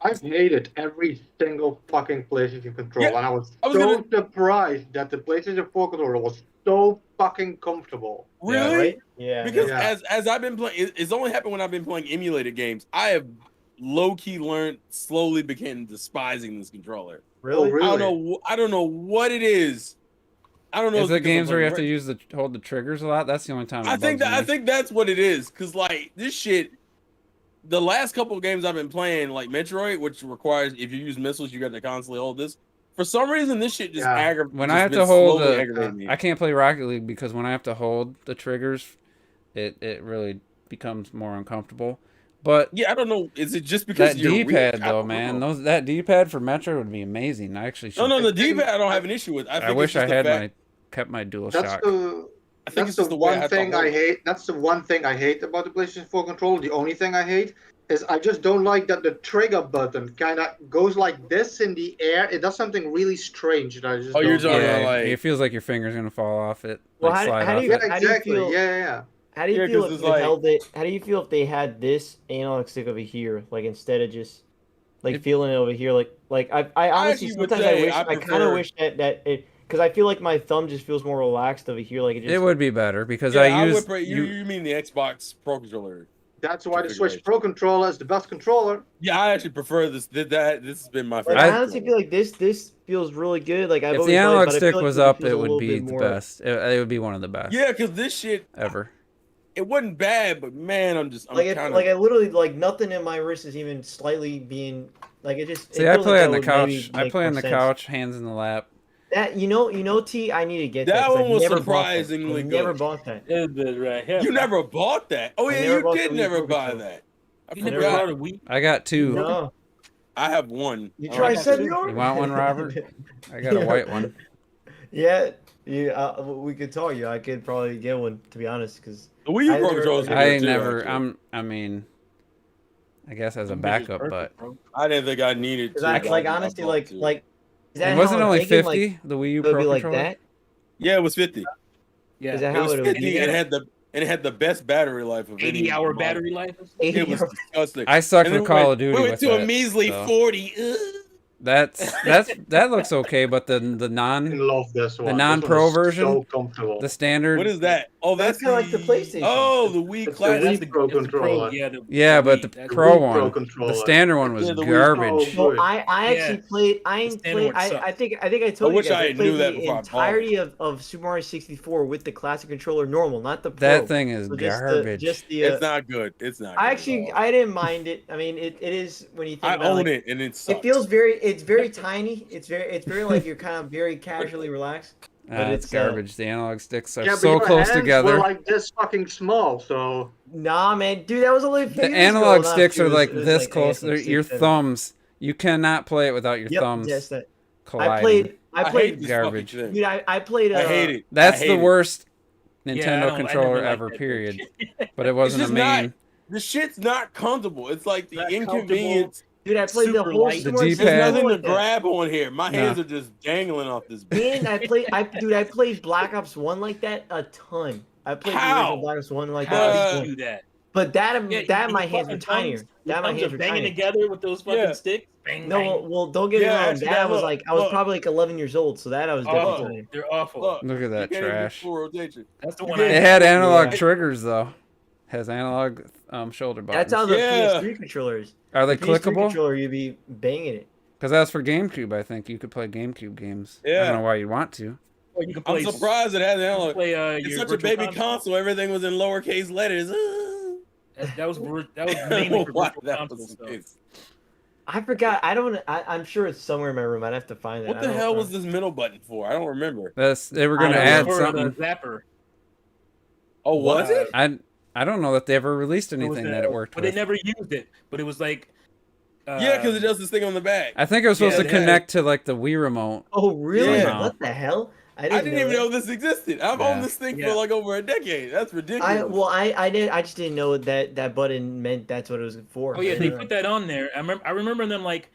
I've hated every single fucking PlayStation controller, Yeah, and I was I was so gonna- surprised that the PlayStation 4 controller was so fucking comfortable. Really? Yeah, right? Yeah. Because Yeah. as I've been playing, it's only happened when I've been playing emulated games. I have low key learned, slowly began despising this controller. Really? Really? I don't know what it is. I don't know. is if it it's because games I'm where you have to playing use hold the triggers a lot? That's the only time. I it think bugs that I me. think that's what it is. Cause like this shit, the last couple of games I've been playing, like Metroid, which requires if you use missiles, you got to constantly hold this. For some reason, this shit just Yeah. aggravates. When I have to hold me. I can't play Rocket League because when I have to hold the triggers, it really becomes more uncomfortable. But Yeah, I don't know. Is it just because that you're weak? D-pad I though, don't man, know. that D-pad for Metro would be amazing. I actually should. No, the D-pad I don't have an issue with. I think wish it's just I the had fact- kept my dual That's shock. the I think that's it's the just the way I one have to thing I hold it. hate. That's the one thing I hate about the PlayStation 4 controller. The only thing I hate is I just don't like that the trigger button kind of goes like this in the air. It does something really strange that I just. Oh, you're don't talking like. about, like- it feels like your finger's gonna fall off it. Well, like how slide do off you- it. Yeah, How do you exactly. feel- Yeah. How do you Yeah, feel 'cause if it's they like- held it? How do you feel if they had this analog stick over here, like instead of just like If- feeling it over here? Like I honestly actually would sometimes I say wish I I kind of prefer- wish that it because I feel like my thumb just feels more relaxed over here. Like it just It would be better because Yeah, I use would pray, you mean the Xbox Pro controller? That's why the Switch Configuration. Pro controller is the best controller. Yeah, I actually prefer this. This has been my Like, favorite. I honestly feel like this feels really good. Like I've if always the liked it, analog but I stick feel like was this up, feels it a would little be bit the more- best. It would be one of the best Yeah, because this shit, ever. it wasn't bad, but man, I'm Like kind of like I literally like nothing in my wrist is even slightly being like it just. See, it I feels play like on the that would maybe couch. I make play more on the sense. couch, hands in the lap. That you know, T. I need to get That 'cause one I've was never bought that. surprisingly I never good. bought that. Right here. you never bought that. Oh I yeah, never you bought did the Wii never Pro buy controller. that. I You never forgot. bought a Wii. I got two. No, I have one. You I try got two. Senor? You want one, Robert? I got a white one. Yeah, we could talk. I could probably get one, to be honest, because The Wii U Pro Controller is pretty I good too, never. actually. I mean, I guess as a Them bitches backup, perfect, but bro. I didn't think I needed to. I but like I honestly bought two. like is that and how wasn't it I'm only thinking? 50 Like, the Wii U it would Pro be like controller? that? Yeah, it was 50. Yeah. Is that It how was it would 50, be? and it had the best battery life of any 80-hour model. battery life. It was disgusting. I suck And with then Call of Duty we went with to a that, measly so. 40. Ugh. That looks okay, but the I non love this one. non-pro This one is version, so comfortable. the standard. What is that? Oh, That's that's kinda like the PlayStation. Oh, the Wii It's the Classic. Wii Pro That's the Pro. controller. Yeah. Yeah, but the Wii, Pro Wii Pro one, the controller. standard one was Yeah, the Wii garbage. Pro. No, I actually played. I The ain't standard played. one sucks. I think I told you wish guys. I I had played knew that the before I bought entirety of Super Mario 64 with the classic controller, normal, not the Pro. That thing is So garbage. Just the. It's not good. It's not. I good actually at all. I didn't mind it. I mean, it is when you think I about own like, it, and it sucks. it feels it's very tiny. It's very like you're kind of very casually relaxed. But It's it's garbage. The analog sticks are Yeah, but so your close hands together. were like this fucking small, so Nah, man, dude, that was only a few The years ago. analog Not sticks a few, are like it was this like, I close. guess, like They're your 6, 7. thumbs. You cannot play it without your Yep, thumbs yes, that. colliding. I hate played. this garbage. fucking thing. Dude, I played. I hate it. That's I the hate it. worst Yeah, I Nintendo don't- I controller never liked ever. that Period. bitch. But it It's wasn't a just main. not. The shit's not comfortable. It's like the Not inconvenience. Dude, I played the Super whole light. Super The Mario D-pad. There's 64 nothing to like that. grab on here. My No. hands are just dangling off this bitch. And I played Black Ops 1 like that a ton. I played the How? original Black Ops 1 like How that. Bruh. a did ton. you do that? But that Yeah, my your hands were fucking tinier. thumbs- That your my thumbs hands are were banging tinier. together with those fucking Yeah. sticks. Bang, No, bang. well, don't get me Yeah, wrong. actually, That was look, like I was look. probably like 11 years old, so that I was definitely Awful. tiny. They're awful. Look, Look at that you can't even do trash. full rotation. That's the You one. can't- I It had analog Yeah. triggers though. Has analog shoulder buttons. That's how the Yeah. PS3 controller is. Are they The PS3 clickable? controller, you'd be banging it. Because that's for GameCube. I think you could play GameCube games. I Yeah. don't know why you'd want to. Or you can I'm play. surprised it has you can analog. play It's your such a virtual baby console. Everything was in lowercase letters. That was I mainly don't for know why virtual that console was the stuff. case. I forgot. I'm sure it's somewhere in my room. I'd have to find it. What I the don't hell know. was this middle button for? I don't remember. They were gonna I add For something. the zapper. Oh, was it? I don't know that they ever released It was anything the- that it worked but with. they never used it. But it was like. Yeah, because it does this thing on the back. I think it was supposed Yeah, to it had- connect to like the Wii remote. Oh, really? Yeah. What the hell? I didn't even know this existed. I've Yeah. owned this thing Yeah. for like over a decade. That's ridiculous. I just didn't know that button meant that's what it was for. Oh yeah, I they didn't know. put that on there. I remember them like,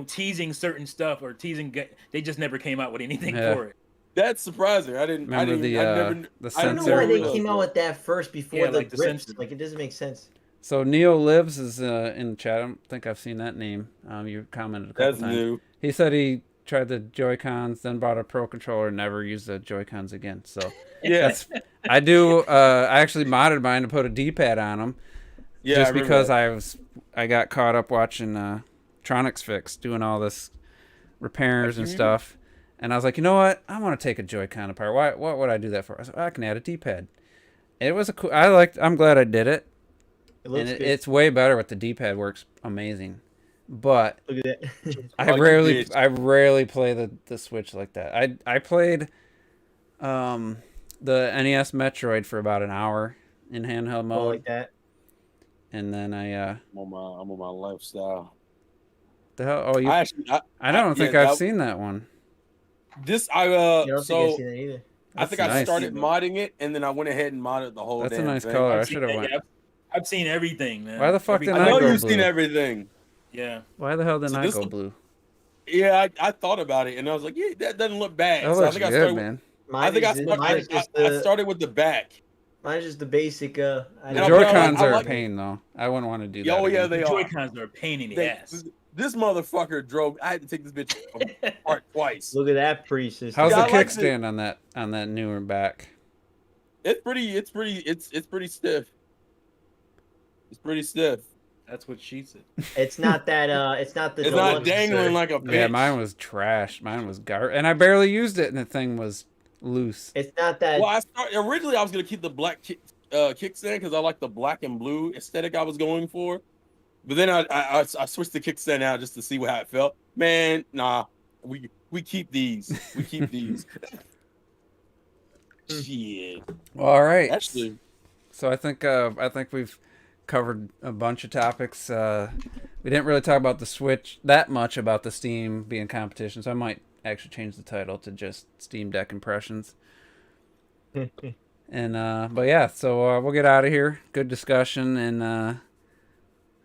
teasing certain stuff or teasing. They just never came out with anything Yeah. for it. That's surprising. I didn't. Remember I didn't. the I never, the I don't know I don't know sensor? why they Sensor. came out with that first before Yeah, the like the grips. sensor. Like it doesn't make sense. So Neo Lives is in the chat. I don't think I've seen that name. You commented a couple That's times. new. He said he tried the Joy-Cons, then bought a Pro controller, and never used the Joy-Cons again. So Yeah. that's I do. I actually modded mine to put a D-pad on them, Yeah. just I remember because that. I got caught up watching Tronics Fix doing all this repairs and stuff, and I was like, you know what? I want to take a Joy-Con apart. What would I do that for? I said, I can add a D-pad. It was a cool. I'm glad I did it. It looks And good. it's way better with the D-pad. Works amazing, but Look at that. I Oh, you rarely bitch. play the Switch like that. I played the NES Metroid for about an hour in handheld Oh, mode, like that. and then I'm on my lifestyle. the hell. Oh, I actually. I don't think yeah, I've seen that one. This I don't think I've so seen that either. I think That's I nice. started modding it and then I went ahead and modded the whole That's a damn nice thing. color. I I've seen should have that, went. yeah. I've seen everything, man. Why the fuck didn't I know go you've blue? seen everything. Yeah. Why the hell didn't So I this go will- blue? Yeah, I thought about it and I was like, yeah, that doesn't look bad. That So I looks think I good, started. man. I think I started with the back. Mine's just the basic. The And Joy-Cons I are like a pain, though. I wouldn't want to do that. Oh yeah, again. they The are. Joy-Cons are a pain in the They- ass. This motherfucker drove. I had to take this bitch apart twice. Look at that pre-system. How's Yeah, the I like kickstand on that newer back? It's pretty stiff. It's pretty stiff. That's what she said. It's not that. It's not the. It's not deluxe, dangling sir. like a bitch. Yeah, mine was trash. Mine was and I barely used it, and the thing was loose. It's not that. Well, originally I was gonna keep the black kickstand because I like the black and blue aesthetic I was going for, but then I switched the kickstand out just to see how it felt. Man, nah, we keep these. We keep these. Shit. Well, all right. Actually, So I think we've covered a bunch of topics. We didn't really talk about the Switch that much, about the Steam being competition, so I might actually change the title to just Steam Deck Impressions. And but yeah, so we'll get out of here. Good discussion, and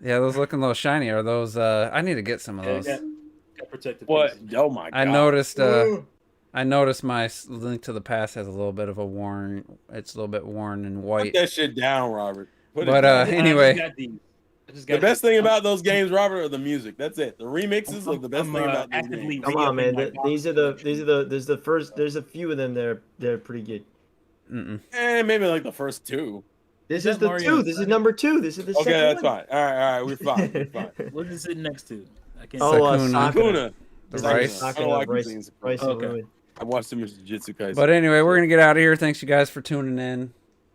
yeah, those looking a little shiny. Are those? I need to get some of those. Got protective What? cases. Oh my god! I noticed my Link to the Past has a little bit of a worn. It's a little bit worn and Put white. that shit down, Robert. Put But it down. anyway, The best thing about those games, Robert, are the music. That's it. The remixes are the best thing about those games. Come on, man. There's a few of them they're pretty good. Maybe like the first two. This is the two. This is number two. This is the Okay, second that's one. fine. All right, we're fine. We're fine. What is it next to? I can't. Sakuna. The rice. I don't like these. Rice and Okay. ruin. I watched too much Jujutsu Kaisen. But anyway, we're gonna get out of here. Thanks you guys for tuning in.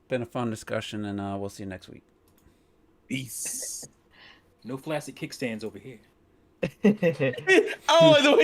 Been a fun discussion, and we'll see you next week. Peace. No plastic kickstands over here. Oh, the way